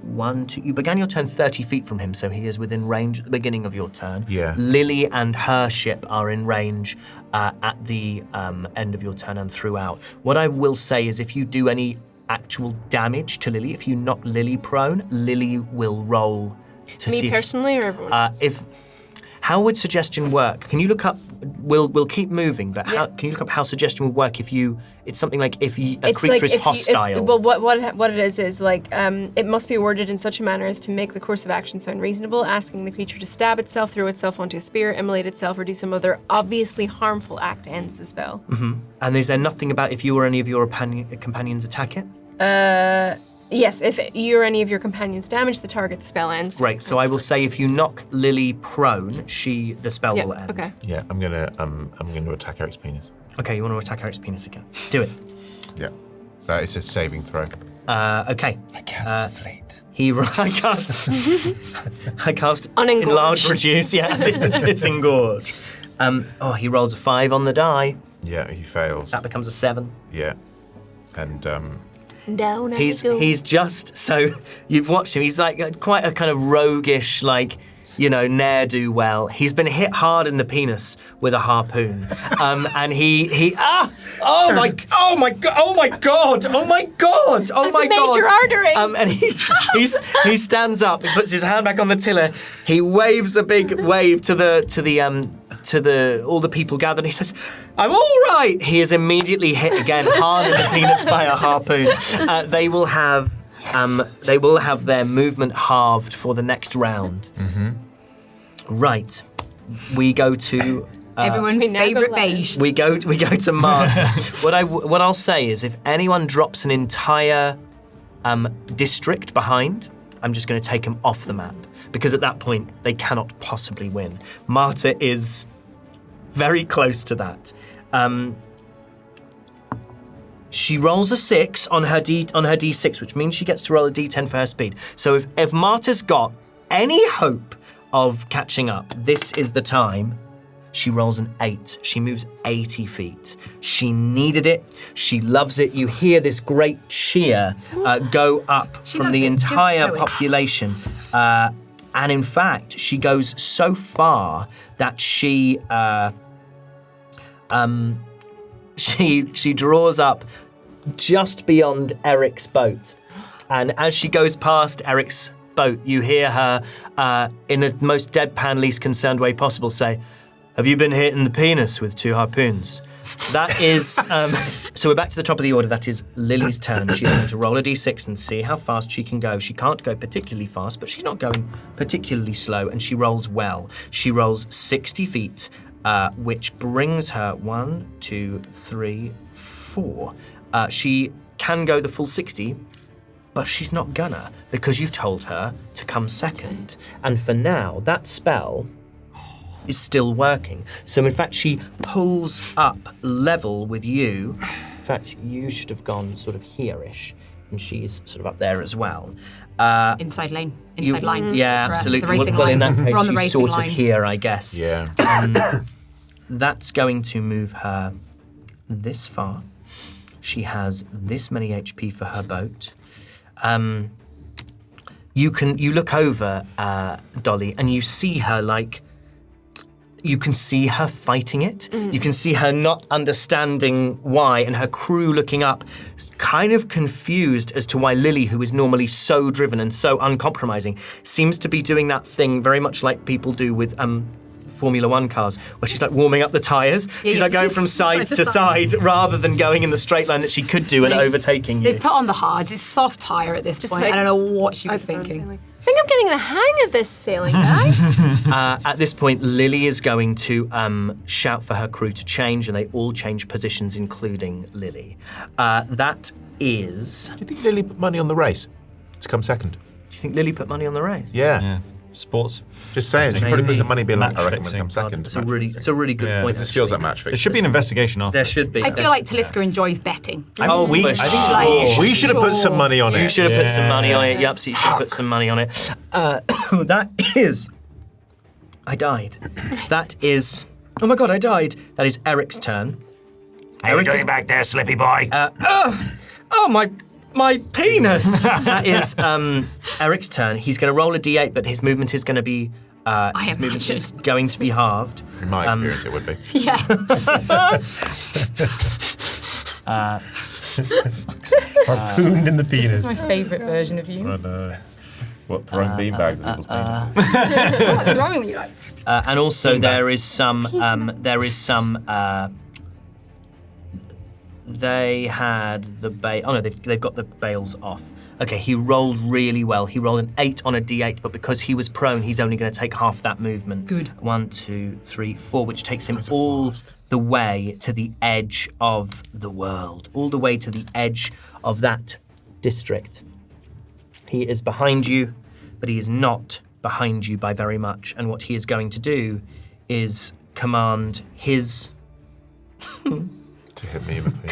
You began your turn 30 feet from him, so he is within range at the beginning of your turn. Yeah. Lily and her ship are in range at the end of your turn and throughout. What I will say is if you do any actual damage to Lily, if you knock Lily prone, Lily will roll to see Me personally or everyone else? how would suggestion work? Can you look up? We'll keep moving, but can you look up how suggestion would work if it's something like if a creature is hostile? What it is like it must be worded in such a manner as to make the course of action sound reasonable, asking the creature to stab itself, throw itself onto a spear, immolate itself, or do some other obviously harmful act ends the spell. Mm-hmm. And is there nothing about if you or any of your companions attack it? Yes, if you or any of your companions damage the target, the spell ends. Great. So I will say if you knock Lily prone, the spell will end. Okay. Yeah, I'm gonna attack Eric's penis. Okay, you want to attack Eric's penis again? Do it. Yeah. That is a saving throw. Okay. I cast deflate. I cast Unengorge. enlarge, reduce, disengorge. He rolls a 5 on the die. Yeah, he fails. That becomes a 7. Yeah. And Down He's just, so you've watched him, he's like quite a kind of roguish, like, ne'er-do-well. He's been hit hard in the penis with a harpoon. And oh my god! That's a major artery. And he stands up, he puts his hand back on the tiller, he waves a big wave to all the people gathered, and he says, "I'm all right." He is immediately hit again hard in the penis by a harpoon. They will have their movement halved for the next round. Mm-hmm. Right, we go to everyone's favourite beige. We go to Marta. What I'll say is, if anyone drops an entire district behind, I'm just going to take them off the map, because at that point they cannot possibly win. Marta is very close to that. She rolls a 6 on her D6, which means she gets to roll a D10 for her speed. So if Marta's got any hope of catching up, this is the time. She rolls an 8. She moves 80 feet. She needed it. She loves it. You hear this great cheer go up from the entire population. And in fact, she goes so far that she draws up just beyond Eric's boat. And as she goes past Eric's boat, you hear her, in the most deadpan, least concerned way possible, say, "Have you been hit in the penis with 2 harpoons?" That is, so we're back to the top of the order. That is Lily's turn. She's going to roll a d6 and see how fast she can go. She can't go particularly fast, but she's not going particularly slow, and she rolls well. She rolls 60 feet, which brings her 1, 2, 3, 4. She can go the full 60, but she's not gonna, because you've told her to come second. And for now, that spell is still working. So in fact, she pulls up level with you. In fact, you should have gone sort of here-ish, and she's sort of up there as well. Inside line. Yeah, for us. absolutely. It's a racing Well, in line. that We're on case, the she's racing sort line. of here, I guess. Yeah. That's going to move her this far. She has this many HP for her boat. You look over, Dolly, and you see her you can see her fighting it. You can see her not understanding why, and her crew looking up, kind of confused as to why Lily, who is normally so driven and so uncompromising, seems to be doing that thing very much like people do with Formula One cars, where she's like warming up the tyres. She's like going from side to side rather than going in the straight line that she could do and overtaking you. They've put on the hards. It's soft tyre at this point. I don't know what she was thinking. I think I'm getting the hang of this sailing, guys. At this point, Lily is going to shout for her crew to change, and they all change positions, including Lily. That is... Do you think Lily put money on the race to come second? Do you think Lily put money on the race? Yeah. Sports. Just saying, she probably put some money being like, Match I reckon we'll fixing. come second. It's a really good point. This feels like match fixing. There should be an investigation after. There should be. I feel like Taliska enjoys betting. We should have put some money on it. You should have put some money on it. You absolutely should have put some money on it. That is... I died. That is... Oh my god, I died. That is Eric's turn. How you doing back there, Slippy boy? Oh My penis! That is Eric's turn. He's going to roll a d8, but his movement is going to be... his movement is going to be halved. In my experience, it would be. Yeah. Harpooned in the penis. My favourite version of you. What, throwing beanbags at people's penises? Throwing you like. And also there is some. They had the bale. Oh no, they've got the bales off. Okay, he rolled really well. He rolled an 8 on a d8, but because he was prone, he's only going to take half that movement. Good. 1, 2, 3, 4, which takes him all the way to the edge of the world, all the way to the edge of that district. He is behind you, but he is not behind you by very much. And what he is going to do is command his To hit me with a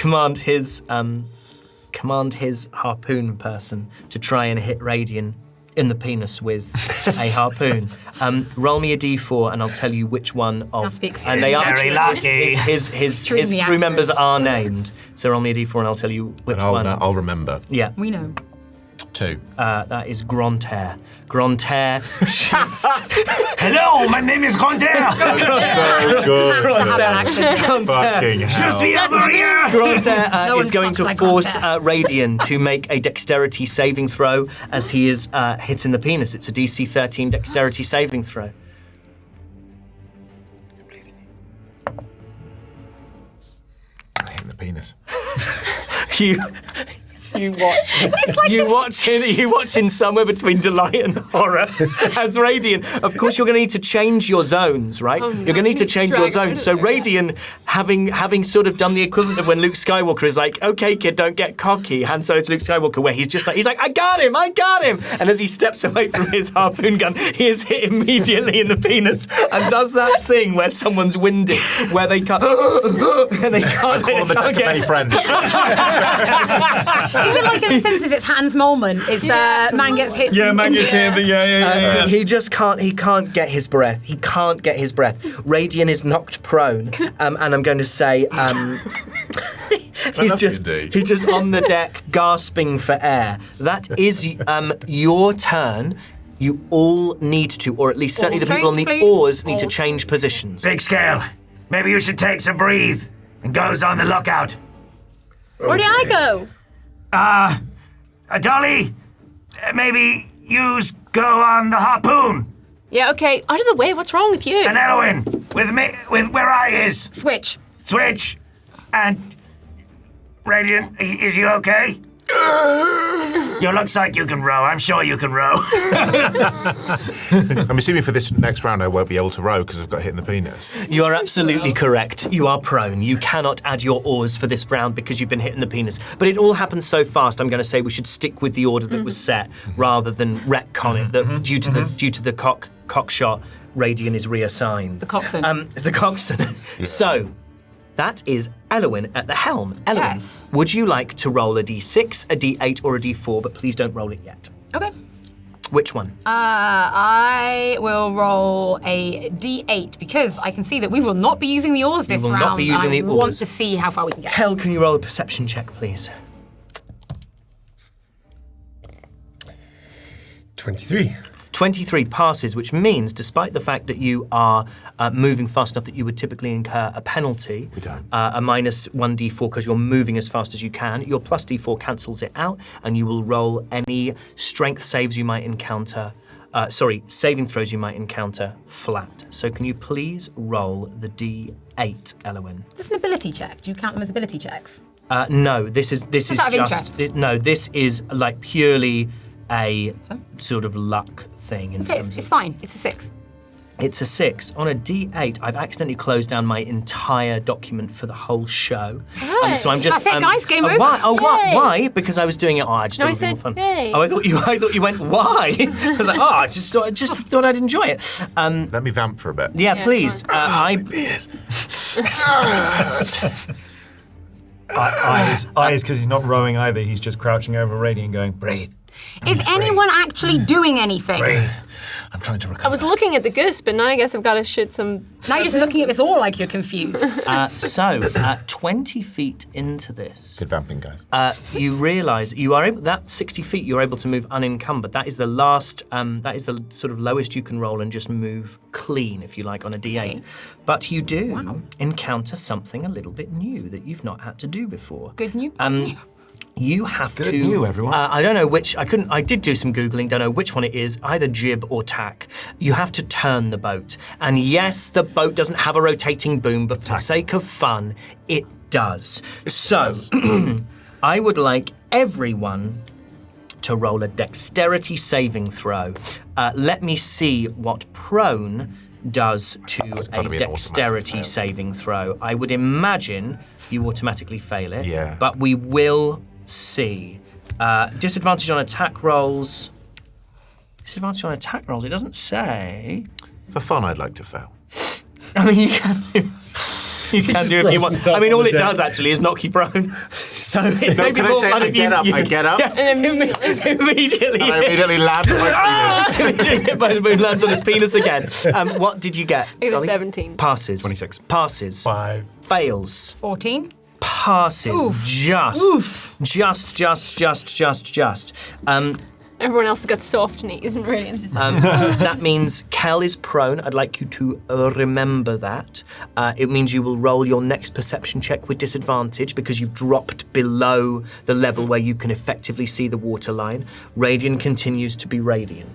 command his harpoon person to try and hit Radian in the penis with a harpoon. Roll me a d4 and I'll tell you which one of... Have to be and they are very lucky. His Extremely crew members accurate. are named. So roll me a d4 and I'll tell you which And one. I'll remember. Yeah. We know. 2. That is Grantaire. Grantaire shoots. Hello, my name is Gander. So good. To have that accent. Fucking Je hell. suis over here. Grantaire No is one going fucks to like force Grantaire. Radian to make a dexterity saving throw as he is hit in the penis. It's a DC 13 dexterity saving throw. I hit the penis. You watch in somewhere between delight and horror as Radian. Of course, you're going to need to change your zones, right? You're going to need to change your zones. So Radian, having sort of done the equivalent of when Luke Skywalker is like, "Okay, kid, don't get cocky," Han Solo to Luke Skywalker, where he's like, "I got him, and as he steps away from his harpoon gun, he is hit immediately in the penis and does that thing where someone's winded, where they can't, and they can't. Call him the deck of many friends. Is it like in The Simpsons? It's Hans moment. It's man gets hit. Yeah, man gets hit. Yeah. He just can't. He can't get his breath. He can't get his breath. Radian is knocked prone, and I'm going to say he's just on the deck gasping for air. That is your turn. You all need to, or at least certainly the people on the Please. oars need to change positions. Big scale. Maybe you should take some breathe and goes on the lookout. Where do I go? Dolly, maybe yous go on the harpoon. Yeah, okay. Out of the way. What's wrong with you? And Elwyn, with me, with where I is. Switch. Switch. And Radiant, is you okay? You looks like you can row. I'm sure you can row. I'm assuming for this next round I won't be able to row because I've got hit in the penis. You are absolutely correct. You are prone. You cannot add your oars for this round because you've been hit in the penis. But it all happens so fast. I'm going to say we should stick with the order that was set rather than retcon it. That due to the cock shot, Radian is reassigned. The coxswain. The coxswain. So that is Elwyn at the helm. Elwyn, Yes. would you like to roll a d6, a d8, or a d4? But please don't roll it yet. Okay. Which one? I will roll a d8 because I can see that we will not be using the oars this will round. not be using the I want oars. to see how far we can get. Hell, can you roll a perception check, please? 23. 23 passes, which means, despite the fact that you are moving fast enough that you would typically incur a penalty, We don't. a minus 1d4 because you're moving as fast as you can, your plus d4 cancels it out, and you will roll any strength saves you might encounter, saving throws you might encounter flat. So can you please roll the d8, Elwyn? Is this an ability check? Do you count them as ability checks? No, this is out of interest. no, this is like purely a sort of luck thing in terms It's of. fine. It's a 6. It's a 6. On a D8, I've accidentally closed down my entire document for the whole show. So I'm just. That's it, guys, game over. Why? Oh, Yay. why? Because I was doing it. Oh, I just No, thought I it would be more said fun. yay. Oh, I thought you went why? I was like, I just thought I'd enjoy it. Let me vamp for a bit. Yeah, please. Eyes, because he's not rowing either. He's just crouching over Radiant going, breathe. Is anyone actually doing anything? I'm trying to recover. I was looking at the goose, but now I guess I've got to shoot some. Now you're just looking at this all like you're confused. So, 20 feet into this, Good vamping, guys. you realise you are able. That 60 feet, you're able to move unencumbered. That is the last. That is the sort of lowest you can roll and just move clean, if you like, on a D8. Okay. But you do encounter something a little bit new that you've not had to do before. Good news. You have Good to. new, everyone. I don't know which. I did do some googling. Don't know which one it is. Either jib or tack. You have to turn the boat. And yes, the boat doesn't have a rotating boom, but for the sake of fun, it does. So, I would like everyone to roll a dexterity saving throw. Let me see what prone does to gotta a be an automatic dexterity fail. saving throw. I would imagine you automatically fail it. Yeah. But we will see. Disadvantage on attack rolls. Disadvantage on attack rolls. It doesn't say. For fun, I'd like to fail. I mean, you can do. You can do if you want. I mean, all it does actually is knock you prone. So it's No, maybe can I more say fun I if you. get up? I get up. Immediately. And I immediately land on my penis. Immediately hit by the moon, lands on his penis again. What did you get? I got a Ollie? 17. Passes. 26. Passes. 5. Fails. 14. Passes. Just. Everyone else has got soft knees and Radiant's just That means Kel is prone. I'd like you to remember that. It means you will roll your next perception check with disadvantage because you've dropped below the level where you can effectively see the waterline. Radiant continues to be radiant.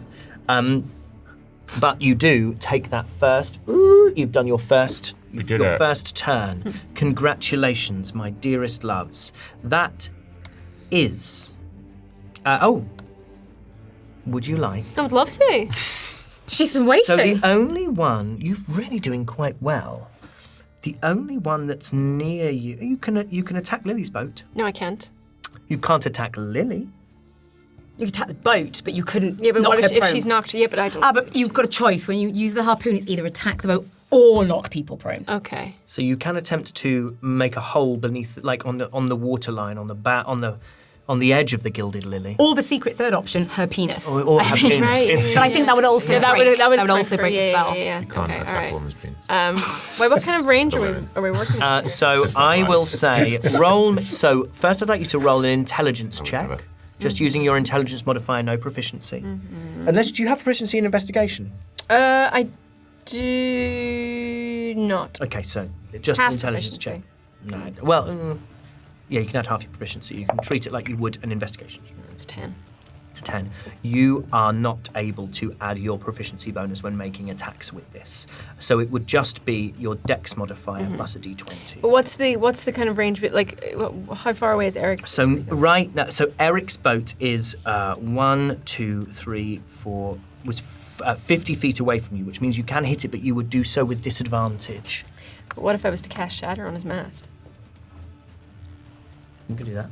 But you do take that first. You've done your first. did Your it. first turn. Congratulations, my dearest loves. That is. Would you like? I would love to. She's been waiting. So the only one you're really doing quite well. The only one that's near you. You can attack Lily's boat. No, I can't. You can't attack Lily. You could attack the boat, but you couldn't. Yeah, but knock what her if prone. she's knocked? Yeah, but I don't. But you've got a choice. When you use the harpoon, it's either attack the boat or knock people prone. Okay. So you can attempt to make a hole beneath, like on the waterline, on the edge of the gilded lily. Or the secret third option, her penis. Or her penis. Right. But I think that would also Yeah, that break. would That would also break the spell. Yeah. You can't Okay, attack all right. a woman's penis. Wait, what kind of range are we working? So Just not I mine. will say roll. So first, I'd like you to roll an intelligence check, clever. just using your intelligence modifier, no proficiency. Unless do you have proficiency in investigation? I do not. Okay, so just Half an intelligence check. proficiency. No, well, yeah, you can add half your proficiency. You can treat it like you would an investigation. It's 10. It's a 10. You are not able to add your proficiency bonus when making attacks with this. So it would just be your dex modifier plus a d20. But what's the kind of range? Like, how far away is Eric's? So right now, so Eric's boat is 1, 2, 3, 4, was 50 feet away from you, which means you can hit it, but you would do so with disadvantage. But what if I was to cast Shatter on his mast? You can do that.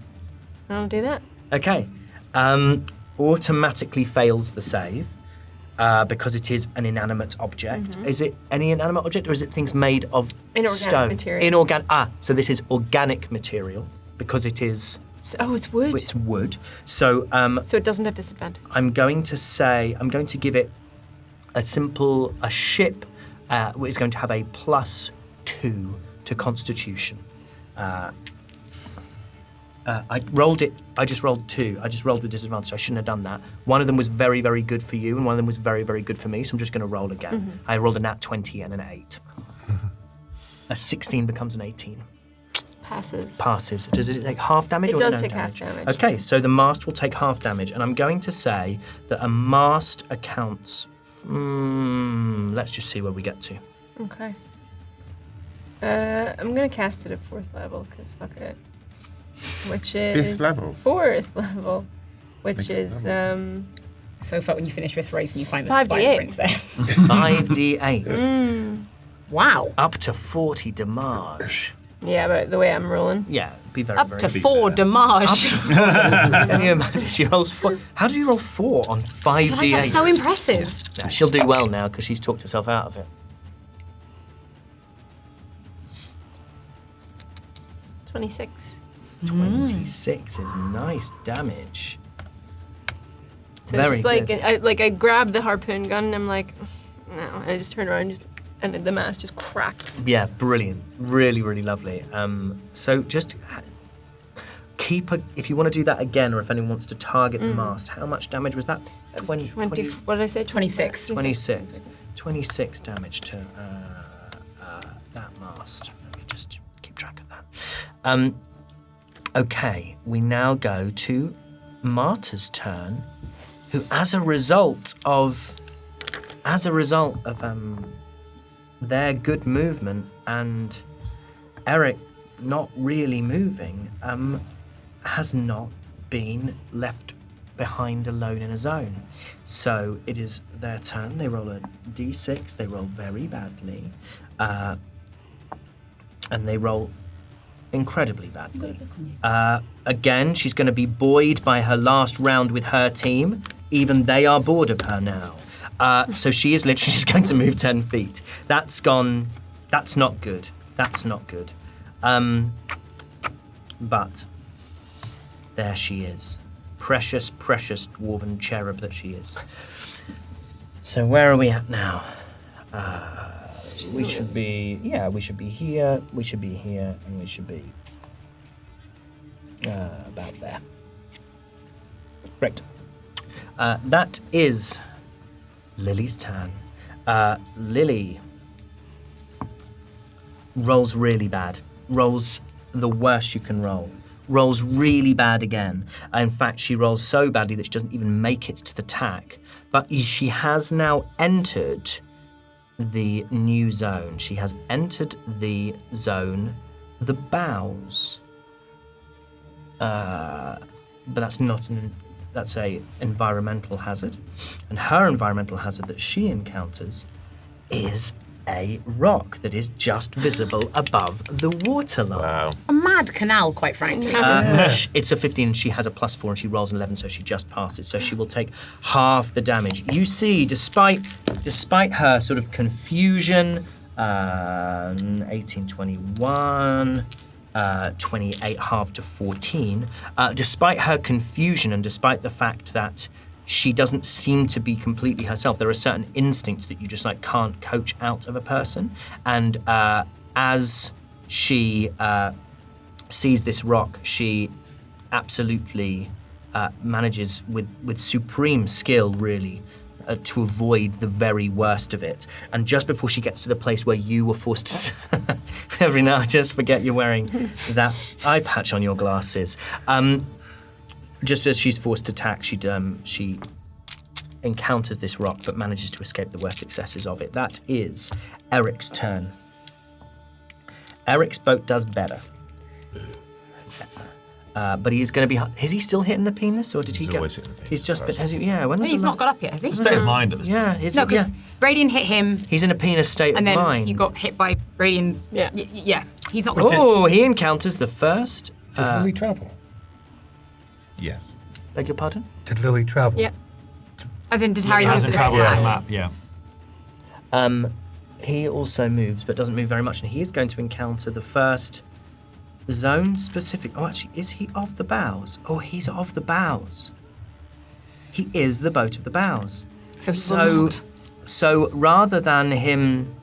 I don't do that. Okay. Automatically fails the save because it is an inanimate object. Is it any inanimate object or is it things made of Inorganic stone? material. So this is organic material because it is It's wood. it's wood. So So it doesn't have disadvantage. I'm going to give it a ship is going to have a +2 to Constitution. I just rolled 2. I just rolled with disadvantage. I shouldn't have done that. One of them was very, very good for you, and one of them was very, very good for me, so I'm just going to roll again. I rolled a nat 20 and an 8. A 16 becomes an 18. Passes. Passes. Does it take half damage It or does no take damage? half damage. Okay, so the mast will take half damage, and I'm going to say that a mast accounts... let's just see where we get to. Okay. I'm gonna cast it at 4th level because fuck it. Which is 5th level? 4th level, which is So far, when you finish this race and you find the 5d8. prints there. 5d8. Wow. Up to 40 damage. yeah, but the way I'm rolling. Yeah, be very, Up very to big. 4 damage. Can you imagine? She rolls 4. How do you roll 4 on 5d8? That's so impressive. Yeah, she'll do well now because she's talked herself out of it. 26. 26 is nice damage. So Very it's just like good. I grab the harpoon gun and I'm like, no, and I just turn around and the mast just cracks. Yeah, brilliant. Really, really lovely. So just if you want to do that again, or if anyone wants to target the mast, how much damage was that? 20, what did I say? 26. 26 damage to that mast. Let me just keep track of that. Okay, we now go to Marta's turn, who, as a result of their good movement and Eric not really moving, has not been left behind alone in a zone. So it is their turn. They roll a d6. They roll very badly. And they roll incredibly badly. Again, she's going to be buoyed by her last round with her team. Even they are bored of her now. So she is literally just going to move 10 feet. That's gone. That's not good. That's not good. But there she is. Precious, precious dwarven cherub that she is. So where are we at now? We should be here, we should be here, and we should be about there. Great. That is Lily's turn. Lily rolls really bad. Rolls the worst you can roll. Rolls really bad again. In fact, she rolls so badly that she doesn't even make it to the tack. But she has now entered the new zone. She has entered the zone, the bows. But that's not that's a environmental hazard. And her environmental hazard that she encounters is a rock that is just visible above the waterline. Wow. A mad canal, quite frankly. It's a 15, she has a +4 and she rolls an 11, so she just passes. So she will take half the damage. You see, despite her sort of confusion, 18, 21, 28, half to 14, despite her confusion and despite the fact that she doesn't seem to be completely herself. There are certain instincts that you just can't coach out of a person. And as she sees this rock, she absolutely manages with supreme skill, really, to avoid the very worst of it. And just before she gets to the place where you were forced to... Every now I just forget you're wearing that eye patch on your glasses. Just as she's forced to attack, she encounters this rock but manages to escape the worst excesses of it. That is Eric's turn. Eric's boat does better. But he is going to be... Is he still hitting the penis, or did he He's get... always hitting the penis, He's just... as far as Has he, yeah, when was He's the not got up yet, has he? State of mind at this point. Yeah, it's, No, because yeah. Radian hit him, He's in a penis state and of then mind. you got hit by Radian. Yeah. Yeah, he's not. Oh, he encounters the first... Did Lily travel? Yes. Beg your pardon? Did Lily travel? Yeah. As in, did Harry He move hasn't the travelled on the map? map, yeah. He also moves, but doesn't move very much, and he is going to encounter the first zone specific. Oh, actually, is he of the bows? Oh, he's of the bows. He is the boat of the bows. So he will not. So rather than him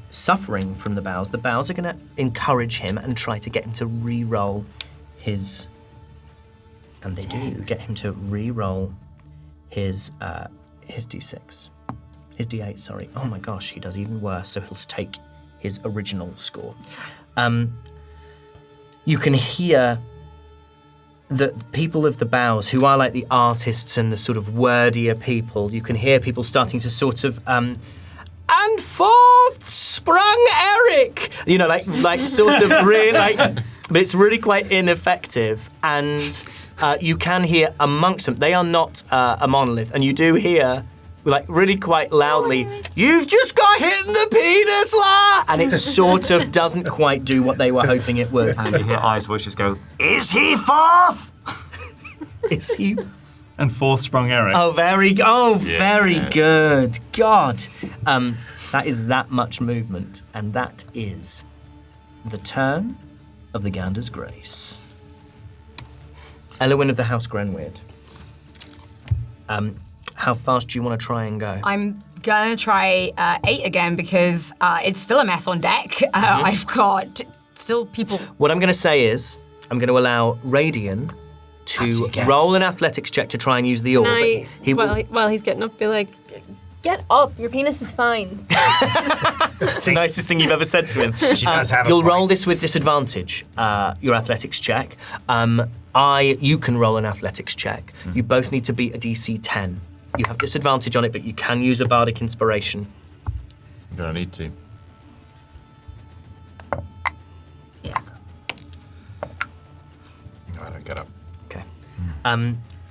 suffering from the bows are going to encourage him and try to get him to re-roll his. And they do get him to re-roll his d6, his d8. Sorry. Oh my gosh, he does even worse. So he'll take his original score. You can hear the people of the bows, who are like the artists and the sort of wordier people. You can hear people starting to sort of. And forth sprung Eric. You know, like sort of really but it's really quite ineffective. And you can hear amongst them, they are not a monolith, and you do hear, really quite loudly, "You've just got hit in the penis, la!" And it sort of doesn't quite do what they were hoping it would. And you hear I's voices go, "Is he fourth?" Is he? And fourth sprung Eric. Oh, very good. God. That is that much movement, and that is the turn of the Gander's Grace. Elowyn of the House Grenweird. How fast do you want to try and go? I'm gonna try 8 again because it's still a mess on deck. I've got still people. What I'm going to say is, I'm going to allow Radian to roll an athletics check to try and use the oar. While he's getting up, be like, get up, your penis is fine. It's the nicest thing you've ever said to him. She does have a You'll point. roll this with disadvantage, your athletics check. You can roll an athletics check. You both need to beat a DC 10. You have disadvantage on it, but you can use a bardic inspiration. You don't need to. Yeah. No, I don't get up. Okay.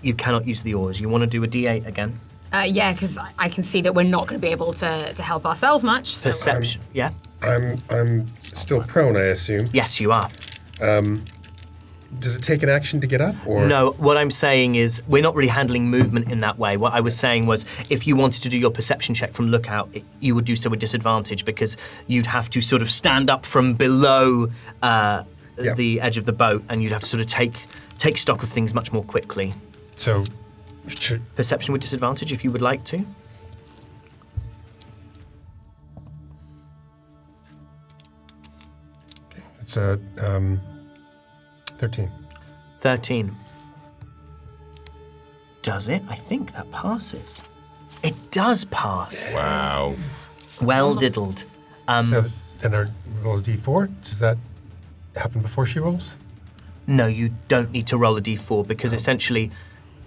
You cannot use the oars. You want to do a D8 again? Yeah, because I can see that we're not going to be able to help ourselves much. So. Perception. Yeah. I'm still prone, I assume. Yes, you are. Does it take an action to get up, or No, what I'm saying is we're not really handling movement in that way. What I was saying was if you wanted to do your perception check from lookout, you would do so with disadvantage because you'd have to sort of stand up from below the edge of the boat and you'd have to sort of take stock of things much more quickly. So, should, Perception with disadvantage if you would like to. it's a 13. 13. Does it? I think that passes. It does pass. Wow. Well diddled. So then I roll a d4. Does that happen before she rolls? No, you don't need to roll a d4 because essentially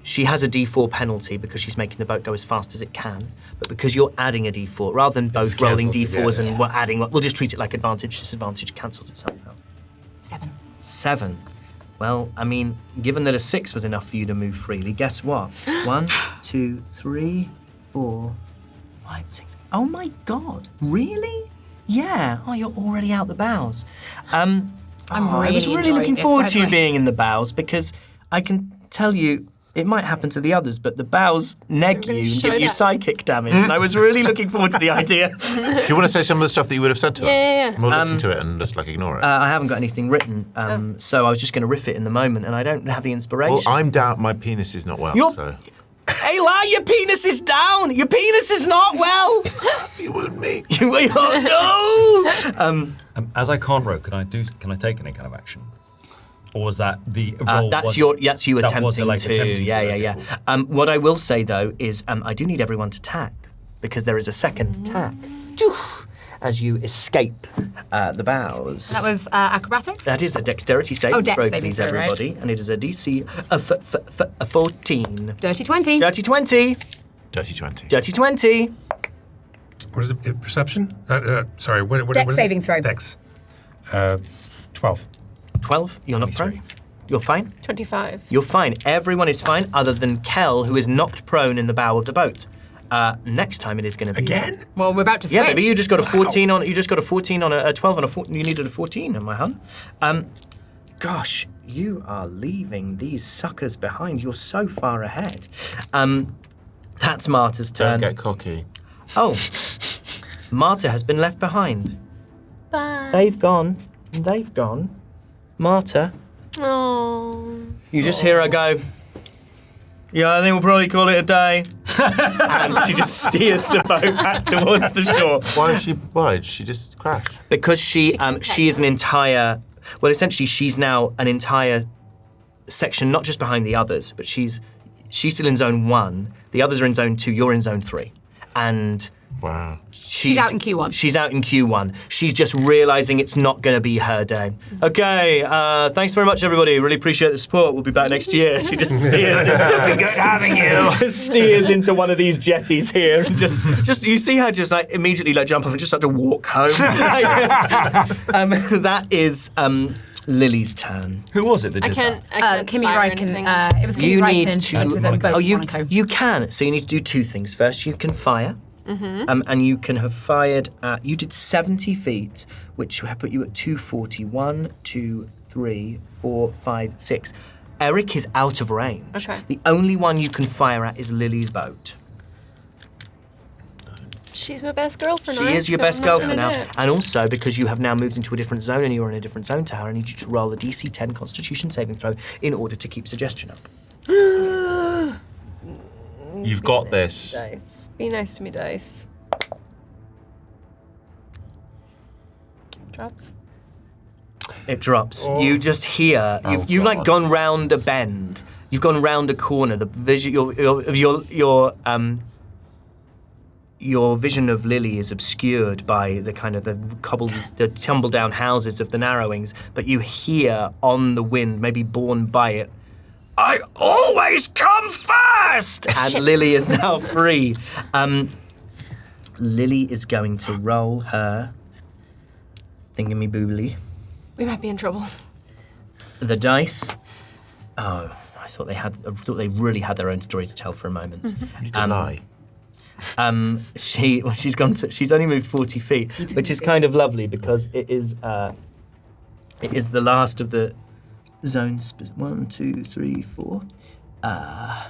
she has a d4 penalty because she's making the boat go as fast as it can. But because you're adding a d4, rather than both just rolling cancels d4s together. and we're adding, we'll just treat it like advantage. Disadvantage cancels itself out. 7. 7. Well, I mean, given that a 6 was enough for you to move freely, guess what? 1, 2, 3, 4, 5, 6. Oh my God, really? Yeah. Oh, you're already out the bows. I was really really enjoying looking this, forward by to the you way. being in the bows because I can tell you it might happen to the others, but the bows neg you You're gonna and show give you that. psychic damage, and I was really looking forward to the idea. Do you want to say some of the stuff that you would have said to us? Yeah. We'll listen to it and just ignore it. I haven't got anything written, so I was just going to riff it in the moment, and I don't have the inspiration. Well, I'm down. My penis is not well, You're- so. Hey, La, your penis is down. Your penis is not well. You wound me. Oh no! As I can't row, can I take any kind of action? Or was that the roll? That's you that attempting was to. attempting to, Yeah. okay, cool. What I will say though is I do need everyone to tack because there is a second tack as you escape the bows. That was acrobatics? That is a dexterity Oh, saving dex throw, saving please, throw, right. everybody, and it is a DC of 14. Dirty 20. Dirty 20. Dirty 20. Dirty 20. What is it? Perception? Sorry, what Dex what is it? saving throw. Dex. 12. 12. You're not prone. You're fine. 25. You're fine. Everyone is fine, other than Kel, who is knocked prone in the bow of the boat. Next time it is going to be Again? Well, we're about to switch. Yeah, baby, you just got a 14 on. You just got a 14 on a 12 on a 14. You needed a 14, my hun. Gosh, you are leaving these suckers behind. You're so far ahead. That's Marta's Don't turn. get cocky. Oh, Marta has been left behind. Bye. They've gone. They've gone. Marta, Oh. you just hear her go, yeah, I think we'll probably call it a day. And she just steers the boat back towards the shore. Why did she just crash? Because she can is an entire, well, essentially she's now an entire section, not just behind the others, but she's still in zone 1, the others are in zone 2, you're in zone 3. And Wow. She's out in Q1. She's out in Q1. She's just realizing it's not going to be her day. Okay, thanks very much, everybody. Really appreciate the support. We'll be back next year. She just steers. It's been good having you. Just steers into one of these jetties here, and just you see her just immediately jump off and just start to walk home. That is Lily's turn. Who was it that I did that? can't Kimmy fire Ryken. anything. It was Kimmy You Ryken. need to. It was a boat, Monaco. You can. So you need to do two things. First, you can fire. And you can have fired at, you did 70 feet, which would put you at 240. 1, 2, 3, 4, 5, 6. Eric is out of range. Okay. The only one you can fire at is Lily's boat. she's my best girl for now. She is your so best I'm girl not for gonna now. do it. And also, because you have now moved into a different zone and you're in a different zone tower, I need you to roll a DC 10 Constitution saving throw in order to keep suggestion up. You've got this. Dice. Be nice to me, dice. Drops. It drops. You just hear. You've like gone round a bend. You've gone round a corner. The vision, your vision of Lily is obscured by the kind of the tumble down houses of the Narrowings. But you hear on the wind, maybe borne by it, "I always come first!" And Lily is now free. Lily is going to roll her thingamyboobly. We might be in trouble. The dice. Oh, I thought they really had their own story to tell for a moment. You can lie. She's only moved 40 feet, which is kind of lovely because it is the last of the zones. 1, 2, 3, 4. I'm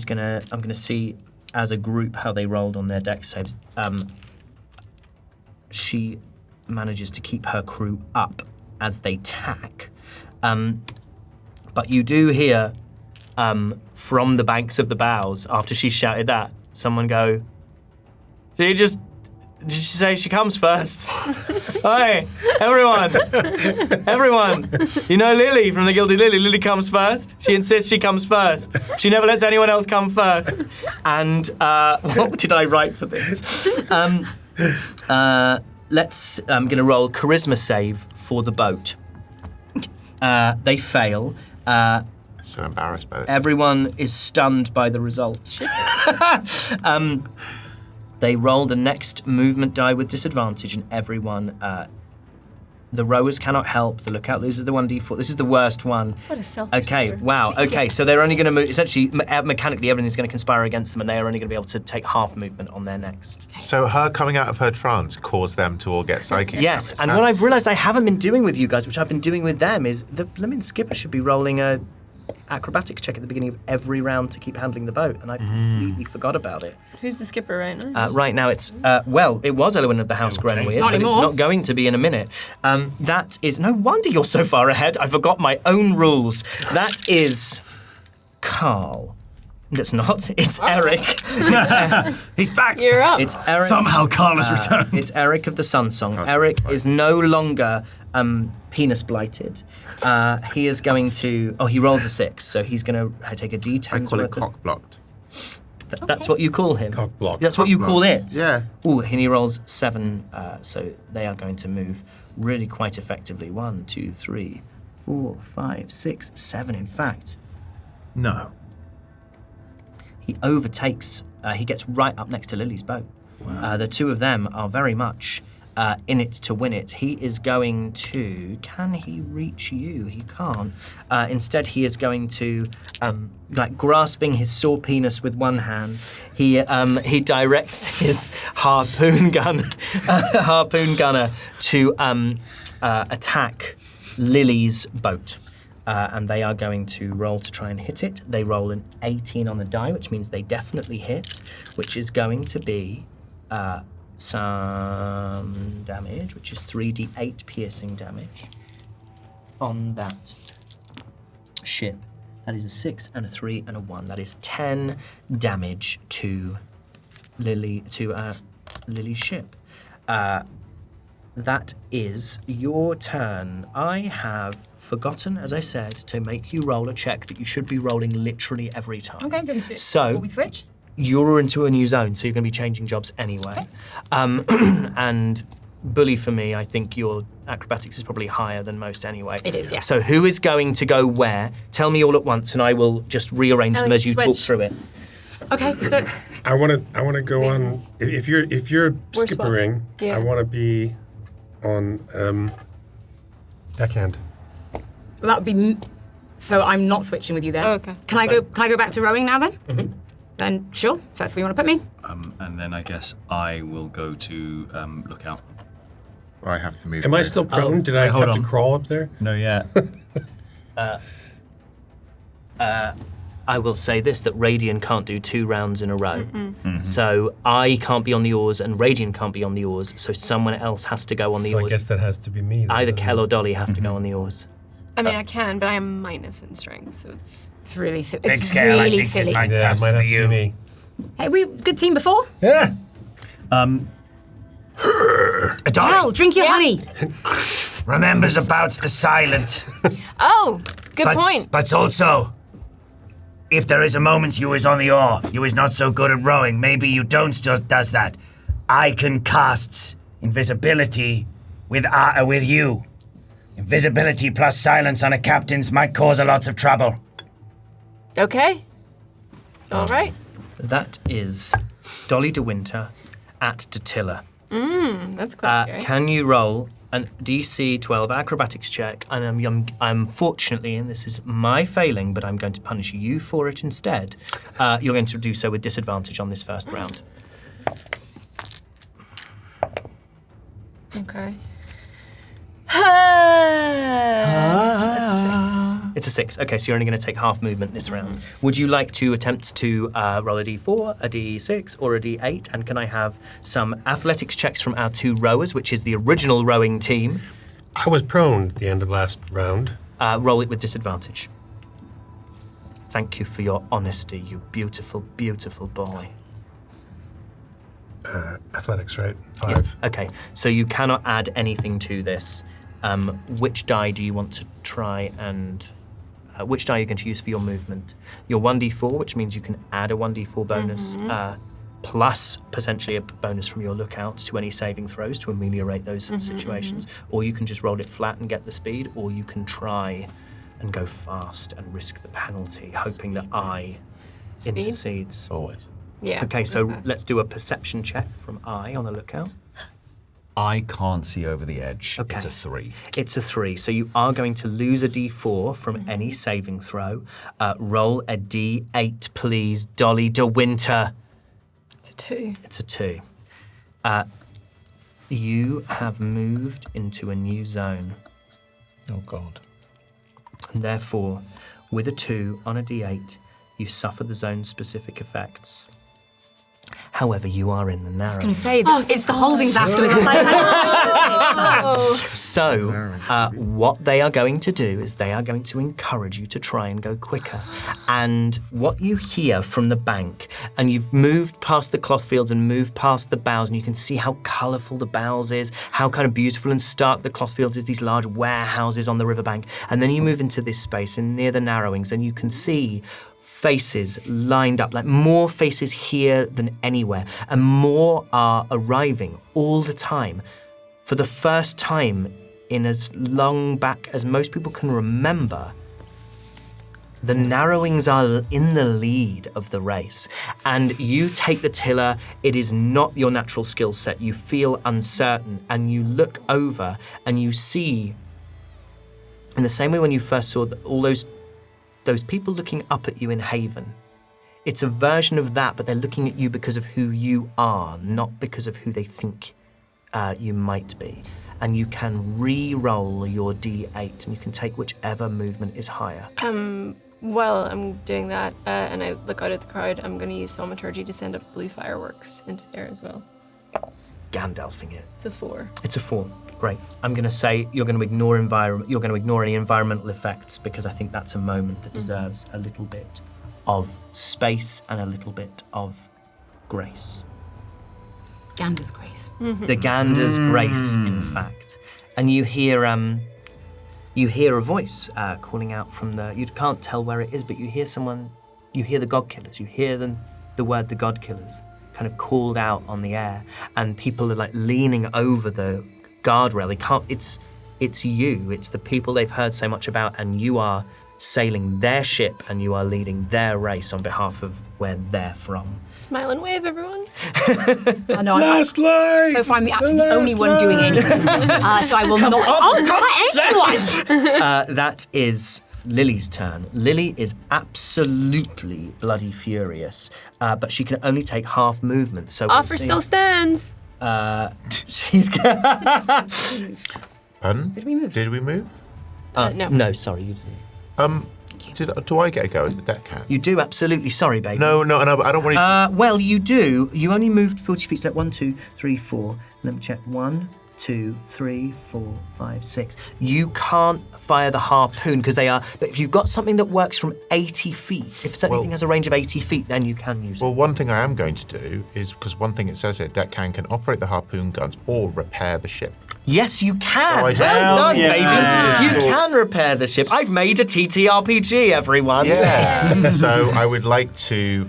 gonna see as a group how they rolled on their dex saves. She manages to keep her crew up as they tack. But you do hear from the banks of the bows, after she shouted that, someone go, did she say she comes first? Hey, everyone, you know Lily from the Gilded Lily. Lily comes first. She insists she comes first. She never lets anyone else come first. And what did I write for this? I'm going to roll charisma save for the boat. They fail. So embarrassed by it. Everyone is stunned by the result. They roll the next movement die with disadvantage, and everyone. The rowers cannot help. The lookout loses the 1d4. This is the worst one. What a selfish Okay, word. wow. Okay, so they're only going to move. Essentially, mechanically, everything's going to conspire against them, and they are only going to be able to take half movement on their next. So her coming out of her trance caused them to all get psychic. Yes, damage. and what I've realised I haven't been doing with you guys, which I've been doing with them, is the blimmin' skipper should be rolling a acrobatics check at the beginning of every round to keep handling the boat, and I completely forgot about it. Who's the skipper right now? Right now it's, it was Elwyn of the House Grenweird, Not but it's anymore. not going to be in a minute. That is, no wonder you're so far ahead. I forgot my own rules. That is Carl. It's not, it's Eric. He's back. You're up. It's Eric. Somehow Carl has returned. It's Eric of the Sun Song. That's Eric fine. is no longer penis blighted. He is going to. Oh, he rolls a 6, so he's going to take a D10. I call it cock blocked. That's what you call him. Cock block. That's what you call it. Yeah. Ooh, and he rolls 7, so they are going to move really quite effectively. 1, 2, 3, 4, 5, 6, 7. In fact, No. he overtakes. He gets right up next to Lily's boat. Wow. The two of them are very much in it to win it. He is going to. Can he reach you? He can't. Instead, he is going to, grasping his sore penis with one hand, he directs his harpoon gunner to attack Lily's boat. And they are going to roll to try and hit it. They roll an 18 on the die, which means they definitely hit, which is going to be some damage, which is 3d8 piercing damage on that ship. That is a 6 and a 3 and a 1. That is 10 damage to Lily's ship. That is your turn. I have forgotten, as I said, to make you roll a check that you should be rolling literally every time. Okay, then So- will we switch? You're into a new zone, so you're going to be changing jobs anyway. And bully for me, I think your acrobatics is probably higher than most anyway. It is, yeah. So who is going to go where? Tell me all at once, and I will just rearrange them Alex, as you talk switch. through it. Okay, so I want to go on. If you're We're skippering, Yeah. I want to be on deckhand. that would be. So I'm not switching with you then. Oh, okay. Can I go back to rowing now then? Mm-hmm. Then sure. If that's where you want to put me. And then I guess I will go to lookout. I have to move. Am I there. still prone? Did I hold have on. to crawl up there? No, yeah. I will say this, that Radian can't do 2 rounds in a row. So I can't be on the oars and Radian can't be on the oars, so someone else has to go on the So I oars. guess that has to be me. then, Either doesn't Kel it? or Dolly have to go on the oars. I mean, I can, but I am minus in strength, so it's... It's really silly. Big It's scale, I really think silly. it might Yeah, have it might to have be to be you. me. Hey, we good team before? Yeah. Hell, drink your honey. Remembers about the silent. Oh, good point. But also, if there is a moment you is on the oar, you is not so good at rowing, maybe you don't just does that. I can cast invisibility with you. Invisibility plus silence on a captain's might cause a lot of trouble. Okay. All right. That is Dolly de Winter at Datilla. That's quite scary. Can you roll an DC 12 acrobatics check? And I'm fortunately, and this is my failing, but I'm going to punish you for it instead. You're going to do so with disadvantage on this first round. Okay. That's a 6. It's a 6. Okay, so you're only going to take half movement this round. Would you like to attempt to roll a D4, a D6, or a D8? And can I have some athletics checks from our 2 rowers, which is the original rowing team? I was prone at the end of last round. Roll it with disadvantage. Thank you for your honesty, you beautiful, beautiful boy. Athletics, right? 5. Okay, so you cannot add anything to this. Which die do you want to try and... which die are you going to use for your movement? Your 1d4, which means you can add a 1d4 bonus, plus potentially a bonus from your lookout to any saving throws to ameliorate those situations. Or you can just roll it flat and get the speed, or you can try and go fast and risk the penalty, hoping that I intercedes. Always. Yeah. Okay, so that's fast. let's do a perception check from I on the lookout. I can't see over the edge. Okay. It's a 3. It's a 3, so you are going to lose a d4 from any saving throw. Roll a d8, please, Dolly de Winter. It's a 2. It's a 2. You have moved into a new zone, Oh, God. and therefore, with a 2 on a d8, you suffer the zone-specific effects. However, you are in the narrow. I was going to say, it's the holdings afterwards. It's like, So, what they are going to do is they are going to encourage you to try and go quicker. And what you hear from the bank, and you've moved past the cloth fields and moved past the bows, and you can see how colourful the bows is, how kind of beautiful and stark the cloth fields is, these large warehouses on the riverbank. And then you move into this space and near the narrowings, and you can see faces lined up, like more faces here than anywhere, and more are arriving all the time. For the first time in as long back as most people can remember, the narrowings are in the lead of the race, and you take the tiller. It is not your natural skill set. You feel uncertain, and you look over and you see, in the same way when you first saw all those people looking up at you in Haven. It's a version of that, but they're looking at you because of who you are, not because of who they think you might be. And you can re-roll your D8, and you can take whichever movement is higher. While I'm doing that, and I look out at the crowd, I'm going to use thaumaturgy to send up blue fireworks into the air as well. Gandalfing it. It's a 4. It's a 4. Great. I'm going to say you're going to ignore You're going to ignore any environmental effects, because I think that's a moment that deserves a little bit of space and a little bit of grace. Ganders grace. The Ganders grace, in fact. And you hear a voice calling out from you can't tell where it is, but you hear someone, you hear the God Killers, you hear the word the God Killers kind of called out on the air, and people are like leaning over the guardrail. They can't, it's you, it's the people they've heard so much about, and you are sailing their ship and you are leading their race on behalf of where they're from. Smile and wave, everyone. Oh, no, Last line! so far, I'm actually the only one doing anything. So I will not let anyone. That is Lily's turn. Lily is absolutely bloody furious, but she can only take half movement. So Offer still stands. She's Pardon? Did we move? Did we move? No. No, sorry, you didn't. Do I get a go as the deckhand? You do, absolutely. Sorry, baby. No, but I don't want to... Well, you do. You only moved 40 feet, so 1, 2, 3, 4. Let me check. 1, 2, 3, 4, 5, 6. You can't fire the harpoon because they are... But if you've got something that works from 80 feet, if something has a range of 80 feet, then you can use it. Well, one thing I am going to do is, because one thing it says here, deckhand can operate the harpoon guns or repair the ship. Yes, you can. Oh, Well done, yeah. baby. You can repair the ship. I've made a TTRPG, everyone. Yeah. So I would like to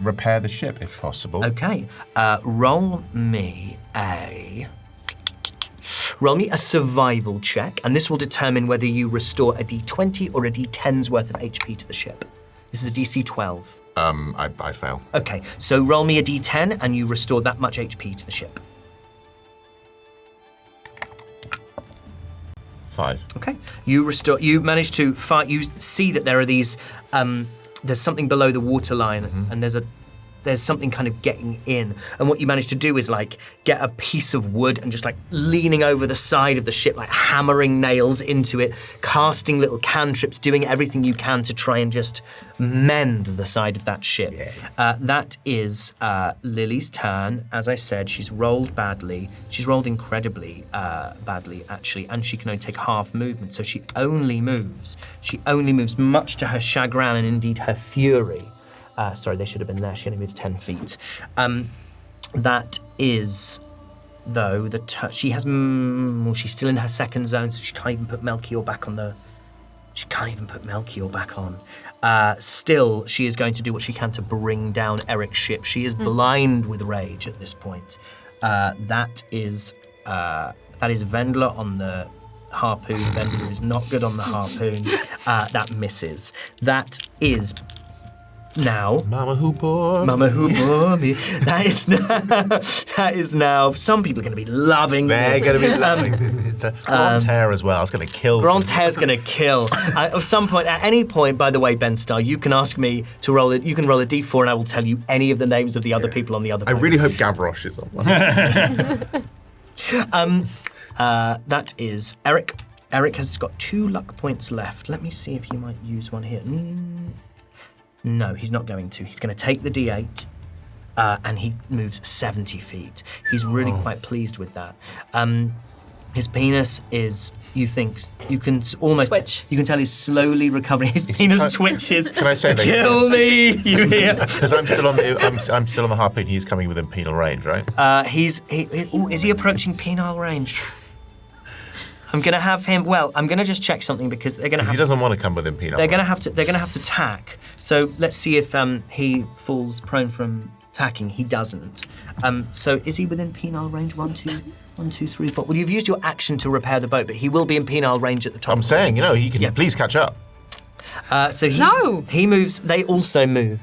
repair the ship if possible. Okay. Roll me a survival check, and this will determine whether you restore a D20 or a D10's worth of HP to the ship. This is a DC 12. I fail. Okay, so roll me a D10 and you restore that much HP to the ship. 5. Okay, you manage to fire, you see that there are these, there's something below the waterline and there's something kind of getting in. And what you manage to do is like get a piece of wood and just like leaning over the side of the ship, like hammering nails into it, casting little cantrips, doing everything you can to try and just mend the side of that ship. Yeah. That is Lily's turn. As I said, she's rolled badly. She's rolled incredibly badly, actually, and she can only take half movement. So she only moves. She only moves, much to her chagrin and indeed her fury. Sorry, they should have been there. She only moves 10 feet. That is, though, she has. She's still in her second zone, so she can't even put Melchior back on the. She can't even put Melchior back on. Still, she is going to do what she can to bring down Eric's ship. She is blind with rage at this point. That is Vendler on the harpoon. Vendler is not good on the harpoon. That misses. That is. Now, Mama who bore me. That is now. Some people are going to be loving They're this. going to be loving this. It's a Grand Hair as well. It's going to kill. Grand Hair's going to kill. At some point, at any point, by the way, Ben Starr, you can ask me to roll it. You can roll a d4 and I will tell you any of the names of the other people on the other I boat. really hope Gavroche is on one. That is Eric. Eric has got 2 luck points left. Let me see if he might use one here. No, he's not going to. He's going to take the D8, and he moves 70 feet. He's really quite pleased with that. His penis is, you can almost, Twitch. you can tell he's slowly recovering. His penis twitches. Can I say that? Kill me, you hear? Because I'm still on the harpoon. He's coming within penal range, right? Is he approaching penile range? I'm going to have him. Well, I'm going to just check something because they're going to have. He doesn't want to come within penal. They're going to have to. They're going to have to tack. So let's see if he falls prone from tacking. He doesn't. So is he within penile range? 1, 2, 3, 4. Well, you've used your action to repair the boat, but he will be in penile range at the top. I'm saying, he can please catch up. So he moves. They also move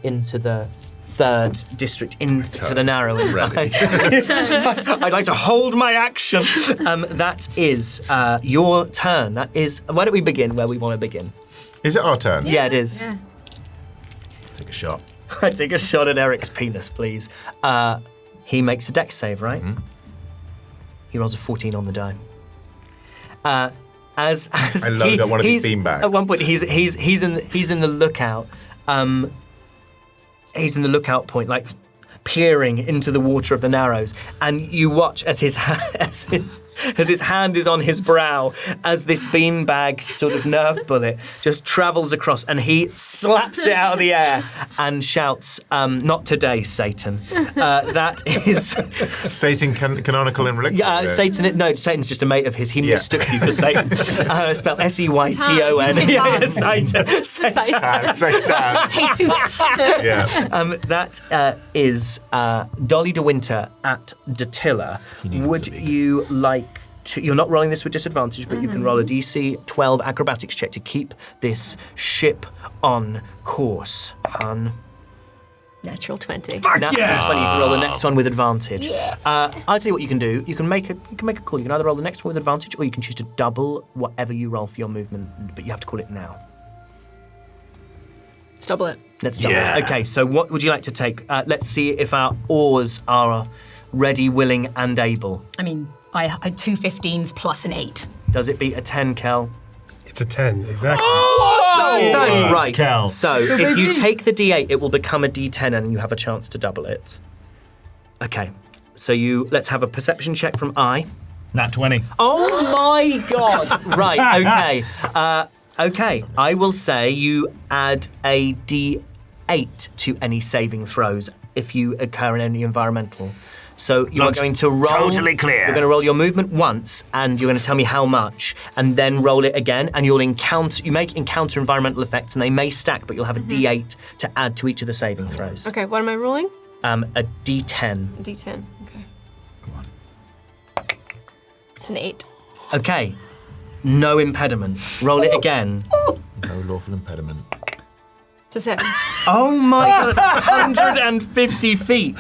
into the 3rd district, into the narrowing. I'd like to hold my action. That is your turn. That is. Why don't we begin where we want to begin? Is it our turn? Yeah, it is. Yeah. Take a shot. I take a shot at Eric's penis, please. He makes a dex save, right? Mm-hmm. He rolls a 14 on the die. As I load up one of these beanbags. At one point, he's in the lookout. He's in the lookout point, like peering into the water of the Narrows, and you watch as his hand is on his brow, as this beanbag sort of nerve bullet just travels across, and he slaps it out of the air and shouts, "Not today, Satan." That is Satan canonical in religion. yeah, Satan. No, Satan's just a mate of his. He mistook you for Satan. Spelled S-E-Y-T-O-N. Yeah, Satan. Satan. Satan. Jesus. Yeah. That is Dolly de Winter at Datilla. Would you like to... You're not rolling this with disadvantage, but you can roll a DC 12 acrobatics check to keep this ship on course, hun. Natural 20. Natural 20, you can roll the next one with advantage. I'll tell you what you can do. You can make a call. You can either roll the next one with advantage, or you can choose to double whatever you roll for your movement, but you have to call it now. Let's double it. Let's double it. Okay, so what would you like to take? Let's see if our oars are ready, willing, and able. I mean, I had 2 15s plus an 8. Does it beat a 10, Kel? It's a 10, exactly. What time. Right. Cal. So if you take the D8, it will become a D10 and you have a chance to double it. Okay. So let's have a perception check from I. Nat 20. Oh my god! Right, okay. Okay, I will say you add a D8 to any saving throws if you occur in any environmental. So you Looks are going to roll. totally clear. You're going to roll your movement once, and you're going to tell me how much, and then roll it again, and you'll encounter. You make encounter environmental effects, and they may stack, but you'll have a D8 to add to each of the saving throws. Okay, what am I rolling? A D10. A D10. Okay. Come on. It's an 8. Okay. No impediment. Roll it again. No lawful impediment. It's a 7. Oh my god, that's 150 feet.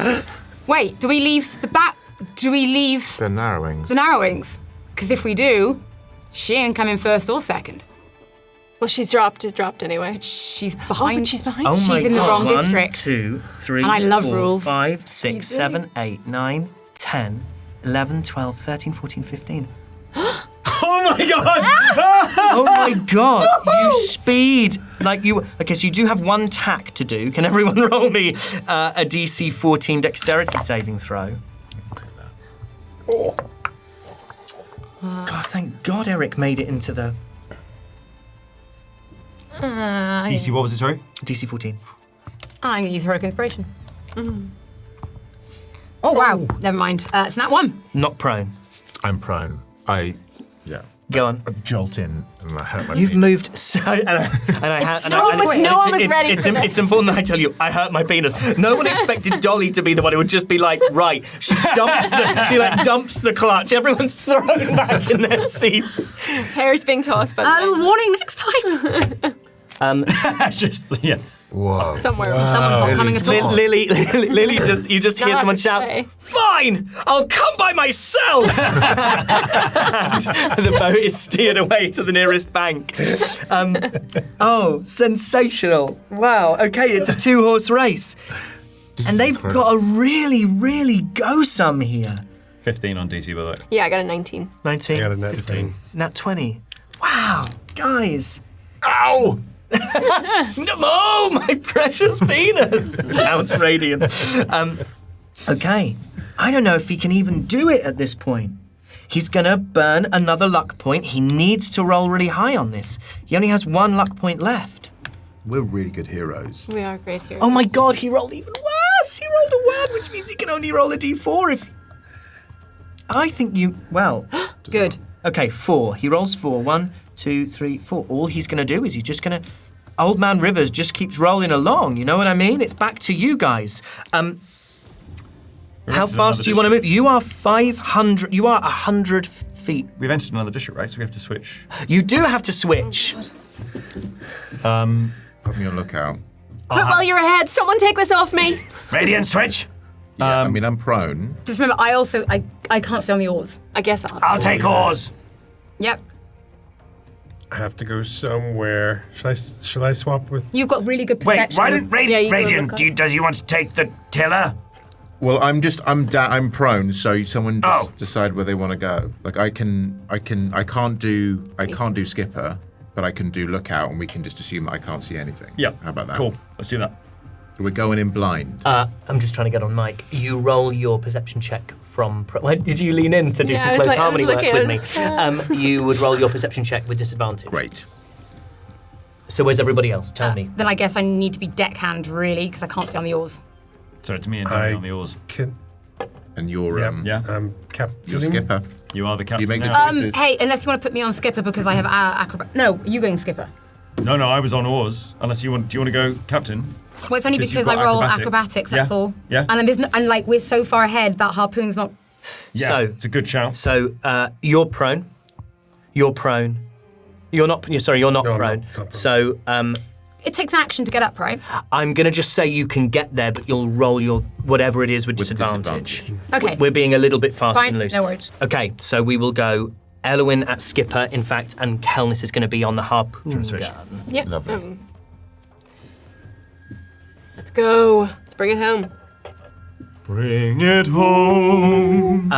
Wait, do we leave the back? Do we leave They're narrowings. the narrowings? Because if we do, she ain't coming first or second. Well, she's dropped. It dropped anyway. She's Oh, behind. but she's behind. Oh my She's in the god. wrong 1, district. 2, 3, And I love 4, rules. 5, 6, You do. 7, 8, 9, 10, 11, 12, 13, 14, 15. Oh my god! Oh my god, you speed. Okay, so you do have one tack to do. Can everyone roll me a DC 14 dexterity saving throw? God, thank God Eric made it into the DC, what was it, sorry? DC 14. I'm gonna use heroic inspiration. Oh wow, never mind. It's not 1. Not prone. I'm prone. Go on. I jolt in and I hurt my You've penis. moved so, and no one was ready for this. It's important that I tell you, I hurt my penis. No one expected Dolly to be the one who would just be like, right. She dumps the clutch. Everyone's thrown back in their seats. Hair's being tossed, by A the little warning next time. Just, yeah. Whoa. way. Somewhere. Someone's not coming at all. Lily, you just hear Not someone shout, today. "Fine, I'll come by myself." And the boat is steered away to the nearest bank. Sensational! Wow. Okay, it's a 2-horse race, and they've got a really, really go some here. 15 on DC, by the way. Yeah, I got a 19. 19. I got a net 15. Nat 20. Wow, guys. Ow! No, my precious penis! Sounds radiant. Okay, I don't know if he can even do it at this point. He's gonna burn another luck point. He needs to roll really high on this. He only has 1 luck point left. We're really good heroes. We are great here. Oh my god, he rolled even worse! He rolled a 1, which means he can only roll a d4 if... I think you... Well... Good. Okay, 4. He rolls 4. 1, 2, 3, 4. All he's going to do is he's just going to... Old Man Rivers just keeps rolling along, you know what I mean? It's back to you guys. How fast do you want to move? You are 500... You are 100 feet. We've entered another district, right? So we have to switch. You do have to switch. Put me on lookout. Quick while you're ahead. Someone take this off me. Radiant switch. Yeah, I mean, I'm prone. Just remember, I can't stay on the oars. I guess I'll. I'll take oars. Yep. I have to go somewhere. Shall I swap with? You've got really good Wait, perception. why didn't Yeah, you go Radiant? look Does you want to take the tiller? Well, I'm prone, so someone just Oh. decide where they want to go. Like I can't do skipper, but I can do lookout, and we can just assume that I can't see anything. Yeah. How about that? Cool. Let's do that. We're going in blind. I'm just trying to get on mic. You roll your perception check from... Did you lean in to do Yeah, some I was close like- I was harmony work with looking. me? You would roll your perception check with disadvantage. Great. So where's everybody else? Tell me. Then I guess I need to be deckhand, really, because I can't stay on the oars. So it's me and Danny on the oars. And you're Yeah. Captain. you're skipper. You are the captain You make the now. choices. Hey, unless you want to put me on skipper because I have acrobat. No, you going skipper. No, I was on oars. Unless you want, do you want to go captain? Well, it's only 'Cause you've because I got roll acrobatics. acrobatics. That's Yeah. all. Yeah. And like we're so far ahead that harpoon's not. Yeah, So- it's a good shout. So you're prone. You're prone. You're not. You're not No, I'm prone. not prone. So It takes an action to get up, right? I'm gonna just say you can get there, but you'll roll your whatever it is with disadvantage. Okay. We're being a little bit fast Fine, and loose. no worries. Okay, so we will go Elwyn at skipper, in fact, and Kelnis is going to be on the harpoon switch? gun. Yep. Bring it home.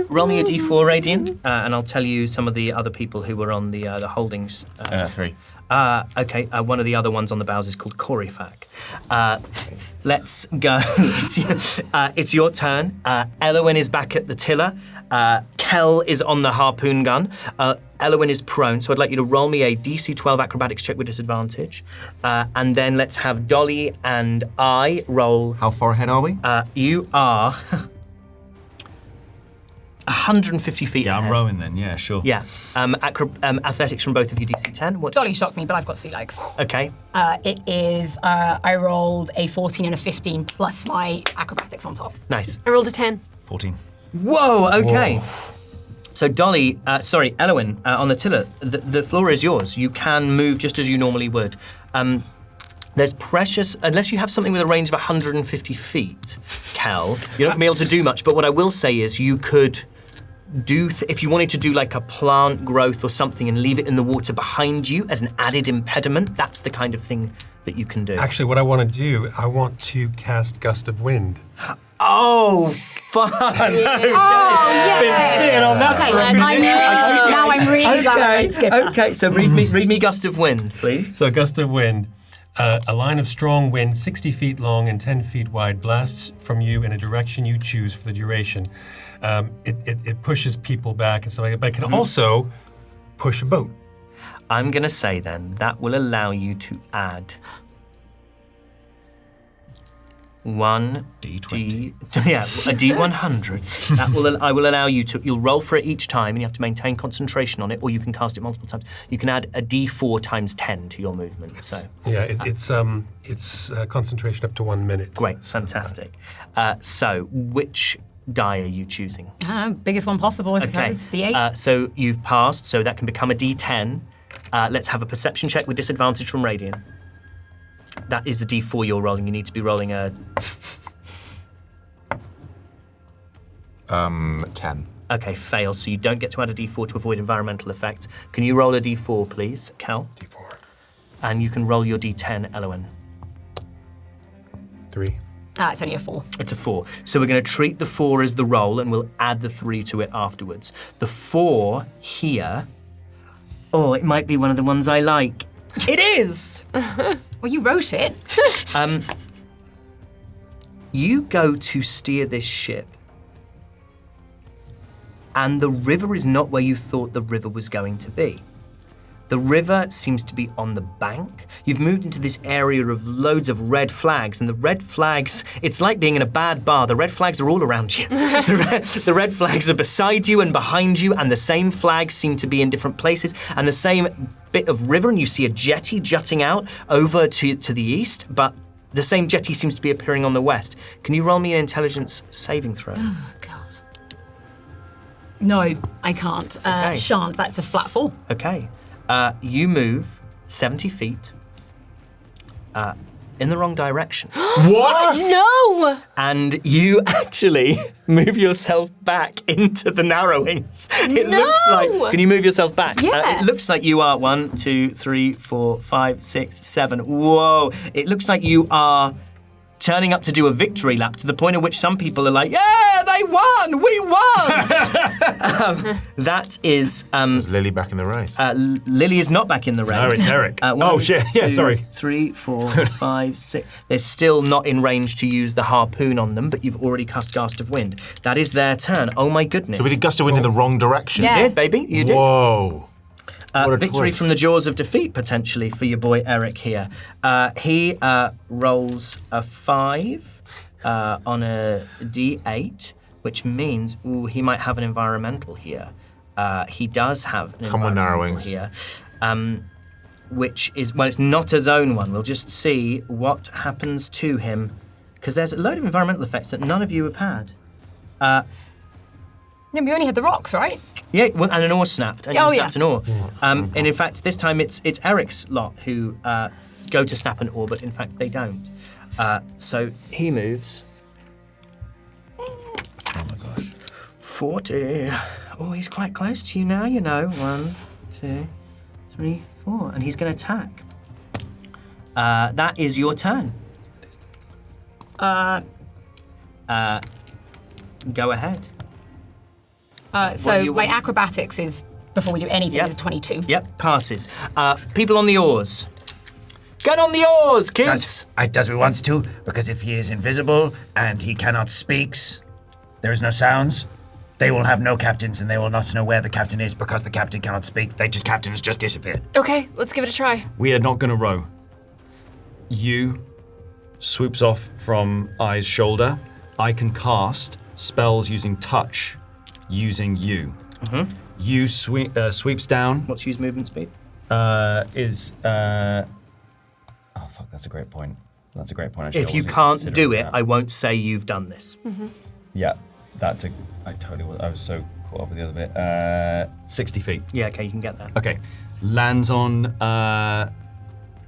Roll me a d4, Radiant, and I'll tell you some of the other people who were on the holdings. 3. Okay, one of the other ones on the bows is called Corifak. Let's go. It's your turn. Elowin is back at the tiller. Kel is on the harpoon gun. Elowin is prone, so I'd like you to roll me a DC 12 acrobatics check with disadvantage. And then let's have Dolly and I roll. How far ahead are we? You are 150 feet Yeah, ahead. I'm rowing then. Yeah, sure. Yeah. Athletics from both of you, DC 10. What? Dolly shocked me, but I've got sea legs. Okay. It is, I rolled a 14 and a 15 plus my acrobatics on top. Nice. I rolled a 10. 14. Whoa, okay. So Dolly, Elowin, on the tiller, the floor is yours. You can move just as you normally would. There's precious, unless you have something with a range of 150 feet, Cal, you're not going to be able to do much, but what I will say is you could do, if you wanted to do like a plant growth or something and leave it in the water behind you as an added impediment, that's the kind of thing that you can do. Actually, what I want to do, I want to cast Gust of Wind. Oh, fun! yeah. Sitting on that Okay, for a minute. now I'm really glad I didn't skip that. Okay, so read me Gust of Wind, please. So Gust of Wind, a line of strong wind 60 feet long and 10 feet wide blasts from you in a direction you choose for the duration. It pushes people back and stuff like that, but it can also push a boat. I'm going to say then that will allow you to add 1 D20. Yeah, a D100. I will allow you to. You'll roll for it each time, and you have to maintain concentration on it, or you can cast it multiple times. You can add a D4 times 10 to your movement. Yeah, it's concentration up to 1 minute. Great, fantastic. So, which die are you choosing? I don't know, biggest one possible, I suppose. D8. So you've passed, so that can become a D10. Let's have a perception check with disadvantage from Radiant. That is the D4 you're rolling. You need to be rolling a... 10. Okay, fail, so you don't get to add a D4 to avoid environmental effects. Can you roll a D4, please, Cal? D4. And you can roll your D10, Elowin. 3. It's only a 4. It's a 4. So we're going to treat the 4 as the roll, and we'll add the 3 to it afterwards. The 4 here... Oh, it might be one of the ones I like. It is! Well, you wrote it. You go to steer this ship, and the river is not where you thought the river was going to be. The river seems to be on the bank. You've moved into this area of loads of red flags, and the red flags, it's like being in a bad bar. The red flags are all around you. The red flags are beside you and behind you, and the same flags seem to be in different places, and the same bit of river, and you see a jetty jutting out over to the east, but the same jetty seems to be appearing on the west. Can you roll me an intelligence saving throw? Oh, God. No, I can't. Okay. Shan't, that's a flat 4. Okay. You move 70 feet in the wrong direction. What? No! And you actually move yourself back into the narrowings. It looks like... Can you move yourself back? Yeah. It looks like you are 1, 2, 3, 4, 5, 6, 7. Whoa. It looks like you are turning up to do a victory lap to the point at which some people are like, yeah, they won! We won! That is... Is Lily back in the race? Lily is not back in the race. No, it's Eric. One, shit. Yeah, 2, sorry. 3, 4, 5, 6. They're still not in range to use the harpoon on them, but you've already cast Gust of Wind. That is their turn. Oh my goodness. So we did Gust of Wind in the wrong direction. Yeah. You did, baby. You did. Whoa. What a Victory twist. from the jaws of defeat, potentially, for your boy Eric here. He rolls a 5 on a D8, which means, he might have an environmental here. He does have an Come on, environmental narrowings. here. Which is, well, it's not a zone one. We'll just see what happens to him. Because there's a load of environmental effects that none of you have had. Yeah, we only had the rocks, right? Yeah, well, and an oar snapped, and you Oh, snapped an oar. And in fact, this time it's Eric's lot who go to snap an oar, but in fact they don't. So he moves. Oh my gosh. 40. Oh, he's quite close to you now, you know. 1, 2, 3, 4. And he's going to attack. That is your turn. Go ahead. So you my want? acrobatics is, before we do anything, Yep. is 22. Yep, passes. People on the oars. Get on the oars, kids! Does we want to? Because if he is invisible and he cannot speak, there is no sounds, they will have no captains and they will not know where the captain is because the captain cannot speak. Captain has just disappeared. Okay, let's give it a try. We are not going to row. You swoops off from I's shoulder. I can cast spells using touch, using you. Mm-hmm. You sweeps down. What's use movement speed? Oh fuck, that's a great point. That's a great point. If you can't do it, I won't say you've done this. Yeah, that's a. I was so caught up with the other bit. 60 feet. Yeah, okay, you can get that. Okay, lands on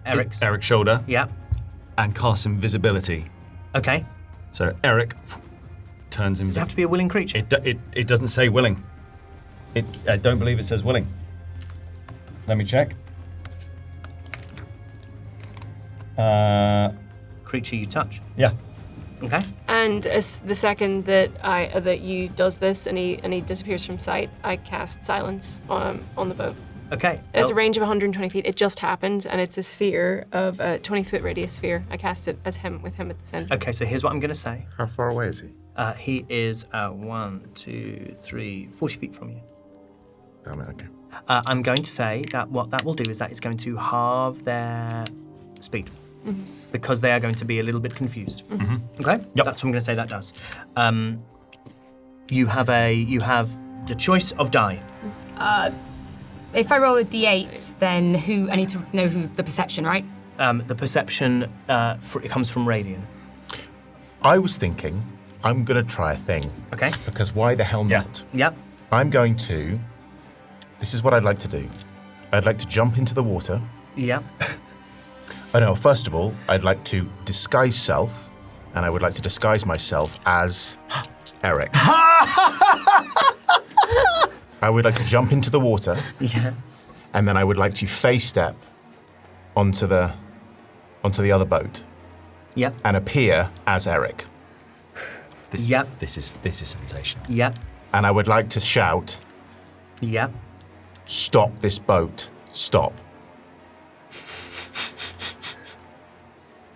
Eric's. shoulder. Yeah. And casts invisibility. Okay. So Eric turns invisible. Does it have to be a willing creature? It doesn't say willing. I don't believe it says willing. Let me check. Creature you touch. Yeah. Okay. And as the second that you does this and he disappears from sight, I cast silence on the boat. Okay. It has a range of 120 feet. It just happens, and it's a sphere of a 20-foot radius sphere. I cast it as with him at the center. Okay, so here's what I'm going to say. How far away is he? He is 1, 2, 3, 40 feet from you. Damn it, okay. I'm going to say that what that will do is that it's going to halve their speed. Because they are going to be a little bit confused. Okay? Yep. That's what I'm going to say that does. You have the choice of die. If I roll a d8, then I need to know who's the perception, right? The perception it comes from Radiant. I was thinking, I'm going to try a thing. Okay. Because why the hell not? Yep. I'm going to. This is what I'd like to do. I'd like to jump into the water. Yeah. Oh no, first of all, I'd like to disguise self, and I would like to disguise myself as Eric. I would like to jump into the water. Yeah. And then I would like to face step onto the other boat. Yep. And appear as Eric. This is sensational. Yep. And I would like to shout, Yep. "Stop this boat! Stop!"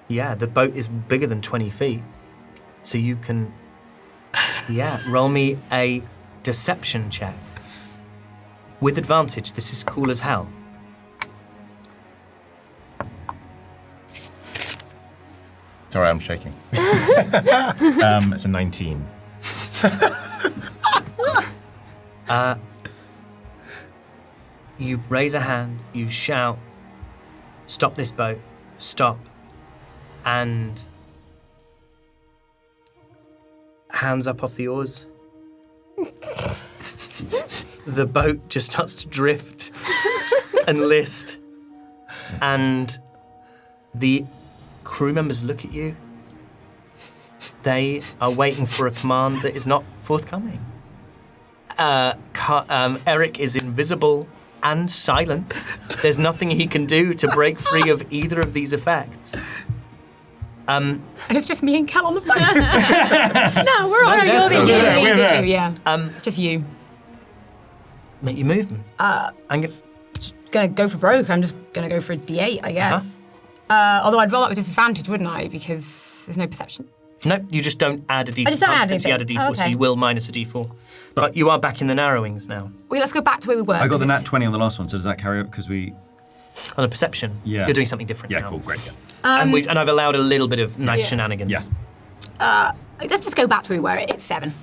Yeah, the boat is bigger than 20 feet. So you can, roll me a deception check. With advantage, this is cool as hell. Sorry, I'm shaking. It's a 19. You raise a hand, you shout, "Stop this boat, stop." And hands up off the oars. The boat just starts to drift and list. And the crew members look at you. They are waiting for a command that is not forthcoming. Eric is invisible and silenced. There's nothing he can do to break free of either of these effects. And it's just me and Cal on the boat. No, we're all Oh, no, you're the we're there. you, yeah. It's just you. Make your movement. I'm Gonna go for broke. I'm just gonna go for a d8, I guess. Although I'd roll that with disadvantage, wouldn't I? Because there's no perception. No, you just don't add a d4. I just don't add You add a anything. d4, Oh, so okay. you will minus a d4. But you are back in the narrowings now. Wait, let's go back to where we were. I got 'cause the it's- nat 20 on the last one, so does that carry up? Because we. On a perception, Yeah. you're doing something different Yeah, now. cool, great. Yeah. And I've allowed a little bit of nice Yeah. shenanigans. Yeah. Let's just go back to where we were. It's 7.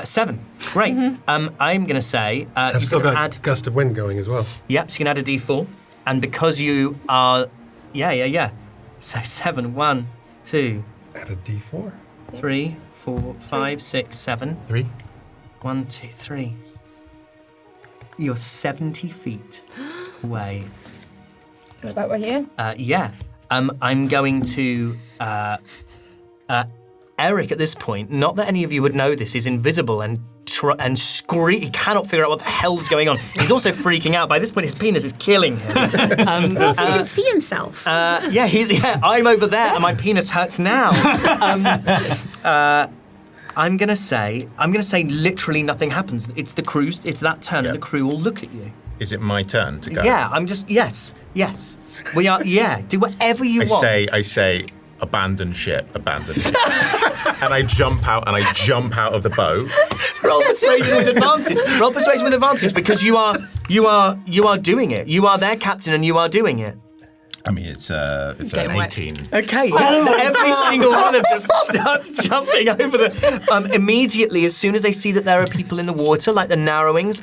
7. Great. I'm going to say I've you still can got add. gust of wind going as well. Yep, so you can add a d4. And because you are. Yeah. So 7. 1, 2, Add a d4. 3, 4, 5, 6, 7. 3. 1, 2, 3. You're 70 feet away. About we're here. I'm going to. Eric, at this point, not that any of you would know this, is invisible and he cannot figure out what the hell's going on. He's also freaking out. By this point, his penis is killing him. So he can see himself. I'm over there, and my penis hurts now. I'm gonna say literally nothing happens. It's the crew. It's that turn, and the crew will look at you. Is it my turn to go? Yeah, yes. We are. Yeah, do whatever you want. I say, abandon ship. And I jump out of the boat. Roll persuasion with advantage. Roll persuasion with advantage because you are doing it. You are their captain, and you are doing it. I mean, it's an Getting wet. 18. Okay, every single one of them starts jumping over the... immediately, as soon as they see that there are people in the water, like the narrowings,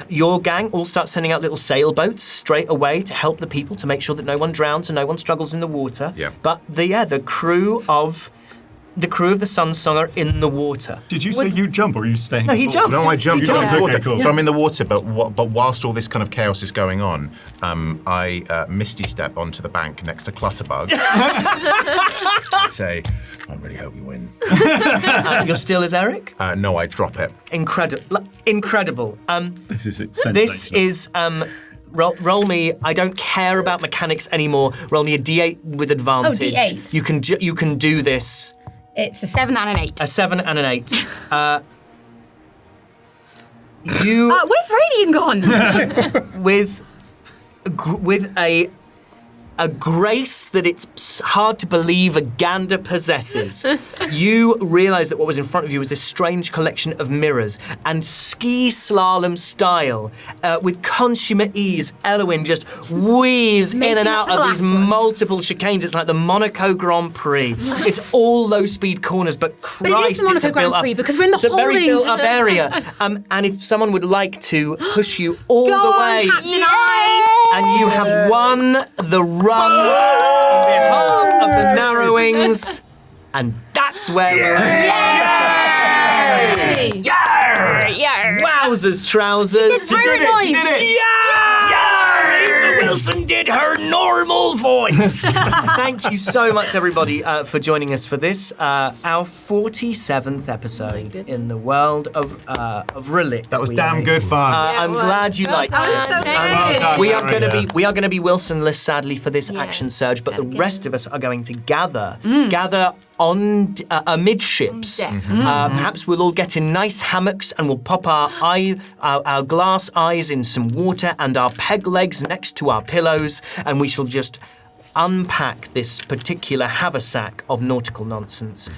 your gang all start sending out little sailboats straight away to help the people, to make sure that no one drowns and no one struggles in the water. Yeah. But the crew of the Sunsong are in the water. Did you say you jump or are you staying? No, he jumped. No, I jumped You into the water. Okay, cool. So I'm in the water, but whilst all this kind of chaos is going on, I misty step onto the bank next to Clutterbug. I say, I really hope you win. You're still as Eric? No, I drop it. Incredible. This is sensational. This is roll me. I don't care about mechanics anymore. Roll me a D8 with advantage. Oh, D8. You can do this. It's a 7 and an 8. A 7 and an 8. Where's Radiant gone? with a grace that it's hard to believe a gander possesses. You realise that what was in front of you was this strange collection of mirrors, and ski slalom style, with consummate ease, Elowin just weaves in and out of these multiple chicanes. It's like the Monaco Grand Prix. It's all low-speed corners, but Christ, But it is it's the a Monaco Grand built-up. Prix because we're in the It's a very holdings. built-up area. And if someone would like to push you all Go the on, way, Captain I. and you have won the run on behalf of the narrowings, and that's where we're at. Yay! Wowzers, trousers! She did it! She did it! Ava Wilson did her normal voice. Thank you so much, everybody, for joining us for this, our 47th episode in the world of Relic. That was damn good fun. I'm glad you liked That it. was so Thank good. We are going to be Wilsonless, sadly, for this action surge, but the gotta rest of us are going to gather on amidships. Perhaps we'll all get in nice hammocks and we'll pop our glass eyes in some water and our peg legs next to our pillows, and we shall just unpack this particular haversack of nautical nonsense.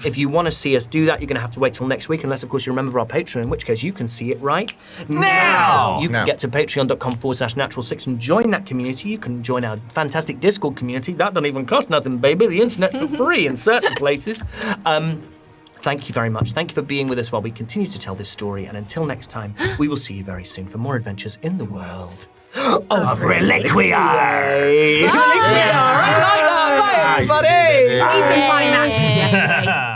If you want to see us do that, you're going to have to wait till next week, unless, of course, you're a member of our Patreon, in which case you can see it right now. You can get to patreon.com/natural6 and join that community. You can join our fantastic Discord community. That doesn't even cost nothing, baby. The internet's for free in certain places. Thank you very much. Thank you for being with us while we continue to tell this story. And until next time, we will see you very soon for more adventures in the world of Reliquia. Reliquia. I like that. Bye, everybody. He's been finding that since yesterday.